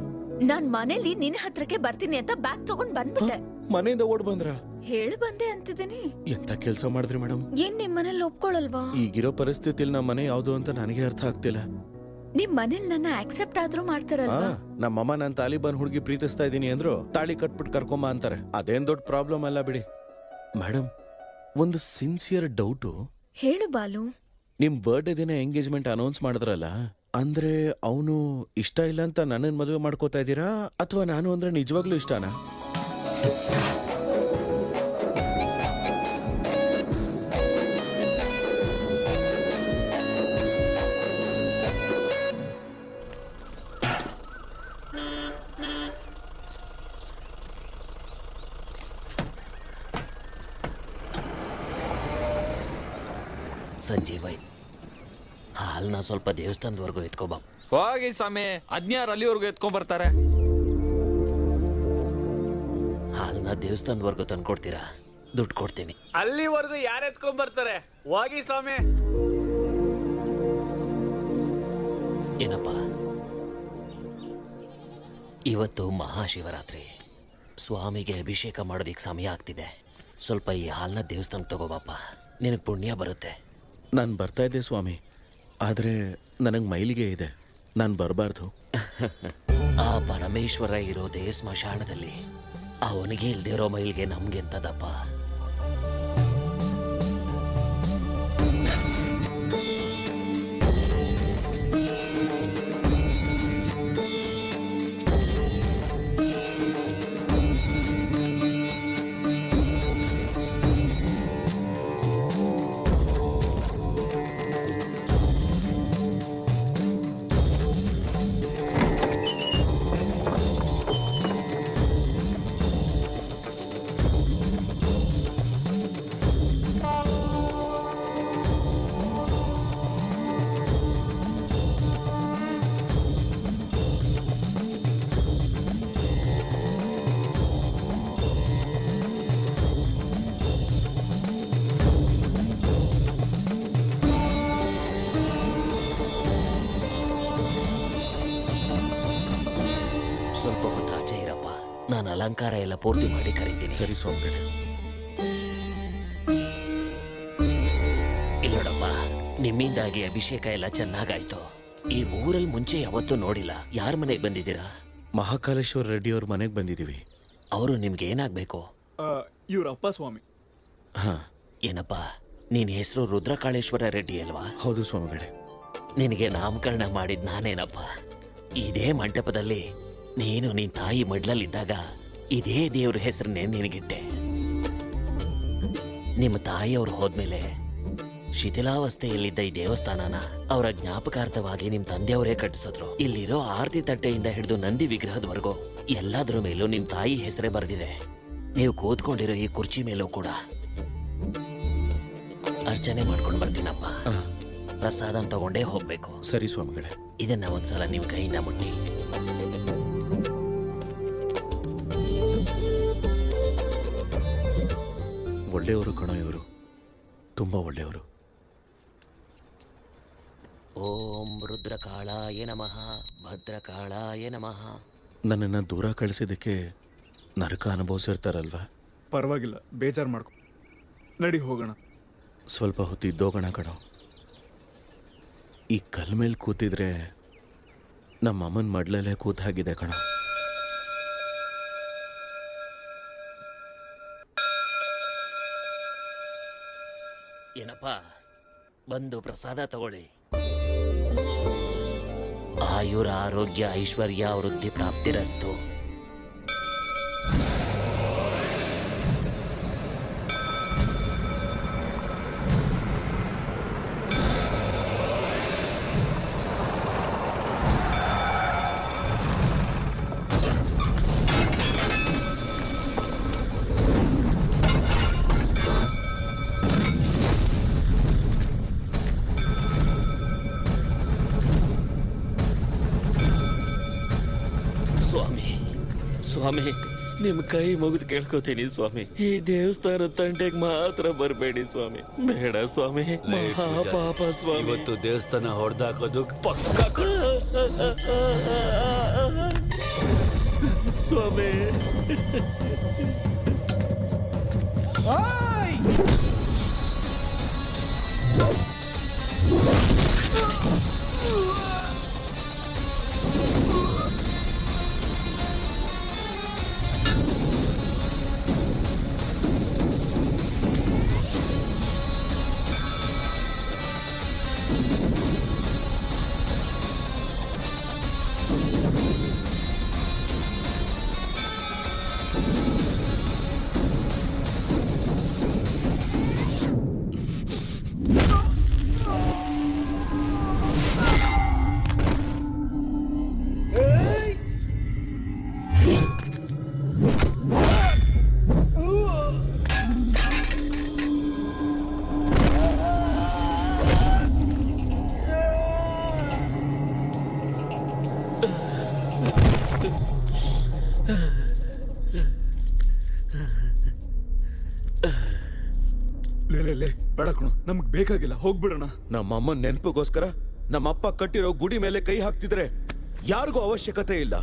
ನಾನ್ ಮನೇಲಿ ನಿನ್ ಹತ್ರಕ್ಕೆ ಬರ್ತೀನಿ ಅಂತ ಬ್ಯಾಗ್ ತಗೊಂಡ್ ಬಂದ್ಬಿಟ್ಟೆ. ಮನೆಯಿಂದ ಓಡ್ ಬಂದ್ರ? ಹೇಳಿ ಬಂದೆ ಅಂತಿದ್ದೀನಿ. ಎಂತ ಕೆಲ್ಸ ಮಾಡಿದ್ರಿ ಮೇಡಮ್? ಏನ್ ನಿಮ್ ಮನೇಲಿ ಒಪ್ಕೊಳಲ್ವಾ? ಈಗಿರೋ ಪರಿಸ್ಥಿತಿಲಿ ನಮ್ಮ ಮನೆ ಯಾವ್ದು ಅಂತ ನನಗೆ ಅರ್ಥ ಆಗ್ತಿಲ್ಲ. ನಿಮ್ ಮನೇಲಿ ನನ್ನ ಆಕ್ಸೆಪ್ಟ್ ಆದ್ರೂ ಮಾಡ್ತಾರಲ್ವಾ? ನಮ್ಮಮ್ಮ ನಾನ್ ತಾಲಿಬಾನ್ ಹುಡುಗಿ ಪ್ರೀತಿಸ್ತಾ ಇದೀನಿ ಅಂದ್ರು ತಾಳಿ ಕಟ್ಬಿಟ್ಟು ಕರ್ಕೊಂಬ ಅಂತಾರೆ. ಅದೇನ್ ದೊಡ್ಡ ಪ್ರಾಬ್ಲಮ್ ಅಲ್ಲ ಬಿಡಿ. ಮೇಡಮ್ ಒಂದು ಸಿನ್ಸಿಯರ್ ಡೌಟು. ಹೇಳು ಬಾಲು. ನಿಮ್ ಬರ್ಡೇ ದಿನ ಎಂಗೇಜ್ಮೆಂಟ್ ಅನೌನ್ಸ್ ಮಾಡಿದ್ರಲ್ಲ, ಅಂದ್ರೆ ಅವನು ಇಷ್ಟ ಇಲ್ಲ ಅಂತ ನನ್ನನ್ ಮದುವೆ ಮಾಡ್ಕೋತಾ ಇದ್ದೀರಾ ಅಥವಾ ನಾನು ಅಂದ್ರೆ ನಿಜವಾಗ್ಲೂ ಇಷ್ಟನಾ? ಸಂಜೀವೈ, ಹಾಲ್ನ ಸ್ವಲ್ಪ ದೇವಸ್ಥಾನದವರೆಗೂ ಎತ್ಕೋಬಾ. ಹೋಗಿ ಸ್ವಾಮಿ, ಅದ್ನ್ಯಾರು ಅಲ್ಲಿವರೆಗೂ ಎತ್ಕೊಂಡ್ ಬರ್ತಾರೆ? ಹಾಲ್ನ ದೇವಸ್ಥಾನದವರೆಗೂ ತಂದ್ಕೊಡ್ತೀರಾ? ದುಡ್ಡು ಕೊಡ್ತೀನಿ. ಅಲ್ಲಿವರೆಗೂ ಯಾರು ಎತ್ಕೊಂಡ್ ಬರ್ತಾರೆ? ಹೋಗಿ ಸ್ವಾಮಿ. ಏನಪ್ಪ, ಇವತ್ತು ಮಹಾಶಿವರಾತ್ರಿ, ಸ್ವಾಮಿಗೆ ಅಭಿಷೇಕ ಮಾಡೋದಿಕ್ ಸಮಯ ಆಗ್ತಿದೆ. ಸ್ವಲ್ಪ ಈ ಹಾಲ್ನ ದೇವಸ್ಥಾನಕ್ಕೆ ತಗೋಬಾಪ, ನಿನಗ್ ಪುಣ್ಯ ಬರುತ್ತೆ. ನಾನ್ ಬರ್ತಾ ಇದ್ದೆ ಸ್ವಾಮಿ, ಆದ್ರೆ ನನಗ್ ಮೈಲಿಗೆ ಇದೆ, ನಾನ್ ಬರಬಾರ್ದು. ಆ ಪರಮೇಶ್ವರ ಇರೋದೇ ಸ್ಮಶಾನದಲ್ಲಿ, ಅವನಿಗೆ ಇಲ್ದೇ ಇರೋ ಮೈಲಿಗೆ ನಮ್ಗೆ ಎಂತದಪ್ಪ? ಅಲಂಕಾರ ಎಲ್ಲ ಪೂರ್ತಿ ಮಾಡಿ ಕರಿತೀನಿ. ಸರಿ ಸ್ವಾಮಿಗಳೇ. ಇಲ್ಲೋಡಪ್ಪ, ನಿಮ್ಮಿಂದಾಗಿ ಅಭಿಷೇಕ ಎಲ್ಲ ಚೆನ್ನಾಗಾಯ್ತು. ಈ ಊರಲ್ಲಿ ಮುಂಚೆ ಯಾವತ್ತೂ ನೋಡಿಲ್ಲ. ಯಾರ ಮನೆಗೆ ಬಂದಿದ್ದೀರಾ? ಮಹಾಕಾಲೇಶ್ವರ ರೆಡ್ಡಿ ಅವ್ರ ಮನೆಗೆ ಬಂದಿದೀವಿ. ಅವರು ನಿಮ್ಗೆ ಏನಾಗ್ಬೇಕು? ಇವ್ರ ಅಪ್ಪ ಸ್ವಾಮಿ. ಹಾ. ಏನಪ್ಪ, ನಿನ್ ಹೆಸರು ರುದ್ರಕಾಳೇಶ್ವರ ರೆಡ್ಡಿ ಅಲ್ವಾ? ಹೌದು ಸ್ವಾಮಿಗಳೇ. ನಿನಗೆ ನಾಮಕರಣ ಮಾಡಿದ್ ನಾನೇನಪ್ಪ. ಇದೇ ಮಂಟಪದಲ್ಲಿ ನೀನು ನಿನ್ ತಾಯಿ ಮಡ್ಲಲ್ಲಿದ್ದಾಗ ಇದೇ ದೇವ್ರ ಹೆಸರನ್ನೇ ನಿನಗಿಟ್ಟೆ. ನಿಮ್ಮ ತಾಯಿಯವ್ರು ಹೋದ್ಮೇಲೆ ಶಿಥಿಲಾವಸ್ಥೆಯಲ್ಲಿದ್ದ ಈ ದೇವಸ್ಥಾನನ ಅವರ ಜ್ಞಾಪಕಾರ್ಥವಾಗಿ ನಿಮ್ ತಂದೆಯವರೇ ಕಟ್ಟಿಸಿದ್ರು. ಇಲ್ಲಿರೋ ಆರತಿ ತಟ್ಟೆಯಿಂದ ಹಿಡಿದು ನಂದಿ ವಿಗ್ರಹದವರೆಗೂ ಎಲ್ಲಾದ್ರ ಮೇಲೂ ನಿಮ್ ತಾಯಿ ಹೆಸರೇ ಬರೆದಿದೆ. ನೀವು ಕೂತ್ಕೊಂಡಿರೋ ಈ ಕುರ್ಚಿ ಮೇಲೂ ಕೂಡ. ಅರ್ಚನೆ ಮಾಡ್ಕೊಂಡು ಬರ್ತೀನಪ್ಪ. ಪ್ರಸಾದನ್ ತಗೊಂಡೇ ಹೋಗ್ಬೇಕು. ಸರಿ ಸ್ವಾಮಿಗಳೇ. ಇದನ್ನ ಒಂದ್ಸಲ ನಿಮ್ ಕೈಯಿಂದ ಮುಟ್ಟಿ. ಒಳ್ಳೆಯವರು ಕಣೋ ಇವರು, ತುಂಬಾ ಒಳ್ಳೆಯವರು. ಓಂ ರುದ್ರಕಾಳಾಯ ನಮಃ, ಭದ್ರಕಾಳಾಯ ನಮಃ. ನನ್ನನ್ನ ದೂರ ಕಳಿಸಿದ್ದಕ್ಕೆ ನರಕ ಅನುಭವಿಸಿರ್ತಾರಲ್ವಾ? ಪರವಾಗಿಲ್ಲ, ಬೇಜಾರು ಮಾಡ್ಕೊ. ನಡಿ ಹೋಗೋಣ. ಸ್ವಲ್ಪ ಹೊತ್ತು ಇದ್ದೋಗೋಣ ಕಣೋ. ಈ ಕಲ್ ಮೇಲೆ ಕೂತಿದ್ರೆ ನಮ್ಮ ಅಮ್ಮನ ಮಡ್ಲಲ್ಲೇ ಕೂತಾಗಿದೆ ಕಣೋ. ಏನಪ್ಪ, ಬಂದು ಪ್ರಸಾದ ತಗೊಳ್ಳಿ. ಆಯುರ ಆರೋಗ್ಯ ಐಶ್ವರ್ಯ ವೃದ್ಧಿ ಪ್ರಾಪ್ತಿರಸ್ತು. ಸ್ವಾಮಿ, ನಿಮ್ ಕೈ ಮುಗಿದು ಕೇಳ್ಕೊತೀನಿ ಸ್ವಾಮಿ. ಈ ದೇವಸ್ಥಾನ ತಂಟೆಗೆ ಮಾತ್ರ ಬರಬೇಡಿ ಸ್ವಾಮಿ. ಬೇಡ ಸ್ವಾಮಿ, ಮಹಾಪಾಪ ಸ್ವಾಮಿ. ಇವತ್ತು ದೇವಸ್ಥಾನ ಹೊಡೆದಾಕೋದು ಪಕ್ಕ ಸ್ವಾಮಿ. ಬೇಡ ಕಣೋ, ನಮ್ಗ್ ಬೇಕಾಗಿಲ್ಲ, ಹೋಗ್ಬಿಡೋಣ. ನಮ್ಮಮ್ಮ ನೆನಪಿಗೋಸ್ಕರ ನಮ್ಮಪ್ಪ ಕಟ್ಟಿರೋ ಗುಡಿ ಮೇಲೆ ಕೈ ಹಾಕ್ತಿದ್ರೆ ಯಾರಿಗೂ ಅವಶ್ಯಕತೆ ಇಲ್ಲ.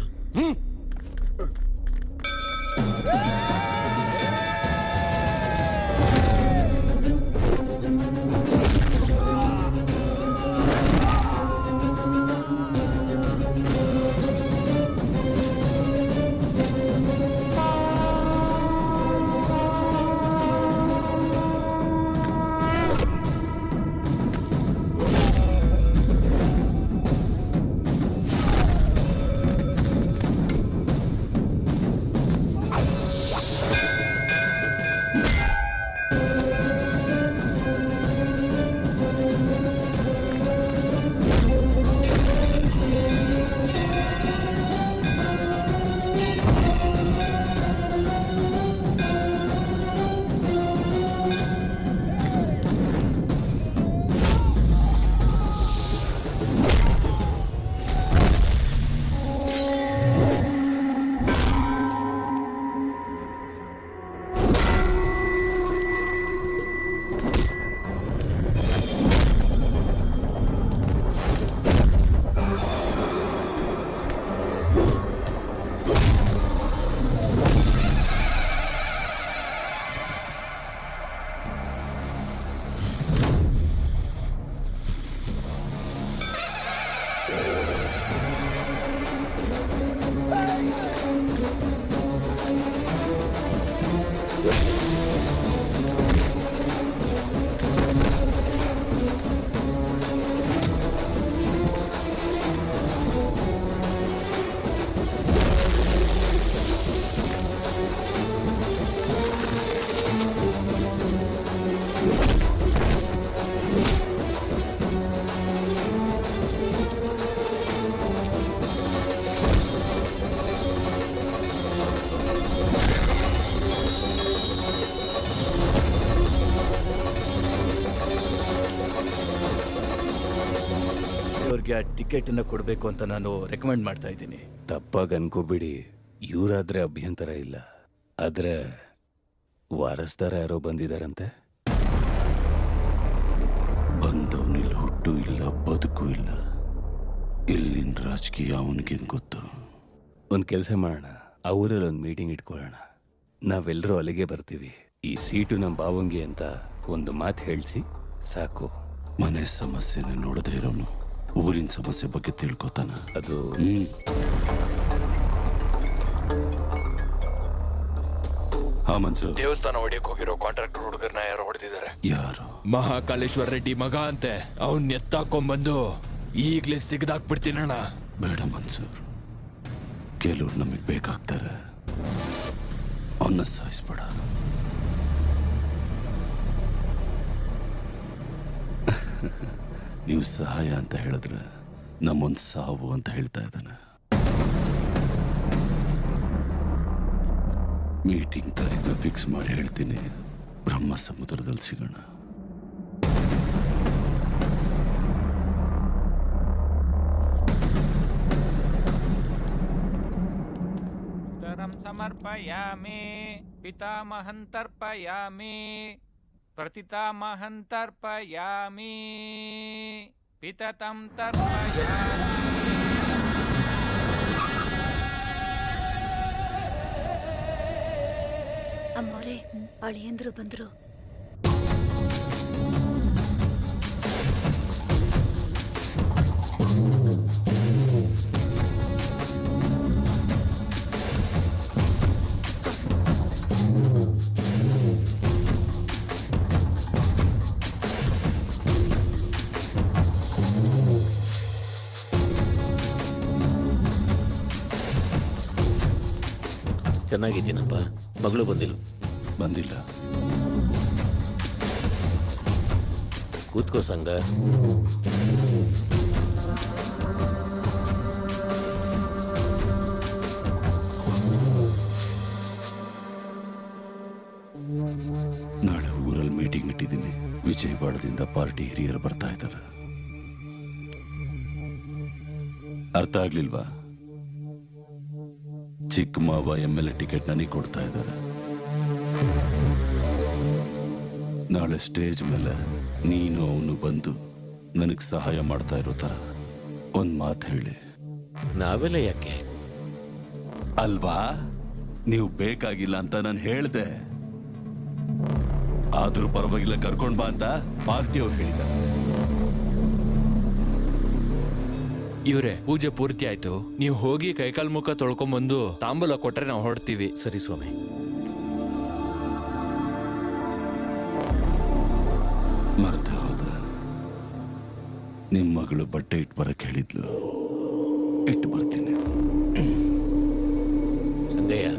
ಅವ್ರಿಗೆ ಆ ಟಿಕೆಟನ್ನ ಕೊಡಬೇಕು ಅಂತ ನಾನು ರೆಕಮೆಂಡ್ ಮಾಡ್ತಾ ಇದ್ದೀನಿ. ತಪ್ಪಾಗಿ ಅನ್ಕೋಬಿಡಿ, ಇವರಾದ್ರೆ ಅಭ್ಯಂತರ ಇಲ್ಲ. ಆದ್ರೆ ವಾರಸ್ದಾರ ಯಾರೋ ಬಂದಿದಾರಂತೆ. ಬಂದವನಿಲ್ಲಿ ಹುಟ್ಟು ಇಲ್ಲ, ಬದುಕು ಇಲ್ಲ. ಇಲ್ಲಿನ ರಾಜಕೀಯ ಅವನಿಗೇನ್ ಗೊತ್ತು? ಒಂದ್ ಕೆಲಸ ಮಾಡೋಣ, ಆ ಊರಲ್ಲಿ ಒಂದು ಮೀಟಿಂಗ್ ಇಟ್ಕೊಳ್ಳೋಣ. ನಾವೆಲ್ಲರೂ ಅಲ್ಲಿಗೆ ಬರ್ತೀವಿ. ಈ ಸೀಟು ನಮ್ಮ ಬಾವಂಗಿ ಅಂತ ಒಂದು ಮಾತು ಹೇಳಿಸಿ ಸಾಕು. ಮನೆ ಸಮಸ್ಯೆನ ನೋಡದೇ ಇರೋನು ಊರಿನ ಸಮಸ್ಯೆ ಬಗ್ಗೆ ತಿಳ್ಕೊತಾನ. ಅದು ದೇವಸ್ಥಾನ ಹೊಡಿಯಕ್ ಹೋಗಿರೋ ಕಾಂಟ್ರಾಕ್ಟರ್ ಹುಡುಗರನ್ನ ಯಾರೋ ಹೊಡೆದಿದ್ದಾರೆ. ಯಾರು? ಮಹಾಕಾಲೇಶ್ವರ ರೆಡ್ಡಿ ಮಗ ಅಂತೆ. ಅವನ್ ಎತ್ತಾಕೊಂಡ್ಬಂದು ಈಗ್ಲೇ ಸಿಗದಾಕ್ಬಿಡ್ತೀನಣ್ಣ. ಬೇಡ ಮನ್ಸೂರ್, ಕೆಲವ್ರು ನಮಗ್ ಬೇಕಾಗ್ತಾರೆ. ಅವನ್ನ ಸಾಯಿಸ್ಬೇಡ. ನೀವು ಸಹಾಯ ಅಂತ ಹೇಳಿದ್ರೆ ನಮ್ಮೊಂದ್ ಸಾವು ಅಂತ ಹೇಳ್ತಾ ಇದ್ದಾನೆ. ಮೀಟಿಂಗ್ ತಾರೀಖ ಫಿಕ್ಸ್ ಮಾಡಿ ಹೇಳ್ತೀನಿ. ಬ್ರಹ್ಮ ಸಮುದ್ರದಲ್ಲಿ ಸಿಗೋಣ. ಉತ್ತರಂ ಸಮರ್ಪಯಾಮಿ ಪಿತಾಮಹಂತರ್ಪಯಾಮಿ ಪ್ರತಿತಾಮಹಂತರ್ಪಯಾಮಿ ಪಿತತಂ ತರ್ಪಯಾಮಿ. ಅಮ್ಮೋರೆ, ಅಳಿಯಂದ್ರು ಬಂದ್ರು. ಚೆನ್ನಾಗಿದ್ದೀನಪ್ಪ. ಮಗಳು ಬಂದಿಲ್ಲ? ಬಂದಿಲ್ಲ. ಕೂತ್ಕೋ ಸಂಗ. ನಾಳೆ ಊರಲ್ಲಿ ಮೀಟಿಂಗ್ ಇಟ್ಟಿದ್ದೀನಿ. ವಿಜಯವಾಡದಿಂದ ಪಾರ್ಟಿ ಹಿರಿಯರು ಬರ್ತಾ ಇದ್ದಾರೆ. ಅರ್ಥ ಆಗ್ಲಿಲ್ವಾ? ಚಿಕ್ಕ ಮಾವ MLA ಟಿಕೆಟ್ ನನಗೆ ಕೊಡ್ತಾ ಇದ್ದಾರೆ. ನಾಳೆ ಸ್ಟೇಜ್ ಮೇಲೆ ನೀನು ಅವನು ಬಂದು ನನಗೆ ಸಹಾಯ ಮಾಡ್ತಾ ಇರೋ ತರ ಒಂದ್ ಮಾತು ಹೇಳಿ. ನಾವೆಲ್ಲ ಯಾಕೆ? ಅಲ್ವಾ, ನೀವು ಬೇಕಾಗಿಲ್ಲ ಅಂತ ನಾನು ಹೇಳ್ದೆ. ಆದ್ರೂ ಪರವಾಗಿಲ್ಲ, ಕರ್ಕೊಂಡ್ ಬಾ ಅಂತ ಪಾರ್ಟಿ ಅವ್ರು ಹೇಳಿದ್ದಾರೆ. ಇವ್ರೆ, ಪೂಜೆ ಪೂರ್ತಿ ಆಯ್ತು. ನೀವು ಹೋಗಿ ಕೈಕಾಲ್ ಮುಖ ತೊಳ್ಕೊಂಬಂದು ತಾಂಬೂಲ ಕೊಟ್ರೆ ನಾವು ಹೊರಡ್ತೀವಿ. ಸರಿ ಸ್ವಾಮಿ. ಮರ್ತೆ ಹೋದ. ನಿಮ್ ಮಗಳು ಬಟ್ಟೆ ಇಟ್ಟು ಬರಕ್ ಹೇಳಿದ್ಲು. ಇಟ್ಟು ಬರ್ತೀನಿ. ಸಂಗಯ್ಯ,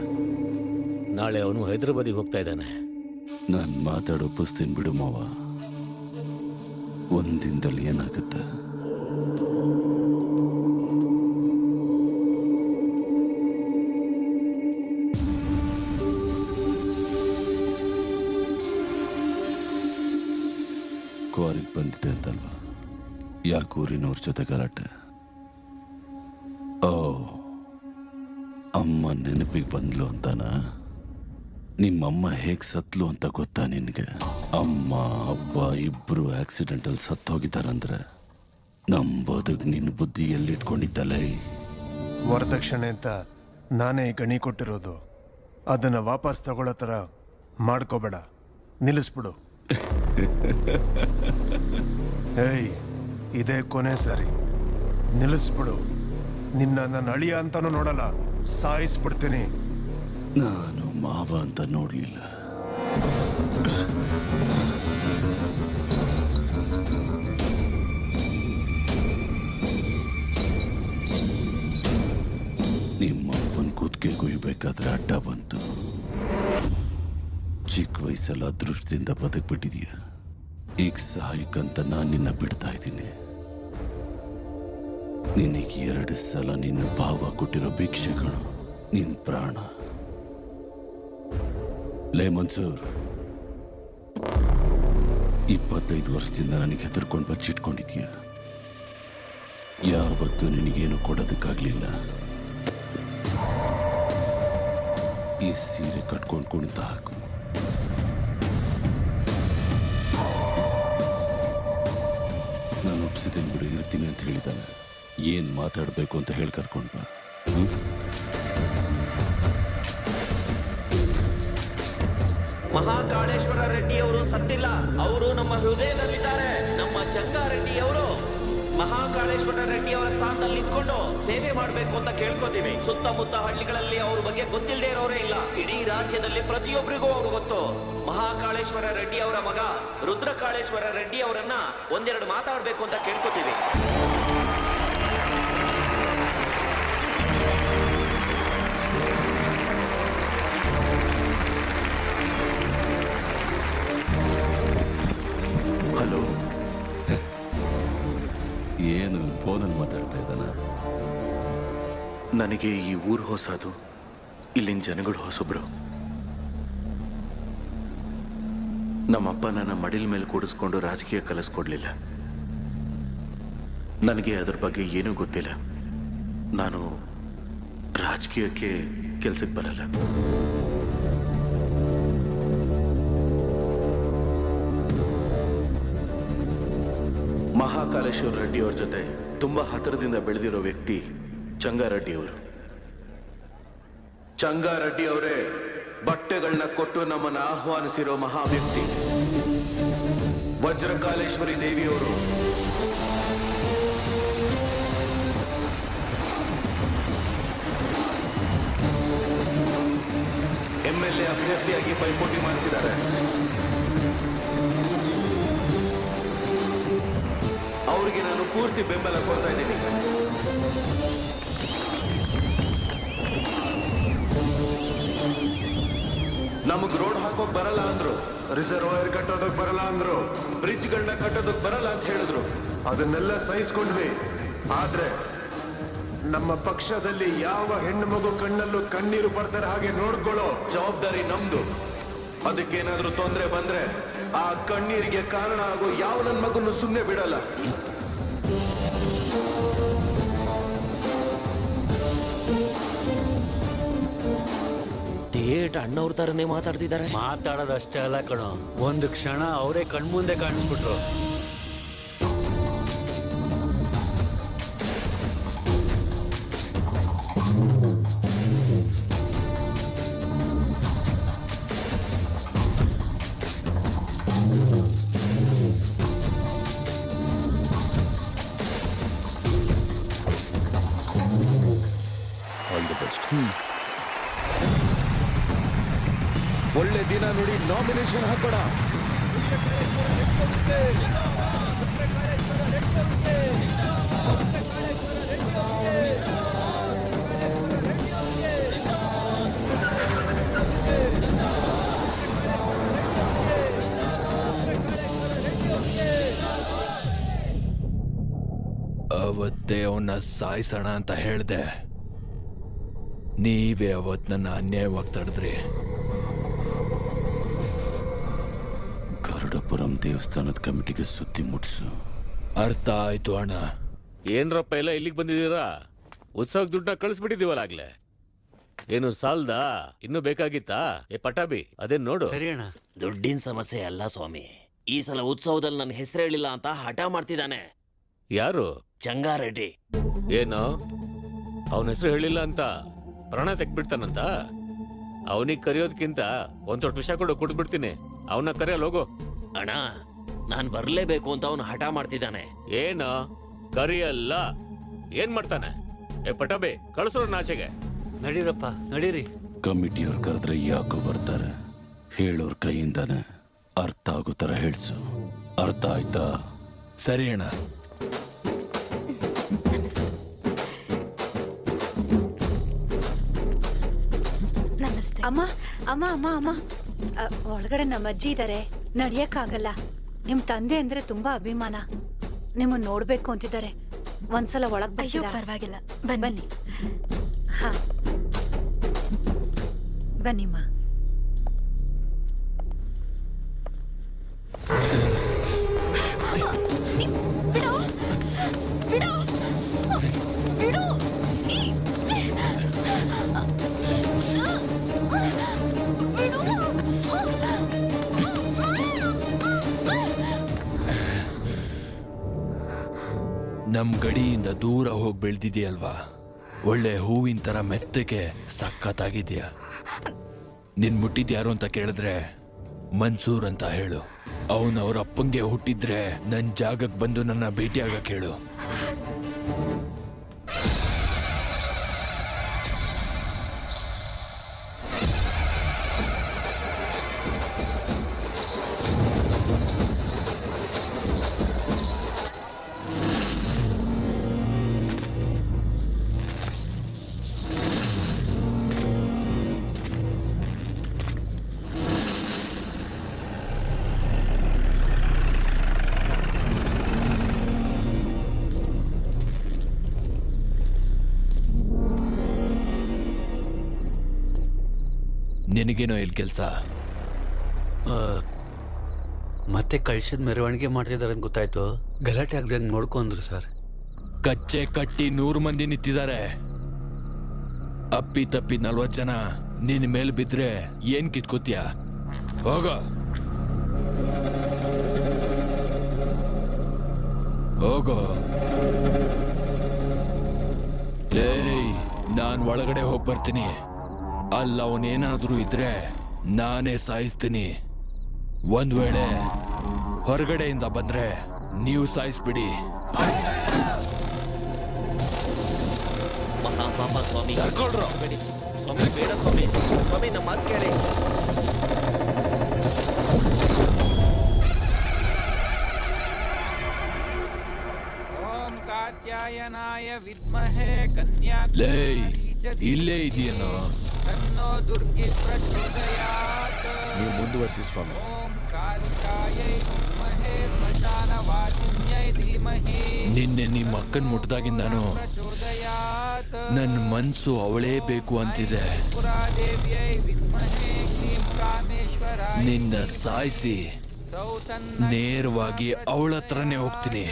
ನಾಳೆ ಅವನು ಹೈದರಾಬಾದಿಗೆ ಹೋಗ್ತಾ ಇದ್ದಾನೆ. ನಾನ್ ಮಾತಾಡೋ ಪುಸ್ತಿನ್ ಬಿಡು ಮಾವ. ಒಂದಿನದಲ್ಲಿ ಏನಾಗುತ್ತೆ? ಕ್ವಾರಿಗೆ ಬಂದಿದೆ ಅಂತಲ್ವಾ? ಯಾಕೆ ಊರಿನವ್ರ ಜೊತೆ ಗಲಾಟೆ? ಓ, ಅಮ್ಮ ನೆನಪಿಗೆ ಬಂದ್ಲು ಅಂತಾನ? ನಿಮ್ಮಮ್ಮ ಹೇಗ್ ಸತ್ಲು ಅಂತ ಗೊತ್ತಾ ನಿನ್ಗೆ? ಅಮ್ಮ ಅಪ್ಪ ಇಬ್ರು ಆಕ್ಸಿಡೆಂಟಲ್ ಸತ್ತೋಗಿದ್ದಾರಂದ್ರೆ ನಮ್ ಬದುಕ್ ನಿನ್ ಬುದ್ಧಿ ಎಲ್ಲಿಟ್ಕೊಂಡಿದ್ದಲ್ಲ? ವರದಕ್ಷಿಣೆ ಅಂತ ನಾನೇ ಗಣಿ ಕೊಟ್ಟಿರೋದು. ಅದನ್ನ ವಾಪಸ್ ತಗೊಳ್ಳೋ ತರ ಮಾಡ್ಕೋಬೇಡ, ನಿಲ್ಲಿಸ್ಬಿಡು. ಏಯ್, ಇದೇ ಕೊನೆ ಸರಿ, ನಿಲ್ಲಿಸ್ಬಿಡು. ನಿನ್ನ ನನ್ನ ಅಳಿಯ ಅಂತಾನು ನೋಡಲ್ಲ, ಸಾಯಿಸ್ಬಿಡ್ತೀನಿ. ನಾನು ಮಾವ ಅಂತ ನೋಡ್ಲಿಲ್ಲ. ನಿಮ್ಮಪ್ಪನ ಕುತ್ತಿಗೆ ಕುಯ್ಬೇಕಾದ್ರೆ ಅಡ್ಡ ಬಂತು. ಚಿಕ್ಕ ವಯಸ್ಸಲ್ಲ ಅದೃಷ್ಟದಿಂದ ಬದುಕ್ಬಿಟ್ಟಿದೀಯ. ಈಗ ಸಹಾಯಕ್ಕಂತ ನಾನು ನಿನ್ನ ಬಿಡ್ತಾ ಇದ್ದೀನಿ. ನಿನಗೆ 2 ಸಲ ನಿನ್ನ ಭಾವ ಕೊಟ್ಟಿರೋ ಭಿಕ್ಷೆಗಳು ನಿನ್ ಪ್ರಾಣ. ಲೇ ಮನ್ಸೂರ್, 25 ವರ್ಷದಿಂದ ನನಗೆ ಹೆದರ್ಕೊಂಡು ಬಚ್ಚಿಟ್ಕೊಂಡಿದ್ಯಾ. ಯಾವತ್ತೂ ನಿನಗೇನು ಕೊಡೋದಕ್ಕಾಗ್ಲಿಲ್ಲ. ಈ ಸೀರೆ ಕಟ್ಕೊಂಡು ಕುಣಿತ ಹಾಕು. ನಾನು ಒಪ್ಸಿದ್ದೇನೆ ಬಿಡು, ಇರ್ತೀನಿ ಅಂತ ಹೇಳಿದಾನೆ. ಏನ್ ಮಾತಾಡ್ಬೇಕು ಅಂತ ಹೇಳಿ ಕರ್ಕೊಂಡ್ ಬಾ. ಮಹಾಕಾಳೇಶ್ವರ ರೆಡ್ಡಿ ಅವರು ಸತ್ತಿಲ್ಲ, ಅವರು ನಮ್ಮ ಹೃದಯದಲ್ಲಿದ್ದಾರೆ. ನಮ್ಮ ಚಂಗಾರೆಡ್ಡಿ ಅವರು ಮಹಾಕಾಳೇಶ್ವರ ರೆಡ್ಡಿ ಅವರ ಸ್ಥಾನದಲ್ಲಿ ನಿಂತ್ಕೊಂಡು ಸೇವೆ ಮಾಡಬೇಕು ಅಂತ ಕೇಳ್ಕೊತೀವಿ. ಸುತ್ತಮುತ್ತ ಹಳ್ಳಿಗಳಲ್ಲಿ ಅವ್ರ ಬಗ್ಗೆ ಗೊತ್ತಿಲ್ಲದೆ ಇರೋರೇ ಇಲ್ಲ. ಇಡೀ ರಾಜ್ಯದಲ್ಲಿ ಪ್ರತಿಯೊಬ್ಬರಿಗೂ ಅವರು ಗೊತ್ತು. ಮಹಾಕಾಳೇಶ್ವರ ರೆಡ್ಡಿ ಅವರ ಮಗ ರುದ್ರಕಾಳೇಶ್ವರ ರೆಡ್ಡಿ ಅವರನ್ನ ಒಂದೆರಡು ಮಾತಾಡ್ಬೇಕು ಅಂತ ಕೇಳ್ಕೊತೀವಿ. ಹಲೋ, ಏನು ಫೋನಲ್ಲಿ ಮಾತಾಡ್ತಾ ಇದ್ದಾನ? ನನಗೆ ಈ ಊರು ಹೊಸದು, ಇಲ್ಲಿನ ಜನಗಳು ಹೊಸಬ್ರು. ನಮ್ಮಪ್ಪ ನನ್ನ ಮಡಿಲ್ ಮೇಲೆ ಕೂಡಿಸ್ಕೊಂಡು ರಾಜಕೀಯ ಕಲಿಸ್ಕೊಡ್ಲಿಲ್ಲ. ನನಗೆ ಅದ್ರ ಬಗ್ಗೆ ಏನೂ ಗೊತ್ತಿಲ್ಲ. ನಾನು ರಾಜಕೀಯಕ್ಕೆ ಕೆಲ್ಸಕ್ಕೆ ಬರಲ್ಲ. ಮಹಾಕಾಳೇಶ್ವರ ರೆಡ್ಡಿ ಅವ್ರ ಜೊತೆ ತುಂಬಾ ಹತ್ತಿರದಿಂದ ಬೆಳೆದಿರೋ ವ್ಯಕ್ತಿ ಚಂಗಾರೆಡ್ಡಿ ಅವರು. ಚಂಗಾರೆಡ್ಡಿ ಅವರೇ ಬಟ್ಟೆಗಳನ್ನ ಕೊಟ್ಟು ನಮ್ಮನ್ನ ಆಹ್ವಾನಿಸಿರೋ ಮಹಾ ವ್ಯಕ್ತಿ. ವಜ್ರಕಾಳೇಶ್ವರಿ ದೇವಿಯವರು MLA ಅಭ್ಯರ್ಥಿಯಾಗಿ ಪೈಪೋಟಿ ಮಾಡ್ತಿದ್ದಾರೆ. ಅವರಿಗೆ ನಾನು ಪೂರ್ತಿ ಬೆಂಬಲ ಕೊಡ್ತಾ ಇದ್ದೀನಿ. ನಮಗ್ ರೋಡ್ ಹಾಕೋಕ್ ಬರಲ್ಲ ಅಂದ್ರು, ರಿಸರ್ವಾಯರ್ ಕಟ್ಟೋದಕ್ ಬರಲ್ಲ ಅಂದ್ರು, ಬ್ರಿಡ್ಜ್ಗಳನ್ನ ಕಟ್ಟೋದಕ್ ಬರಲ್ಲ ಅಂತ ಹೇಳಿದ್ರು. ಅದನ್ನೆಲ್ಲ ಸಹಿಸ್ಕೊಂಡ್ವಿ. ಆದ್ರೆ ನಮ್ಮ ಪಕ್ಷದಲ್ಲಿ ಯಾವ ಹೆಣ್ಣು ಮಗು ಕಣ್ಣಲ್ಲೂ ಕಣ್ಣೀರು ಬರ್ತಾರೆ ಹಾಗೆ ನೋಡ್ಕೊಳ್ಳೋ ಜವಾಬ್ದಾರಿ ನಮ್ದು. ಅದಕ್ಕೇನಾದ್ರೂ ತೊಂದರೆ ಬಂದ್ರೆ ಆ ಕಣ್ಣೀರಿಗೆ ಕಾರಣ ಆಗೋ ಯಾವ ನನ್ನ ಮಗನ್ನು ಸುಮ್ಮನೆ ಬಿಡಲ್ಲ. ಥಿಯೇಟ್ ಅಣ್ಣವ್ರ ತರನೇ ಮಾತಾಡ್ತಿದ್ದಾರೆ. ಮಾತಾಡೋದಷ್ಟೇ ಅಲ್ಲ ಕಣೋ, ಒಂದು ಕ್ಷಣ ಅವರೇ ಕಣ್ಮುಂದೆ ಕಾಣಿಸ್ಬಿಟ್ರು. All the best. ಒಳ್ಳೆ ದಿನ ನೋಡಿ ನಾಮಿನೇಷನ್ ಹಾಕೋಣ. ಅವತ್ತೇ ಅವನ್ನ ಸಾಯಿಸೋಣ ಅಂತ ಹೇಳ್ದೆ, ನೀವೇ ಅವತ್ ನನ್ನ ಅನ್ಯಾಯವಾಗಿ ತಡೆದ್ರಿ. ಗರುಡಪುರಂ ದೇವಸ್ಥಾನದ ಕಮಿಟಿಗೆ ಸುದ್ದಿ ಮುಟ್ಸು. ಅರ್ಥ ಆಯ್ತು ಅಣ್ಣ. ಏನ್ರಪ್ಪ ಎಲ್ಲ ಇಲ್ಲಿಗೆ ಬಂದಿದ್ದೀರಾ? ಉತ್ಸವಕ್ಕೆ ದುಡ್ಡನ್ನ ಕಳಿಸ್ಬಿಟ್ಟಿದೀವಲ್ಲ ಆಗ್ಲೇ. ಏನು ಸಾಲ್ದಾ? ಇನ್ನೂ ಬೇಕಾಗಿತ್ತಾ? ಪಟಾಬಿ ಅದೇನ್ ನೋಡು. ಸರಿ ಅಣ್ಣ. ದುಡ್ಡಿನ ಸಮಸ್ಯೆ ಅಲ್ಲ ಸ್ವಾಮಿ, ಈ ಸಲ ಉತ್ಸವದಲ್ಲಿ ನನ್ನ ಹೆಸರು ಹೇಳಿಲ್ಲ ಅಂತ ಹಠ ಮಾಡ್ತಿದ್ದಾನೆ. ಯಾರು? ಚಂಗಾರೆಡ್ಡಿ. ಏನು ಅವನ ಹೆಸರು ಹೇಳಿಲ್ಲ ಅಂತ ಪ್ರಾಣ ತೆಗ್ಬಿಡ್ತಾನಂತ? ಅವನಿಗೆ ಕರೆಯೋದಕ್ಕಿಂತ ಒಂದ್ ದೊಡ್ಡ ವಿಷಯ ಕೊಡು, ಕೊಟ್ಬಿಡ್ತೀನಿ. ಅವನ ಕರೆಯಲ್ಲ, ಹೋಗು. ಅಣ್ಣ ನಾನ್ ಬರ್ಲೇಬೇಕು ಅಂತ ಅವನು ಹಠ ಮಾಡ್ತಿದ್ದಾನೆ. ಏನು ಕರಿಯಲ್ಲ? ಏನ್ ಮಾಡ್ತಾನೆ? ಪಟಾಬಿ ಕಳಿಸೋರು ನಾಚೆಗೆ. ನಡೀರಪ್ಪ ನಡೀರಿ. ಕಮಿಟಿಯವ್ರು ಕರೆದ್ರೆ ಯಾಕೋ ಬರ್ತಾರೆ. ಹೇಳೋರ್ ಕೈಯಿಂದಾನೆ ಅರ್ಥ ಆಗೋ ತರ ಹೇಳ್ಸು. ಅರ್ಥ ಆಯ್ತಾ? ಸರಿ ಅಣ್ಣ. ಅಮ್ಮ ಅಮ್ಮ ಅಮ್ಮ ಅಮ್ಮ ಒಳಗಡೆ ನಮ್ಮ ಅಜ್ಜಿ ಇದಾರೆ, ನಡಿಯಕ್ಕಾಗಲ್ಲ. ನಿಮ್ ತಂದೆ ಅಂದ್ರೆ ತುಂಬಾ ಅಭಿಮಾನ, ನಿಮ್ಮನ್ನ ನೋಡ್ಬೇಕು ಅಂತಿದ್ದಾರೆ. ಒಂದ್ಸಲ ಒಳಗ್ ಅಯ್ಯೋ ಪರವಾಗಿಲ್ಲ, ಬನ್ನಿ. ಹಾ ಬನ್ನಿಮ್ಮ. ನಮ್ ಗಡಿಯಿಂದ ದೂರ ಹೋಗಿ ಬೆಳ್ದಿದ್ಯಲ್ವಾ, ಒಳ್ಳೆ ಹೂವಿನ ತರ ಮೆತ್ತಗೆ ಸಖತ್ತಾಗಿದ್ಯಾ. ನಿನ್ ಮುಟ್ಟಿದ್ಯಾರು ಅಂತ ಕೇಳಿದ್ರೆ ಮನ್ಸೂರ್ ಅಂತ ಹೇಳು. ಅವನ್ ಅವ್ರ ಅಪ್ಪಂಗೆ ಹುಟ್ಟಿದ್ರೆ ನನ್ ಜಾಗಕ್ಕೆ ಬಂದು ನನ್ನ ಭೇಟಿಯಾಗಕ್ ಹೇಳು. ನಿನಗೇನೋ ಇಲ್ಲಿ ಕೆಲ್ಸ? ಮತ್ತೆ ಕಳ್ಸದ್ ಮೆರವಣಿಗೆ ಮಾಡ್ತಿದಾರೆ ಅಂತ ಗೊತ್ತಾಯ್ತು. ಗಲಾಟೆ ಆಗ್ದಂಗ್ ನೋಡ್ಕೊಂಡ್ರು ಸರ್. ಕಚ್ಚೆ ಕಟ್ಟಿ 100 ಮಂದಿ ನಿಂತಿದ್ದಾರೆ. ಅಪ್ಪಿ ತಪ್ಪಿ 40 ಜನ ನಿನ್ ಮೇಲ್ ಬಿದ್ರೆ ಏನ್ ಕಿತ್ಕೋತೀಯ? ಹೋಗ ಹೋಗೋ. ಏಯ್, ನಾನ್ ಒಳಗಡೆ ಹೋಗ್ ಬರ್ತೀನಿ. ಅಲ್ಲ ಅವನೇನಾದ್ರೂ ಇದ್ರೆ ನಾನೇ ಸಾಯಿಸ್ತೀನಿ. ಒಂದ್ ವೇಳೆ ಹೊರಗಡೆಯಿಂದ ಬಂದ್ರೆ ನೀವು ಸಾಯಿಸ್ಬಿಡಿ. ಮಹಾಪಾಪ ಸ್ವಾಮಿ. ಕರ್ಕೊಳ್ರು. ಸ್ವಾಮಿ ಬೇಡ ಸ್ವಾಮಿ. ಸ್ವಾಮಿ ನಮ್ಮ ಮಾತು ಕೇಳಿ. ಓಂ ಕಾತ್ಯಾಯನಾಯ ವಿದ್ಮಹೇ ಕನ್ಯಾ ಇಲ್ಲೇ ಇದೆಯೇನೋ? ತನ್ನೋ ದುರ್ಗಿ ಪ್ರಚೋದಯಾತ್. ನೀವು ಮುಂದುವರಿಸಿ ಸ್ವಾಮಿ. ಓಂ ಕಾಲಿಕಾಯೈ ವಿದ್ಮಹೇ ಸ್ಮಶಾನವಾಸಿನ್ಯೈ ಧೀಮಹಿ. ನಿನ್ನೆ ನಿಮ್ಮ ಅಕ್ಕನ್ ಮುಟ್ದಾಗಿಂದಾನು ನನ್ ಮನ್ಸು ಅವಳೇ ಬೇಕು ಅಂತಿದೆ. ಪುರಾದೇವ್ಯೈ ವಿದ್ಮಹೇ ಕ್ಲೀಂ ಕಾಮೇಶ್ವರಾಯ. ನಿನ್ನ ಸಾಯಿಸಿ ನೇರವಾಗಿ ಅವಳ ಹತ್ರನೇ ಹೋಗ್ತೀನಿ.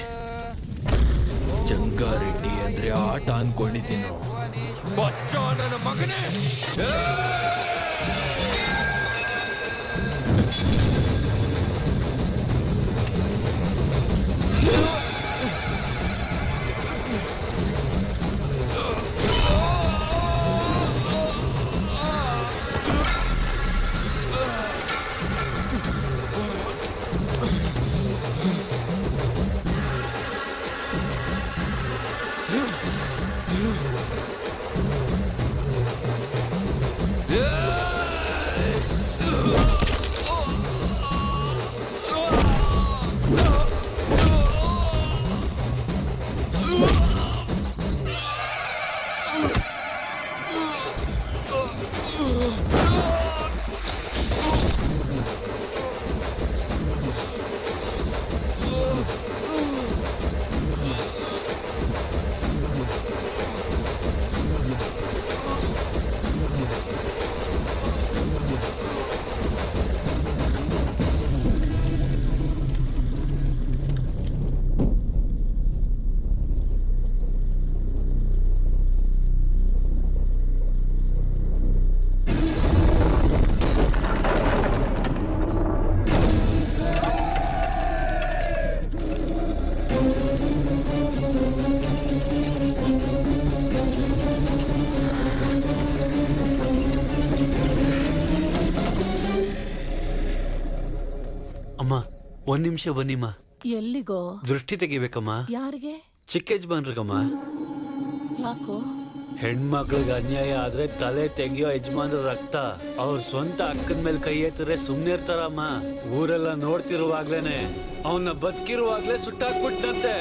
ಜಂಗಾರೆಡ್ಡಿ ಅಂದ್ರೆ ಆಟ ಅನ್ಕೊಂಡಿದ್ದೀನೋ? ಬಚ್ಚ ನನ್ನ ಮಗನೇ. ಒಂದ್ ನಿಮಿಷ ಬನ್ನಿಮ್ಮ. ಎಲ್ಲಿಗೋ? ದೃಷ್ಟಿ ತೆಗಿಬೇಕಮ್ಮ. ಯಾರಿಗೆ? ಚಿಕ್ಕ ಯಜಮಾನ್ರಿಗಮ್ಮ. ಯಾಕೋ? ಹೆಣ್ಮಕ್ಳಿಗೆ ಅನ್ಯಾಯ ಆದ್ರೆ ತಲೆ ತೆಗಿಯೋ ಯಜಮಾನ್ರ ರಕ್ತ ಅವ್ರ ಸ್ವಂತ ಅಕ್ಕನ ಮೇಲೆ ಕೈ ಎತ್ತಿದ್ರೆ ಸುಮ್ನೆ ಇರ್ತಾರಮ್ಮ. ಊರೆಲ್ಲ ನೋಡ್ತಿರುವಾಗ್ಲೇನೆ ಅವನ್ನ ಬದುಕಿರುವಾಗ್ಲೇ ಸುಟ್ಟಾಕ್ಬಿಟ್ಟಂತೆ.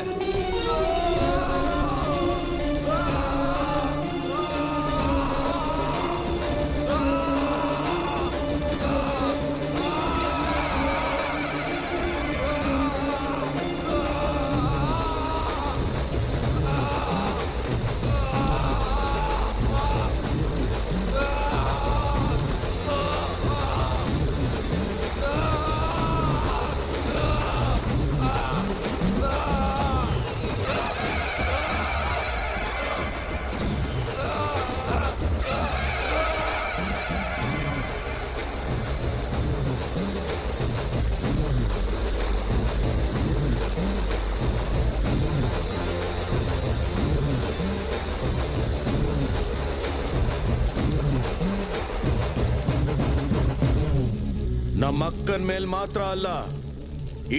ನಮ್ಮ ಅಕ್ಕನ ಮೇಲೆ ಮಾತ್ರ ಅಲ್ಲ,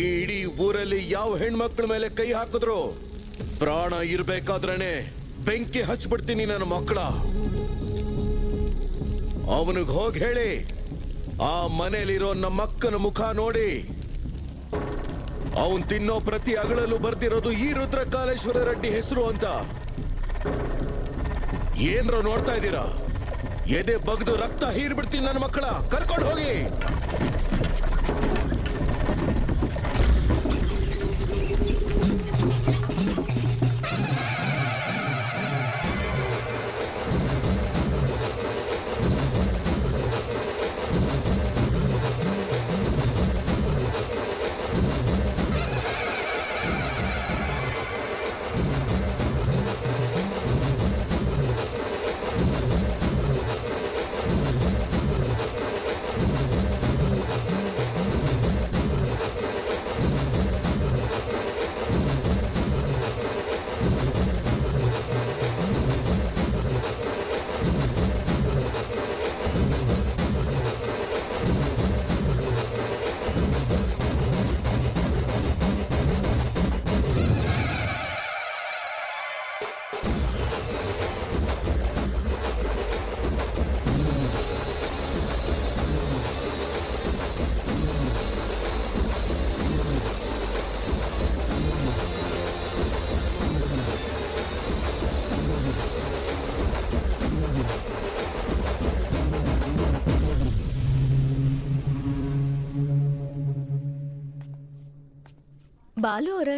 ಈ ಇಡೀ ಊರಲ್ಲಿ ಯಾವ ಹೆಣ್ಮಕ್ಳ ಮೇಲೆ ಕೈ ಹಾಕಿದ್ರು ಪ್ರಾಣ ಇರ್ಬೇಕಾದ್ರೇನೆ ಬೆಂಕಿ ಹಚ್ಬಿಡ್ತೀನಿ ನನ್ನ ಮಕ್ಕಳ. ಅವನಿಗೆ ಹೋಗಿ ಹೇಳಿ, ಆ ಮನೇಲಿರೋ ನಮ್ಮ ಅಕ್ಕನ ಮುಖ ನೋಡಿ ಅವನ್ ತಿನ್ನೋ ಪ್ರತಿ ಅಗಳಲ್ಲೂ ಬರ್ತಿರೋದು ಈ ರುದ್ರಕಾಲೇಶ್ವರ ರೆಡ್ಡಿ ಹೆಸರು ಅಂತ. ಏನ್ರ ನೋಡ್ತಾ ಇದ್ದೀರಾ? ಎದೆ ಬಗ್ದು ರಕ್ತ ಹೀರ್ಬಿಡ್ತೀನಿ ನನ್ನ ಮಕ್ಕಳ. ಕರ್ಕೊಂಡು ಹೋಗಿ. ಬಾಲು ಅವರೇ,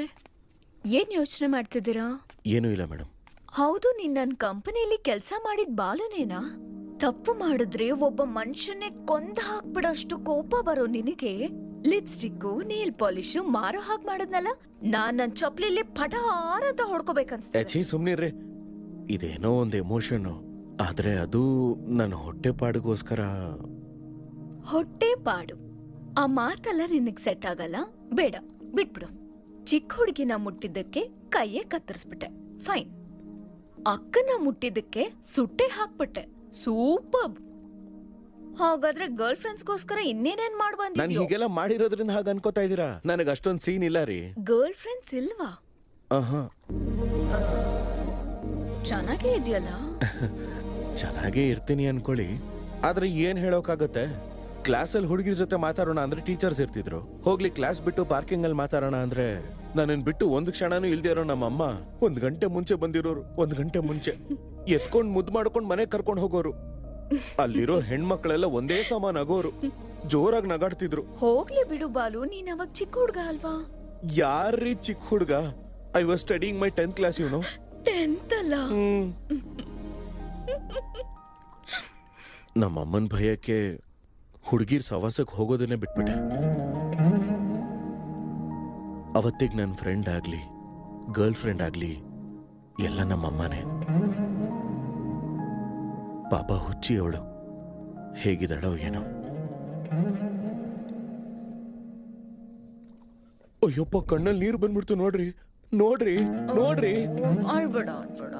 ಏನ್ ಯೋಚನೆ ಮಾಡ್ತಿದ್ದೀರಾ? ಏನೂ ಇಲ್ಲ ಮೇಡಮ್. ಹೌದು, ನೀನ್ ನನ್ ಕಂಪನಿಯಲ್ಲಿ ಕೆಲ್ಸ ಮಾಡಿದ್ ಬಾಲುನೇನಾ? ತಪ್ಪು ಮಾಡಿದ್ರೆ ಒಬ್ಬ ಮನುಷ್ಯನ್ನೇ ಕೊಂದ ಹಾಕ್ಬಿಡೋಷ್ಟು ಕೋಪ ಬರೋ ನಿನಗೆ ಲಿಪ್ಸ್ಟಿಕ್, ನೇಲ್ ಪಾಲಿಶ್ ಮಾರೋ ಹಾಗೆ ಮಾಡದ್ನಲ್ಲ, ನಾನ್ ನನ್ ಚಪ್ಲಿಲಿ ಪಟಾರ ಅಂತ ಹೊಡ್ಕೋಬೇಕನ್ಸ್ತ. ಸುಮ್ನಿರ್ರಿ, ಇದೇನೋ ಒಂದು ಎಮೋಷನ್, ಆದ್ರೆ ಅದು ನನ್ನ ಹೊಟ್ಟೆ ಪಾಡಿಗೋಸ್ಕರ. ಹೊಟ್ಟೆ ಪಾಡು ಆ ಮಾತೆಲ್ಲ ನಿನಗ್ ಸೆಟ್ ಆಗಲ್ಲ, ಬೇಡ ಬಿಟ್ಬಿಡು. ಚಿಕ್ಕ ಹುಡುಗಿನ ಮುಟ್ಟಿದ್ದಕ್ಕೆ ಕೈಯೇ ಕತ್ತರಿಸ್ಬಿಟ್ಟೆ, ಫೈನ್. ಅಕ್ಕನ ಮುಟ್ಟಿದ್ದಕ್ಕೆ ಸುಟ್ಟೆ ಹಾಕ್ಬಿಟ್ಟೆ, ಸೂಪರ್. ಹಾಗಾದ್ರೆ ಗರ್ಲ್ ಫ್ರೆಂಡ್ಸ್ಗೋಸ್ಕರ ಇನ್ನೇನೇನ್ ಮಾಡ್ಬಂದ? ನಾನು ಹೀಗೆಲ್ಲ ಮಾಡಿರೋದ್ರಿಂದ ಹಾಗೆ ಅನ್ಕೋತಾ ಇದೀರಾ? ನನಗೆ ಅಷ್ಟೊಂದು ಸೀನ್ ಇಲ್ಲ ರೀ. ಗರ್ಲ್ ಫ್ರೆಂಡ್ಸ್ ಇಲ್ವಾ? ಚೆನ್ನಾಗೇ ಇದೆಯಲ್ಲ. ಚೆನ್ನಾಗೇ ಇರ್ತೀನಿ ಅನ್ಕೊಳ್ಳಿ, ಆದ್ರೆ ಏನ್ ಹೇಳೋಕಾಗತ್ತೆ? ಕ್ಲಾಸಲ್ಲಿ ಹುಡುಗಿರ ಜೊತೆ ಮಾತಾಡೋಣ ಅಂದ್ರೆ ಟೀಚರ್ಸ್ ಇರ್ತಿದ್ರು. ಹೋಗ್ಲಿ ಕ್ಲಾಸ್ ಬಿಟ್ಟು ಪಾರ್ಕಿಂಗ್ ಅಲ್ಲಿ ಮಾತಾಡೋಣ ಅಂದ್ರೆ ನನ್ನನ್ ಬಿಟ್ಟು ಒಂದು ಕ್ಷಣನೂ ಇಲ್ದೇ ಇರೋ ನಮ್ಮಮ್ಮ 1 ಗಂಟೆ ಮುಂಚೆ ಬಂದಿರೋರು. 1 ಗಂಟೆ ಮುಂಚೆ ಎತ್ಕೊಂಡ್ ಮುದ್ದು ಮಾಡ್ಕೊಂಡ್ ಮನೆ ಕರ್ಕೊಂಡ್ ಹೋಗೋರು. ಅಲ್ಲಿರೋ ಹೆಣ್ಮಕ್ಳೆಲ್ಲ ಒಂದೇ ಸಮಾನ ಆಗೋರು, ಜೋರಾಗಿ ನಗಾಡ್ತಿದ್ರು. ಹೋಗ್ಲಿ ಬಿಡು ಬಾಲು, ನೀನ್ ಅವಾಗ ಚಿಕ್ಕ ಹುಡ್ಗ ಅಲ್ವಾ? ಯಾರ್ರೀ ಚಿಕ್ಕ ಹುಡ್ಗ? I was studying my 10th class. ಇವನು 10th ಅಲ್ಲ. ನಮ್ಮಮ್ಮನ್ ಭಯಕ್ಕೆ ಹುಡುಗಿರ್ ಸವಾಸಕ್ಕೆ ಹೋಗೋದನ್ನೇ ಬಿಟ್ಬಿಟ್ಟೆ. ಅವತ್ತಿಗೆ ನನ್ನ ಫ್ರೆಂಡ್ ಆಗ್ಲಿ ಗರ್ಲ್ ಫ್ರೆಂಡ್ ಆಗ್ಲಿ ಎಲ್ಲ ನಮ್ಮಮ್ಮನೇ. ಪಾಪ ಹುಚ್ಚಿ ಅವಳು, ಹೇಗಿದ್ದಾಳೋ ಏನೋ. ಅಯ್ಯಪ್ಪ, ಕಣ್ಣಲ್ಲಿ ನೀರು ಬಂದ್ಬಿಡ್ತು. ನೋಡ್ರಿ ನೋಡ್ರಿ ನೋಡ್ರಿ. ಅಳ್ಬೇಡ ಅಳ್ಬೇಡ.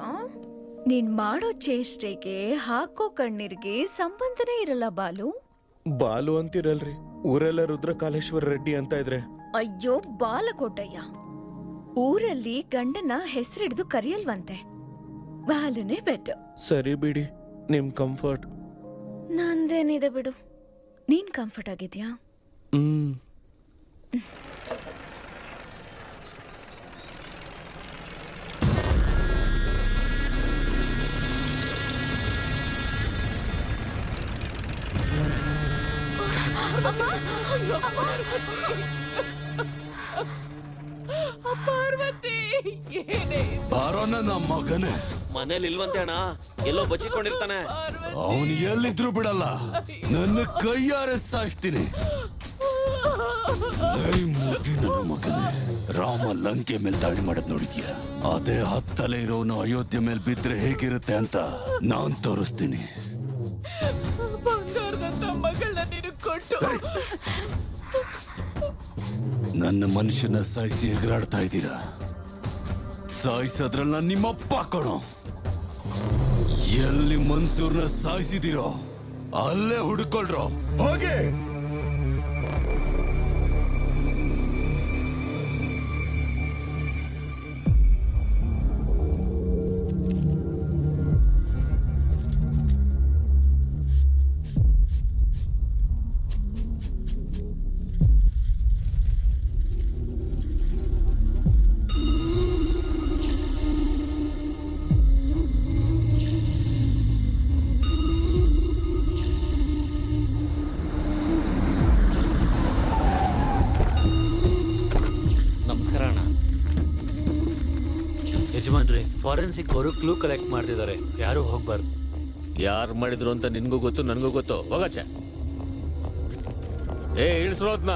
ನೀನ್ ಮಾಡೋ ಚೇಷ್ಟೆಗೆ ಹಾಕೋ ಕಣ್ಣೀರ್ಗೆ ಸಂಬಂಧನೇ ಇರಲ್ಲ ಬಾಲು. ಬಾಲು ಅಂತಿರಲ್ರಿ, ಊರೆಲ್ಲ ರುದ್ರಕಾಲೇಶ್ವರ ರೆಡ್ಡಿ ಅಂತ ಇದ್ರೆ. ಅಯ್ಯೋ ಬಾಲಕೋಟಯ್ಯ, ಊರಲ್ಲಿ ಗಂಡನ ಹೆಸರಿಡ್ದು ಕರೆಯಲ್ವಂತೆ, ಬಾಲುನೇ ಬೆಟ್ಟು. ಸರಿ ಬಿಡಿ, ನಿಮ್ ಕಂಫರ್ಟ್. ನಂದೇನಿದೆ ಬಿಡು, ನೀನ್ ಕಂಫರ್ಟ್ ಆಗಿದ್ಯಾ? ಪಾರ್ವತಿ, ಬಾರೋ ನನ್ನ ಮಗನೇ. ಮನೇಲಿ ಇಲ್ವಂತೆ ಅಣ್ಣ, ಎಲ್ಲೋ ಬಚ್ಚಿಕೊಂಡಿರ್ತಾನೆ. ಅವನು ಎಲ್ಲಿದ್ರು ಬಿಡಲ್ಲ, ನನ್ನ ಕೈಯಾರೆ ಸಾಯಿಸ್ತೀನಿ. ಮಗನೇ, ರಾಮ ಲಂಕೆ ಮೇಲೆ ದಾಳಿ ಮಾಡದ್ ನೋಡಿದ್ಯಾ? ಅದೇ ಹತ್ತಲೇ ಇರೋನು ಅಯೋಧ್ಯೆ ಮೇಲೆ ಬಿದ್ರೆ ಹೇಗಿರುತ್ತೆ ಅಂತ ನಾನ್ ತೋರಿಸ್ತೀನಿ. ಬಂಗಾರದಂತ ಮಗಳನ್ನ ನಿನಗ್ ಕೊಟ್ಟು ನನ್ನ ಮನುಷ್ಯನ ಸಾಯಿಸಿ ಎಗರಾಡ್ತಾ ಇದ್ದೀರಾ. ಸಾಯಿಸೋದ್ರಲ್ಲ ನಿಮ್ಮಪ್ಪ ಕಣೋ. ಎಲ್ಲಿ ಮನ್ಸೂರ್ನ ಸಾಯಿಸಿದಿರೋ ಅಲ್ಲೇ ಹುಡುಕೊಳ್ರೋ. ಹೋಗಿ ನೋಡ್ರಿ, ಫಾರೆನ್ಸಿಕ್ ಅವರು ಕ್ಲೂ ಕಲೆಕ್ಟ್ ಮಾಡ್ತಿದ್ದಾರೆ, ಯಾರು ಹೋಗ್ಬಾರ್ದು. ಯಾರು ಮಾಡಿದ್ರು ಅಂತ ನಿನ್ಗೂ ಗೊತ್ತು, ನನ್ಗೂ ಗೊತ್ತು. ಹೋಗಚ್ಚ. ಇಳಿಸ್ರೋದ್ನ.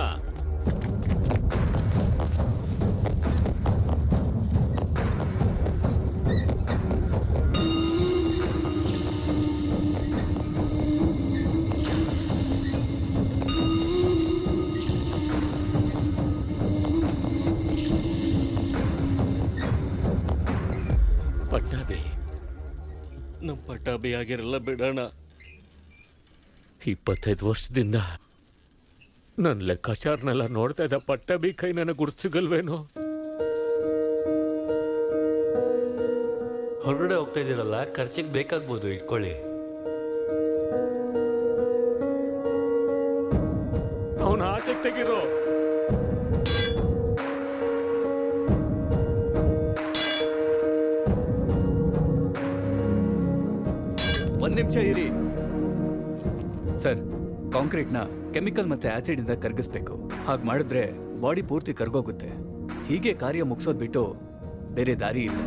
ನಮ್ ಪಟ್ಟಾಭಿ ಆಗಿರಲ್ಲ ಬಿಡೋಣ. 25 ವರ್ಷದಿಂದ ನನ್ ಲೆಕ್ಕಾಚಾರನೆಲ್ಲ ನೋಡ್ತಾ ಇದ್ದ ಪಟ್ಟಾಭಿ ಕೈ ನನಗೆ ಗುರ್ಸಿಗಲ್ವೇನೋ. ಹೊರಗಡೆ ಹೋಗ್ತಾ ಇದೀರಲ್ಲ, ಖರ್ಚಿಗೆ ಬೇಕಾಗ್ಬೋದು, ಇಟ್ಕೊಳ್ಳಿ. ಅವನ ಆಚೆಗೆ ತೆಗಿರೋ. ಒಂದ್ ನಿಮಿಷ ಇರಿ ಸರ್. ಕಾಂಕ್ರೀಟ್ನ ಕೆಮಿಕಲ್ ಮತ್ತೆ ಆಸಿಡ್ ಇಂದ ಕರಗಿಸ್ಬೇಕು. ಹಾಗೆ ಮಾಡಿದ್ರೆ ಬಾಡಿ ಪೂರ್ತಿ ಕರ್ಗೋಗುತ್ತೆ. ಹೀಗೆ ಕಾರ್ಯ ಮುಗಿಸೋದ್ ಬಿಟ್ಟು ಬೇರೆ ದಾರಿ ಇಲ್ಲ.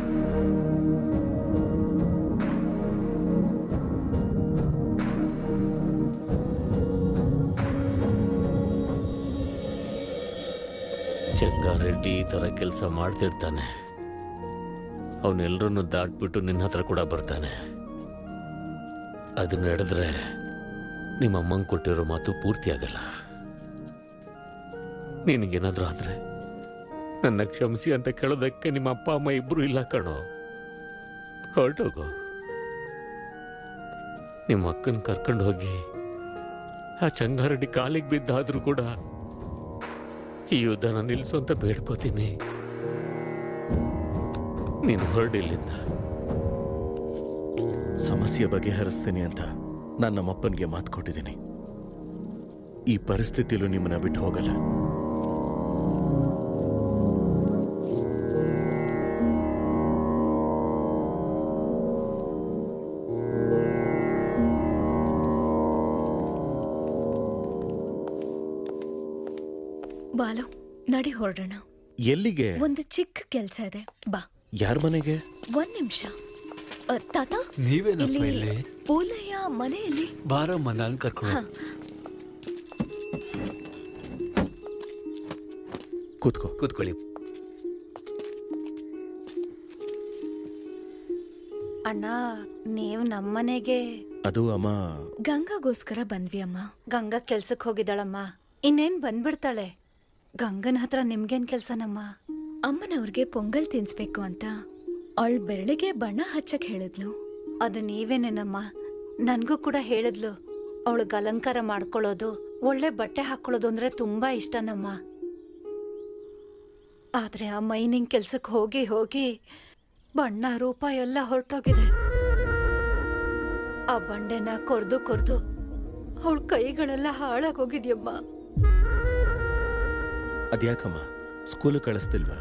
ಚಂಗಾರೆಡ್ಡಿ ಈ ತರ ಕೆಲಸ ಮಾಡ್ತಿರ್ತಾನೆ. ಅವನೆಲ್ಲರನ್ನು ದಾಟ್ಬಿಟ್ಟು ನಿನ್ನ ಹತ್ರ ಕೂಡ ಬರ್ತಾನೆ. ಅದು ನಡೆದ್ರೆ ನಿಮ್ಮ ಅಮ್ಮಂಗೆ ಕೊಟ್ಟಿರೋ ಮಾತು ಪೂರ್ತಿ ಆಗಲ್ಲ. ನಿನಗೇನಾದ್ರೂ ಆದ್ರೆ ನನ್ನ ಕ್ಷಮಿಸಿ ಅಂತ ಕೇಳೋದಕ್ಕೆ ನಿಮ್ಮ ಅಪ್ಪ ಅಮ್ಮ ಇಬ್ರು ಇಲ್ಲ ಕಣೋ. ಹೊರಟೋಗೋ. ನಿಮ್ಮ ಅಕ್ಕನ ಕರ್ಕೊಂಡು ಹೋಗಿ ಆ ಚಂಗಾರೆಡ್ಡಿ ಕಾಲಿಗೆ ಬಿದ್ದಾದ್ರೂ ಕೂಡ ಈ ಯುದ್ಧನ ನಿಲ್ಲಿಸು ಅಂತ ಬೇಡ್ಕೋತೀನಿ. ನೀನು ಹೊರಡಿಲ್ಲಿಂದ. ಸಮಸ್ಯೆ ಬಗೆಹರಿಸ್ತೀನಿ ಅಂತ ನಾನು ನಮ್ಮಪ್ಪನಿಗೆ ಮಾತು ಕೊಟ್ಟಿದ್ದೀನಿ. ಈ ಪರಿಸ್ಥಿತಿಯಲ್ಲೂ ನಿಮ್ಮನ್ನ ಬಿಟ್ಟು ಹೋಗಲ್ಲ. ಬಾಲು, ನಡಿ ಹೊರಡೋಣ. ಎಲ್ಲಿಗೆ? ಒಂದು ಚಿಕ್ಕ ಕೆಲ್ಸ ಇದೆ, ಬಾ. ಯಾರ ಮನೆಗೆ? ಒಂದ್ ನಿಮಿಷ. ತಾತ, ನೀವೇನಪ್ಪ ಇಲ್ಲಿ? ಪೂಲಯ್ಯ ಮನೆಯಲ್ಲಿ. ಬಾರಮ್ಮ, ನಾನು ಕರ್ಕೊಂಡು. ಕೂತ್ಕೊಳ್ಳಿ. ಅಣ್ಣ, ನೀವು ನಮ್ಮನೆಗೆ? ಅದು ಅಮ್ಮ, ಗಂಗಾಗೋಸ್ಕರ ಬಂದ್ವಿ ಅಮ್ಮ. ಗಂಗಾ ಕೆಲ್ಸಕ್ ಹೋಗಿದ್ದಾಳಮ್ಮ, ಇನ್ನೇನ್ ಬಂದ್ಬಿಡ್ತಾಳೆ. ಗಂಗನ ಹತ್ರ ನಿಮ್ಗೇನ್ ಕೆಲ್ಸನಮ್ಮ? ಅಮ್ಮನವ್ರಿಗೆ ಪೊಂಗಲ್ ತಿನ್ಸ್ಬೇಕು ಅಂತ ಅವಳ ಬೆರಳಿಗೆ ಬಣ್ಣ ಹಚ್ಚಕ್ ಹೇಳಿದ್ಲು. ಅದು ನೀವೇನೇನಮ್ಮ? ನನ್ಗೂ ಕೂಡ ಹೇಳಿದ್ಲು. ಅವಳಿಗೆ ಅಲಂಕಾರ ಮಾಡ್ಕೊಳ್ಳೋದು, ಒಳ್ಳೆ ಬಟ್ಟೆ ಹಾಕೊಳ್ಳೋದು ಅಂದ್ರೆ ತುಂಬಾ ಇಷ್ಟನಮ್ಮ. ಆದ್ರೆ ಆ ಮೈನಿಂಗ್ ಕೆಲ್ಸಕ್ ಹೋಗಿ ಹೋಗಿ ಬಣ್ಣ ರೂಪ ಎಲ್ಲ ಹೊರಟೋಗಿದೆ. ಆ ಬಂಡೆನ ಕೊರ್ದು ಕೊರ್ದು ಅವಳ ಕೈಗಳೆಲ್ಲ ಹಾಳಾಗೋಗಿದ್ಯಮ್ಮ. ಅದ್ಯಾಕಮ್ಮ ಸ್ಕೂಲ್ ಕಳಿಸ್ತಿಲ್ವಾ?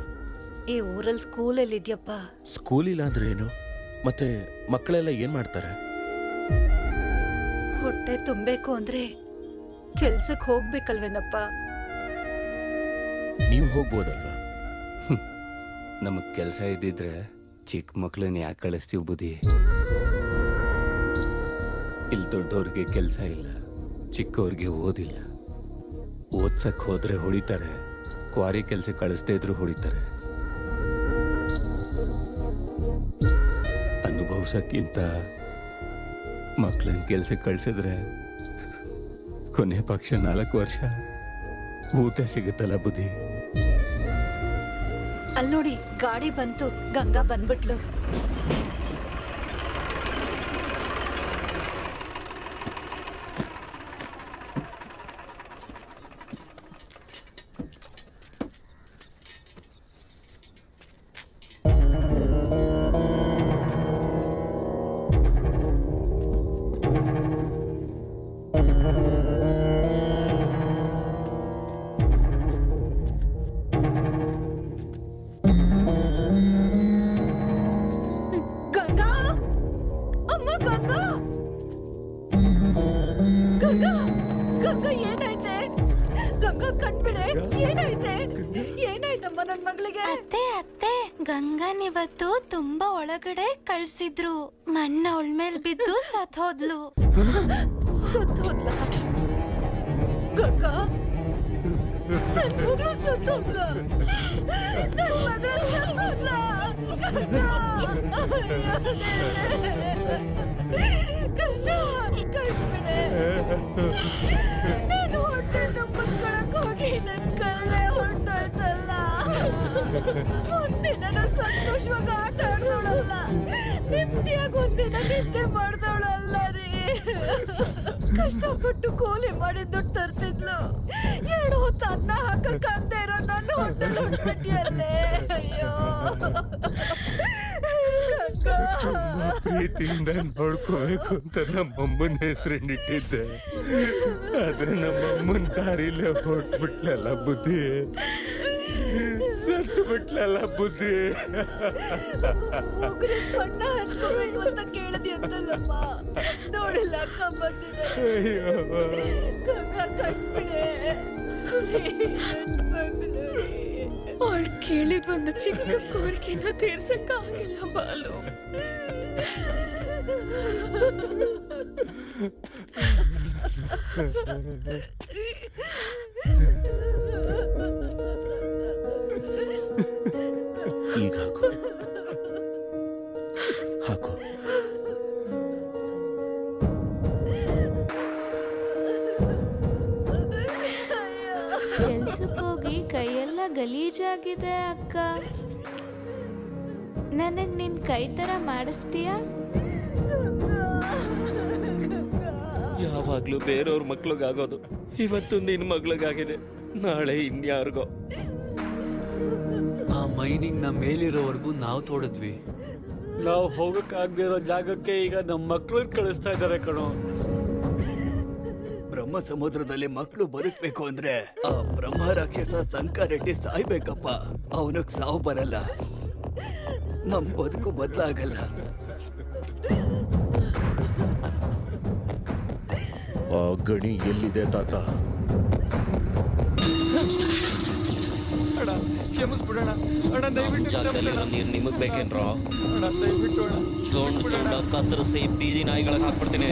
ಈ ಊರಲ್ಲಿ ಸ್ಕೂಲಲ್ಲಿ ಇದ್ಯಪ್ಪ. ಸ್ಕೂಲ್ ಇಲ್ಲ ಅಂದ್ರೆ ಏನು? ಮತ್ತೆ ಮಕ್ಕಳೆಲ್ಲ ಏನ್ ಮಾಡ್ತಾರೆ? ಹೊಟ್ಟೆ ತುಂಬಬೇಕು ಅಂದ್ರೆ ಕೆಲ್ಸಕ್ ಹೋಗ್ಬೇಕಲ್ವೇನಪ್ಪ? ನೀವು ಹೋಗ್ಬೋದಲ್ವಾ? ನಮಗ್ ಕೆಲ್ಸ ಇದ್ದಿದ್ರೆ ಚಿಕ್ಕ ಮಕ್ಳನ್ನ ಯಾಕೆ ಕಳಿಸ್ತೀವಿ ಬುದ್ಧಿ? ಇಲ್ಲಿ ದೊಡ್ಡವ್ರಿಗೆ ಕೆಲ್ಸ ಇಲ್ಲ, ಚಿಕ್ಕವ್ರಿಗೆ ಓದಿಲ್ಲ. ಓದ್ಸಕ್ ಹೋದ್ರೆ ಹೊಡಿತಾರೆ, ಕ್ವಾರಿ ಕೆಲ್ಸ ಕಳಿಸ್ದೇ ಇದ್ರು ಹೊಡಿತಾರೆ. ಅನುಭವಿಸಕ್ಕಿಂತ ಮಕ್ಳನ್ನ ಕೆಲ್ಸಕ್ಕೆ ಕಳ್ಸಿದ್ರೆ ಕೊನೆ ಪಕ್ಷ 4 ವರ್ಷ ಊಟ ಸಿಗುತ್ತಲ್ಲ ಬುದ್ಧಿ. ಅಲ್ಲಿ ನೋಡಿ, ಗಾಡಿ ಬಂತು. ಗಂಗಾ ಬಂದ್ಬಿಟ್ಲು. ಗಂಗನಿವತ್ತು ತುಂಬಾ ಒಳಗಡೆ ಕಳ್ಸಿದ್ರು. ಮಣ್ಣ ಅವಳ ಮೇಲ್ ಬಿದ್ದು ಸತ್ತೋದ್ಲು. ಗಂಗಾ ನನ್ ಮಗಳು ಸತ್ತೋದ್ಲ. ನನ್ ಮಗಳು ಸತ್ತೋದ್ಲ. ನಾನು ಹೊಟ್ಟೆ ತುಂಬಿಸ್ಕೊಳಕ್ ಹೋಗಿ ನನ್ ಕಳ್ಳೆ ಹೊರಟೋಯ್ತಲ್ಲ. ಒಂದಿನ ಸಂತೋಷವಾಗಿ ಆಟ ಆಡ್ದವಳಲ್ಲ, ನೆಮ್ಮದಿಯಾಗಿ ಒಂದಿನ ನಿದ್ದೆ ಮಾಡ್ದವಳಲ್ಲ ರೀ. ಕಷ್ಟಪಟ್ಟು ಕೂಲಿ ಮಾಡಿ ದುಡ್ಡು ತರ್ತಿದ್ಲು. 2 ಹೊತ್ತು ಅನ್ನ ಹಾಕಕ್ಕಾಗ್ದೇ ಇರೋ ನನ್ನ ಹೊಟ್ಟೆ ಹೊಡ್ಬಿಟ್ಟಿಯಲ್ಲೇ. ಅಯ್ಯೋ ತುಂಬಾ ಪ್ರೀತಿಯಿಂದ ನೋಡ್ಕೋಬೇಕು ಅಂತ ನಮ್ಮಮ್ಮನ ಹೆಸರಿಟ್ಟಿದ್ದೆ. ಆದ್ರೆ ನಮ್ಮಮ್ಮನ ದಾರಿಲೇ ಹೊಟ್ಬಿಟ್ಲಲ್ಲ ಬುದ್ಧಿ, ಸತ್ತು ಬಿಟ್ಲಲ್ಲ ಬುದ್ಧಿ. ಬಣ್ಣ ಹಚ್ಕೋಬೇಕು ಅಂತ ಕೇಳಿದೆ ಅಂತಲ್ಲಮ್ಮ, ನೋಡಿಲ್ಲ ಅಕ್ಕ ಬಂದಿದೆ. ಅವಳು ಕೇಳಿದ ಒಂದು ಚಿಕ್ಕ ಕೋರಿಕೆನ ತೀರ್ಸಕ್ಕಾಗಿಲ್ಲ ಬಾಲು. ಈಗ ಹಾಕು. ಕೆಲ್ಸಕ್ಕೋಗಿ ಕೈಯೆಲ್ಲ ಗಲೀಜಾಗಿದೆ ಅಕ್ಕ. ನನಗ್ ನಿನ್ ಕೈ ತರ ಮಾಡಿಸ್ತೀಯಾ? ಯಾವಾಗ್ಲೂ ಬೇರೆಯವ್ರ ಮಕ್ಳಿಗಾಗೋದು ಇವತ್ತು ನಿನ್ ಮಗ್ಳಿಗಾಗಿದೆ, ನಾಳೆ ಇನ್ಯಾರಿಗೋ. ಆ ಮೈನಿಂಗ್ ನ ಮೇಲಿರೋವರೆಗೂ ನಾವು ತೋಡಿದ್ವಿ. ನಾವು ಹೋಗಕ್ಕಾಗದೇ ಇರೋ ಜಾಗಕ್ಕೆ ಈಗ ನಮ್ಮ ಮಕ್ಳು ಕಳಿಸ್ತಾ ಇದಾರೆ ಕಣೋ. ಬ್ರಹ್ಮ ಸಮುದ್ರದಲ್ಲಿ ಮಕ್ಕಳು ಬದುಕ್ಬೇಕು ಅಂದ್ರೆ ಆ ಬ್ರಹ್ಮ ರಾಕ್ಷಸ ಸಂಕಾರೆಡ್ಡಿ ಸಾಯ್ಬೇಕಪ್ಪ. ಅವನಿಗೆ ಸಾವು ಬರಲ್ಲ, ನಮ್ ಬದುಕು ಬದಲಾಗಲ್ಲ. ಆ ಗಣಿ ಎಲ್ಲಿದೆ ತಾತ? ಕ್ಷಮಿಸ್ಬಿಡೋಣ ಅಣ್ಣ, ದಯವಿಟ್ಟು ನೀರ್ ನಿಮಗ್ ಬೇಕೇನ್ರೋ? ಅಣ್ಣ ದಯವಿಟ್ಟು ಅಣ್ಣ ಕತ್ತರಿಸಿ ಬೀದಿ ನಾಯಿಗಳಿಗೆ ಹಾಕ್ಬಿಡ್ತೀನಿ.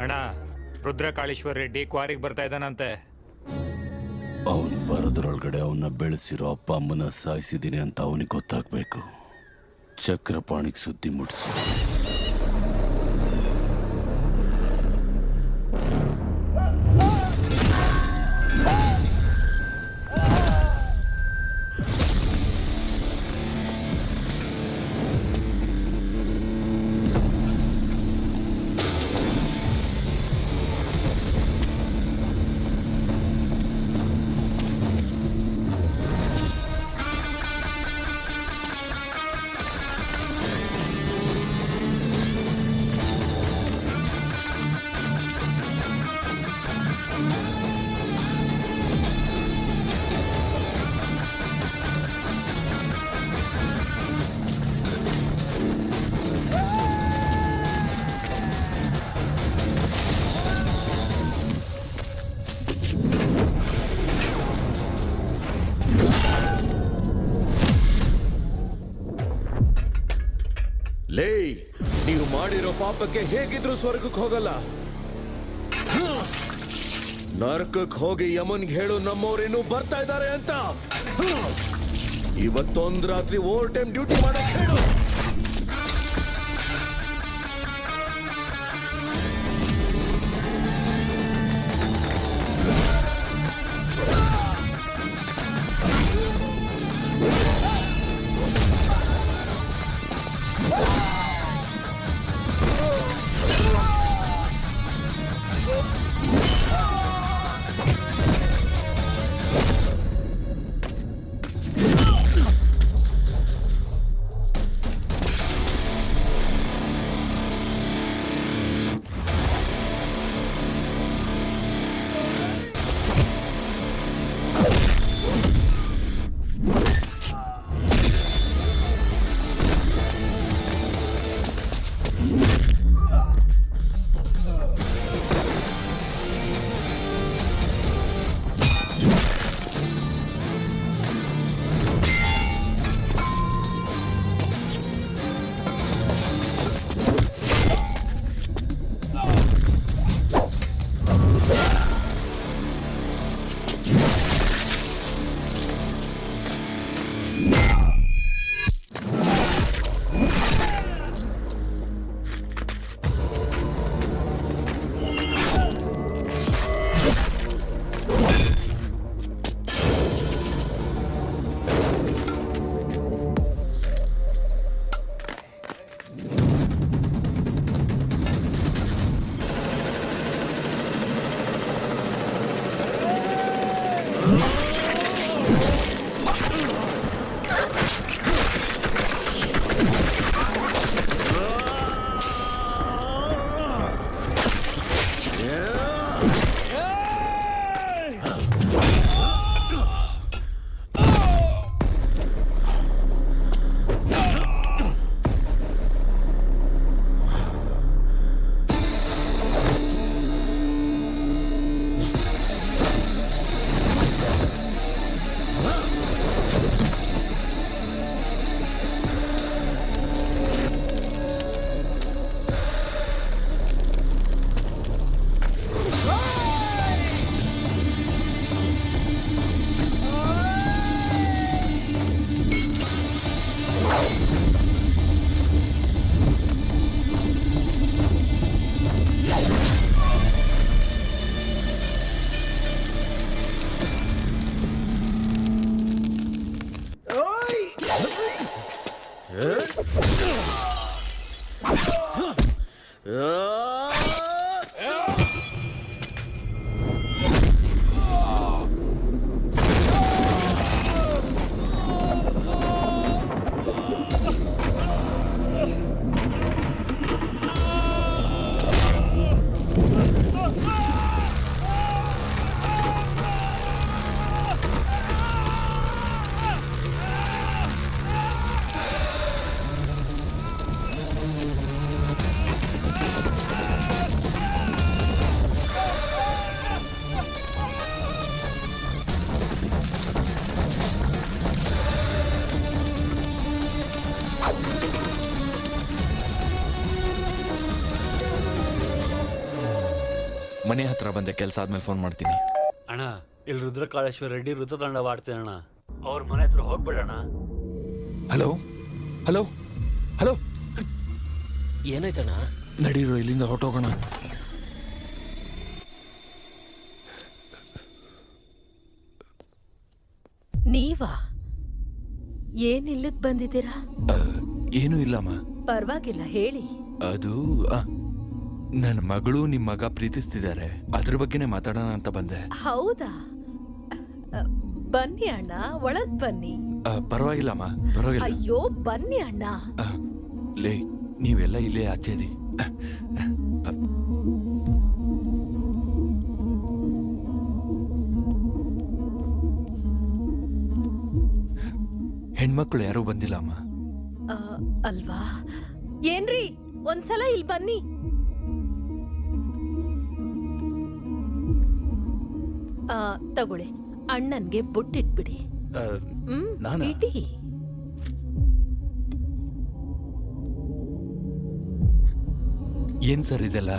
ಅಣ್ಣ, ರುದ್ರಕಾಳೇಶ್ವರ ರೆಡ್ಡಿ ಕ್ವಾರಿಗೆ ಬರ್ತಾ ಇದ್ದಾನಂತೆ. ಅವನ್ ಬರೋದ್ರೊಳಗಡೆ ಅವನ್ನ ಬೆಳೆಸಿರೋ ಅಪ್ಪ ಅಮ್ಮನ ಸಾಯಿಸಿದೀನಿ ಅಂತ ಅವನಿಗೆ ಗೊತ್ತಾಗ್ಬೇಕು. ಚಕ್ರಪಾಣಿಗೆ ಸುದ್ದಿ ಮುಟ್ಸು. ಲೇ, ನೀವು ಮಾಡಿರೋ ಪಾಪಕ್ಕೆ ಹೇಗಿದ್ರು ಸ್ವರ್ಗಕ್ಕೆ ಹೋಗಲ್ಲ. ನರಕಕ್ಕೆ ಹೋಗಿ ಯಮನ್ಗೆ ಹೇಳು ನಮ್ಮವ್ರೇನು ಬರ್ತಾ ಇದ್ದಾರೆ ಅಂತ. ಇವತ್ತೊಂದ್ ರಾತ್ರಿ ಓವರ್ ಟೈಮ್ ಡ್ಯೂಟಿ ಮಾಡಕ್ ಹೇಳು. ಮನೆ ಹತ್ರ ಬಂದೆ, ಕೆಲಸ ಆದ್ಮೇಲೆ ಫೋನ್ ಮಾಡ್ತೀನಿ. ಅಣ್ಣ ಇಲ್ಲಿ ರುದ್ರಕಾಳೇಶ್ವರ ರೆಡ್ಡಿ ರುದ್ರತಾಂಡವ ಅಣ್ಣ. ಅವ್ರ ಮನೆ ಹತ್ರ ಹೋಗ್ಬೇಡಣ. ಹಲೋ ಹಲೋ ಹಲೋ, ಏನಾಯ್ತಣ್ಣ? ನಡೀರೋ, ಇಲ್ಲಿಂದ ಹೊರಟೋಗೋಣ. ನೀವಾ? ಏನ್ ಇಲ್ಲಿಗ್ ಬಂದಿದ್ದೀರಾ? ಏನೂ ಇಲ್ಲಮ್ಮ. ಪರವಾಗಿಲ್ಲ, ಹೇಳಿ. ಅದು ನನ್ನ ಮಗಳು ನಿಮ್ ಮಗ ಪ್ರೀತಿಸ್ತಿದ್ದಾರೆ, ಅದ್ರ ಬಗ್ಗೆನೆ ಮಾತಾಡೋಣ ಅಂತ ಬಂದೆ. ಹೌದಾ? ಬನ್ನಿ ಅಣ್ಣ, ಒಳಗ್ ಬನ್ನಿ. ಪರವಾಗಿಲ್ಲಮ್ಮ, ಪರವಾಗಿಲ್ಲ. ಅಯ್ಯೋ ಬನ್ನಿ ಅಣ್ಣ. ಲೇ, ನೀವೆಲ್ಲ ಇಲ್ಲೇ ಆಚೆರಿ. ಹೆಣ್ಮಕ್ಳು ಯಾರೂ ಬಂದಿಲ್ಲ ಅಮ್ಮ. ಅಲ್ವಾ? ಏನ್ರಿ, ಒಂದ್ಸಲ ಇಲ್ಲಿ ಬನ್ನಿ. ತಗೊಳ್ಳಿ, ಅಣ್ಣನ್ಗೆ ಬುಟ್ಟಿಟ್ಬಿಡಿ. ಇಡಿ. ಏನ್ ಸರ್ ಇದೆಲ್ಲ?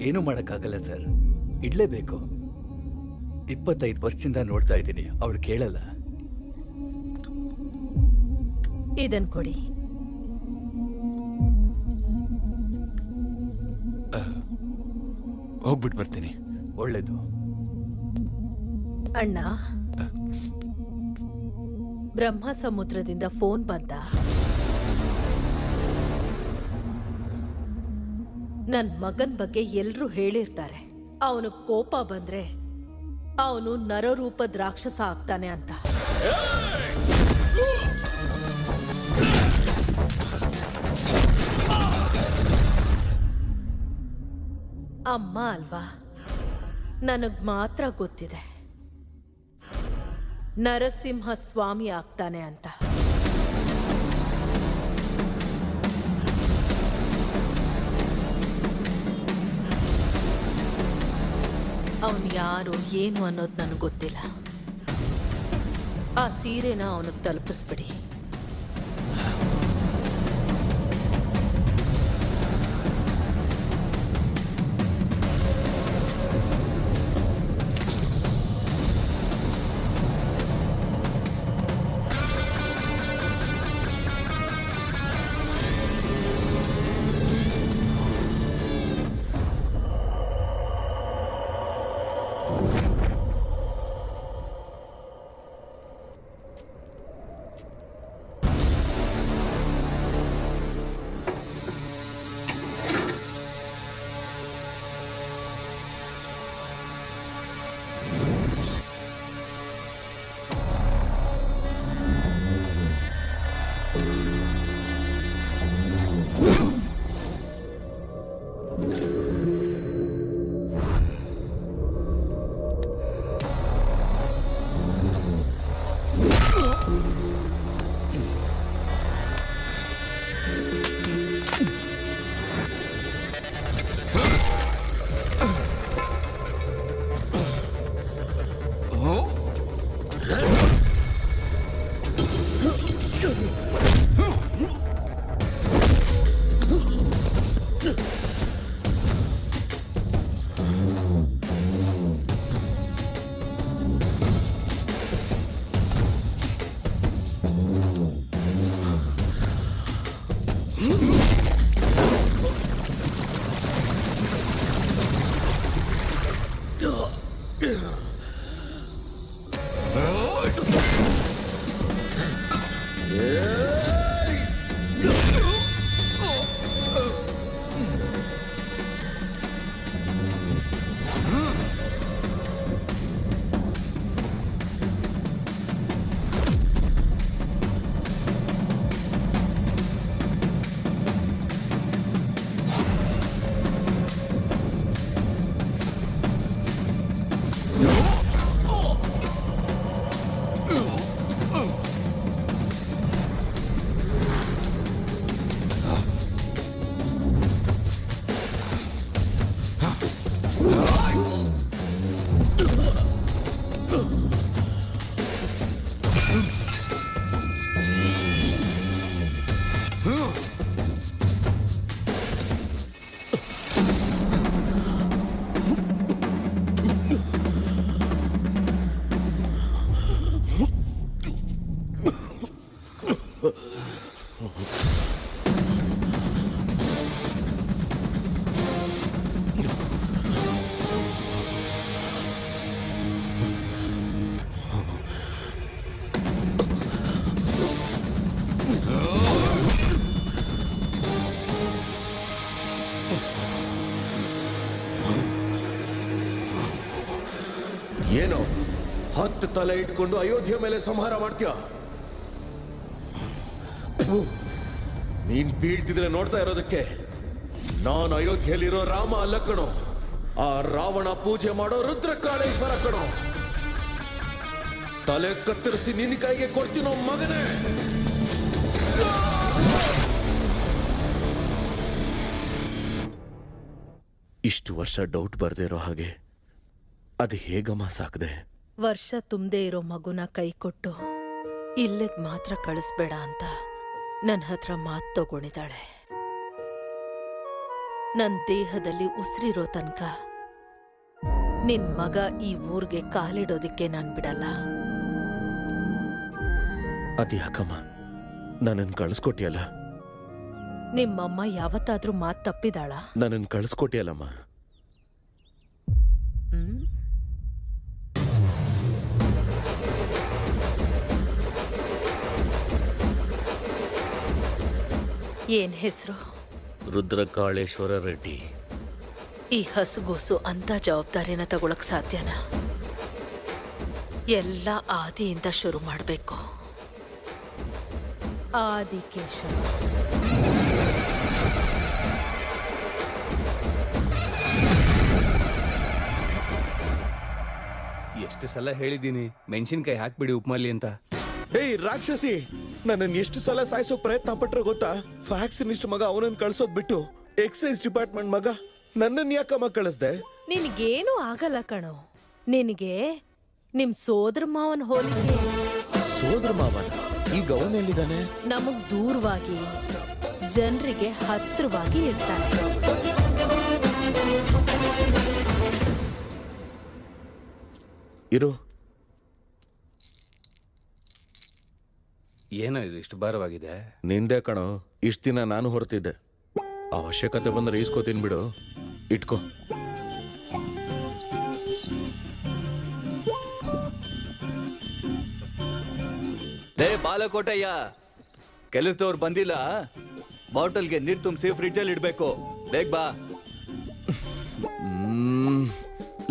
ಏನು ಮಾಡಕ್ಕಾಗಲ್ಲ ಸರ್, ಇಡ್ಲೇಬೇಕು. 25 ವರ್ಷದಿಂದ ನೋಡ್ತಾ ಇದ್ದೀನಿ, ಅವಳು ಕೇಳಲ್ಲ. ಇದನ್ ಕೊಡಿ. ಹೋಗ್ಬಿಟ್ಟು ಬರ್ತೀನಿ. ಒಳ್ಳೇದು. ಅಣ್ಣ, ಬ್ರಹ್ಮ ಸಮುದ್ರದಿಂದ ಫೋನ್ ಬಂದ. ನನ್ ಮಗನ್ ಬಗ್ಗೆ ಎಲ್ರೂ ಹೇಳಿರ್ತಾರೆ, ಅವನು ಕೋಪ ಬಂದ್ರೆ ಅವನು ನರರೂಪದ ರಾಕ್ಷಸ ಆಗ್ತಾನೆ ಅಂತ. ಅಮ್ಮ ಅಲ್ವಾ, ನನಗ್ ಮಾತ್ರ ಗೊತ್ತಿದೆ ನರಸಿಂಹ ಸ್ವಾಮಿ ಆಗ್ತಾನೆ ಅಂತ. ಅವನು ಯಾರು ಏನು ಅನ್ನೋದು ನನಗೆ ಗೊತ್ತಿಲ್ಲ. ಆ ಸೀರೆನ ಅವನಿಗೆ ತಲುಪಿಸ್ಬಿಡಿ. Yeah. 10 ತಲೆ ಇಟ್ಕೊಂಡು ಅಯೋಧ್ಯೆ ಮೇಲೆ ಸಂಹಾರ ಮಾಡ್ತೀಯ? ನೀನ್ ಬೀಳ್ತಿದ್ರೆ ನೋಡ್ತಾ ಇರೋದಕ್ಕೆ ನಾನು ಅಯೋಧ್ಯೆಯಲ್ಲಿರೋ ರಾಮ ಅಲ್ಲ ಕಣೋ, ಆ ರಾವಣ ಪೂಜೆ ಮಾಡೋ ರುದ್ರಕಾಳೇಶ್ವರ ಕಣೋ. ತಲೆ ಕತ್ತರಿಸಿ ನಿನ್ನ ಕೈಗೆ ಕೊಡ್ತೀನೋ ಮಗನೇ. ಇಷ್ಟು ವರ್ಷ ಡೌಟ್ ಬರ್ದೇ ಇರೋ ಹಾಗೆ ಅದು ಹೇಗಮ್ಮ ಸಾಕದೆ? ವರ್ಷ ತುಂಬದೇ ಇರೋ ಮಗುನ ಕೈ ಕೊಟ್ಟು ಇಲ್ಲಿಗ್ ಮಾತ್ರ ಕಳಿಸ್ಬೇಡ ಅಂತ ನನ್ನ ಹತ್ರ ಮಾತು ತಗೊಂಡಿದ್ದಾಳೆ. ನನ್ ದೇಹದಲ್ಲಿ ಉಸಿರಿರೋ ತನಕ ನಿನ್ ಮಗ ಈ ಊರ್ಗೆ ಕಾಲಿಡೋದಿಕ್ಕೆ ನಾನ್ ಬಿಡಲ್ಲ. ಅದ್ಯಾಕಮ್ಮ ನನ್ನನ್ನು ಕಳಿಸ್ಕೊಟ್ಟಿಯಲ್ಲ? ನಿಮ್ಮಮ್ಮ ಯಾವತ್ತಾದ್ರೂ ಮಾತು ತಪ್ಪಿದಾಳ? ನನ್ನನ್ನು ಕಳಿಸ್ಕೊಟ್ಟಿಯಲ್ಲಮ್ಮ. ಏನ್ ಹೆಸರು? ರುದ್ರಕಾಳೇಶ್ವರ ರೆಡ್ಡಿ. ಈ ಹಸುಗೋಸು ಅಂತ ಜವಾಬ್ದಾರಿನ ತಗೊಳಕ್ ಸಾಧ್ಯನಾ? ಎಲ್ಲ ಆದಿಯಿಂದ ಶುರು ಮಾಡ್ಬೇಕು. ಆದಿಕೇಶವ. ಎಷ್ಟು ಸಲ ಹೇಳಿದ್ದೀನಿ ಮೆಣಸಿನ್ಕಾಯಿ ಹಾಕ್ಬಿಡಿ ಉಪ್ಮಾಲಿ ಅಂತ. ಏಯ್ ರಾಕ್ಷಸಿ, ನನ್ನನ್ನು ಎಷ್ಟು ಸಲ ಸಾಯಿಸೋಕ್ ಪ್ರಯತ್ನ ಪಟ್ರೆ ಗೊತ್ತಾ? ಫ್ಯಾಕ್ಸಿನಿಸ್ಟ್ ಮಗ ಅವನನ್ನು ಕಳ್ಸೋದ್ ಬಿಟ್ಟು ಎಕ್ಸೈಸ್ ಡಿಪಾರ್ಟ್ಮೆಂಟ್ ಮಗ ನನ್ನನ್ನು ಯಾಕಮ್ಮ ಕಳಿಸ್ದೆ? ನಿನ್ಗೇನು ಆಗಲ್ಲ ಕಣೋ. ನಿನಗೆ ನಿಮ್ ಸೋದರ ಮಾವನ್ ಹೋಲಿಕೆ. ಸೋದರ ಮಾವನ? ಈಗ ಅವನೆಲ್ಲಿದ್ದಾನೆ? ನಮಗ್ ದೂರವಾಗಿ, ಜನರಿಗೆ ಹತ್ತಿರವಾಗಿ ಇರ್ತಾನೆ. ಇರು. ಏನೋ ಇದು ಇಷ್ಟು ಭಾರವಾಗಿದೆ? ನಿಂದೆ ಕಣೋ, ಇಷ್ಟ ದಿನ ನಾನು ಹೊರತಿದ್ದೆ. ಅವಶ್ಯಕತೆ ಬಂದ್ರೆ ಈಸ್ಕೋತೀನಿ ಬಿಡು, ಇಟ್ಕೋ. ಬಾಲಕೋಟಯ್ಯ, ಕೆಲಸದವ್ರು ಬಂದಿಲ್ಲ, ಬಾಟಲ್ಗೆ ನೀರ್ ತುಂಬಿಸಿ ಫ್ರಿಡ್ಜಲ್ಲಿ ಇಡ್ಬೇಕು. ಬೇಗ ಬಾ.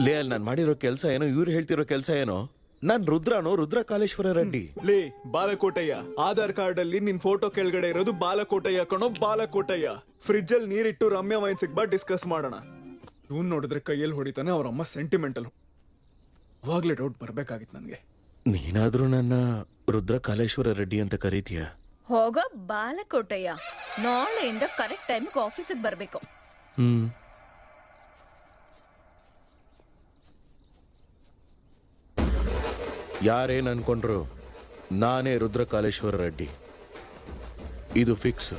ಲೇ, ಅಲ್ಲಿ ನಾನು ಮಾಡಿರೋ ಕೆಲಸ ಏನೋ, ಇವ್ರು ಹೇಳ್ತಿರೋ ಕೆಲಸ ಏನೋ. ನಾನ್ ರುದ್ರನೋ, ರುದ್ರಕಾಳೇಶ್ವರ ರೆಡ್ಡಿ. ಲೇ ಬಾಲಕೋಟಯ್ಯ, ಆಧಾರ್ ಕಾರ್ಡ್ ಅಲ್ಲಿ ನಿನ್ ಫೋಟೋ ಕೆಳಗಡೆ ಇರೋದು ಬಾಲಕೋಟಯ್ಯ ಕಣೋ, ಬಾಲಕೋಟಯ್ಯ. ಫ್ರಿಡ್ಜ್ ಅಲ್ಲಿ ನೀರಿಟ್ಟು ರಮ್ಯಾ ವೈನ್ ಸಿಗ್ಬಾ ಡಿಸ್ಕಸ್ ಮಾಡೋಣ. ಇವನ್ ನೋಡಿದ್ರೆ ಕೈಯಲ್ಲಿ ಹೊಡಿತಾನೆ, ಅವ್ರಮ್ಮ ಸೆಂಟಿಮೆಂಟಲ್. ಅವಾಗ್ಲೇ ಡೌಟ್ ಬರ್ಬೇಕಾಗಿತ್ತು ನನ್ಗೆ. ನೀನಾದ್ರೂ ನನ್ನ ರುದ್ರಕಾಳೇಶ್ವರ ರೆಡ್ಡಿ ಅಂತ ಕರೀತೀಯ? ಹೋಗೋ ಬಾಲಕೋಟಯ್ಯ, ನಾಳೆಯಿಂದ ಕರೆಕ್ಟ್ ಟೈಮ್ಗೆ ಆಫೀಸಿಗೆ ಬರ್ಬೇಕು. ಯಾರೇನ್ ಅನ್ಕೊಂಡ್ರು ನಾನೇ ರುದ್ರಕಾಳೇಶ್ವರ ರೆಡ್ಡಿ. ಇದು ಫಿಕ್ಸ್.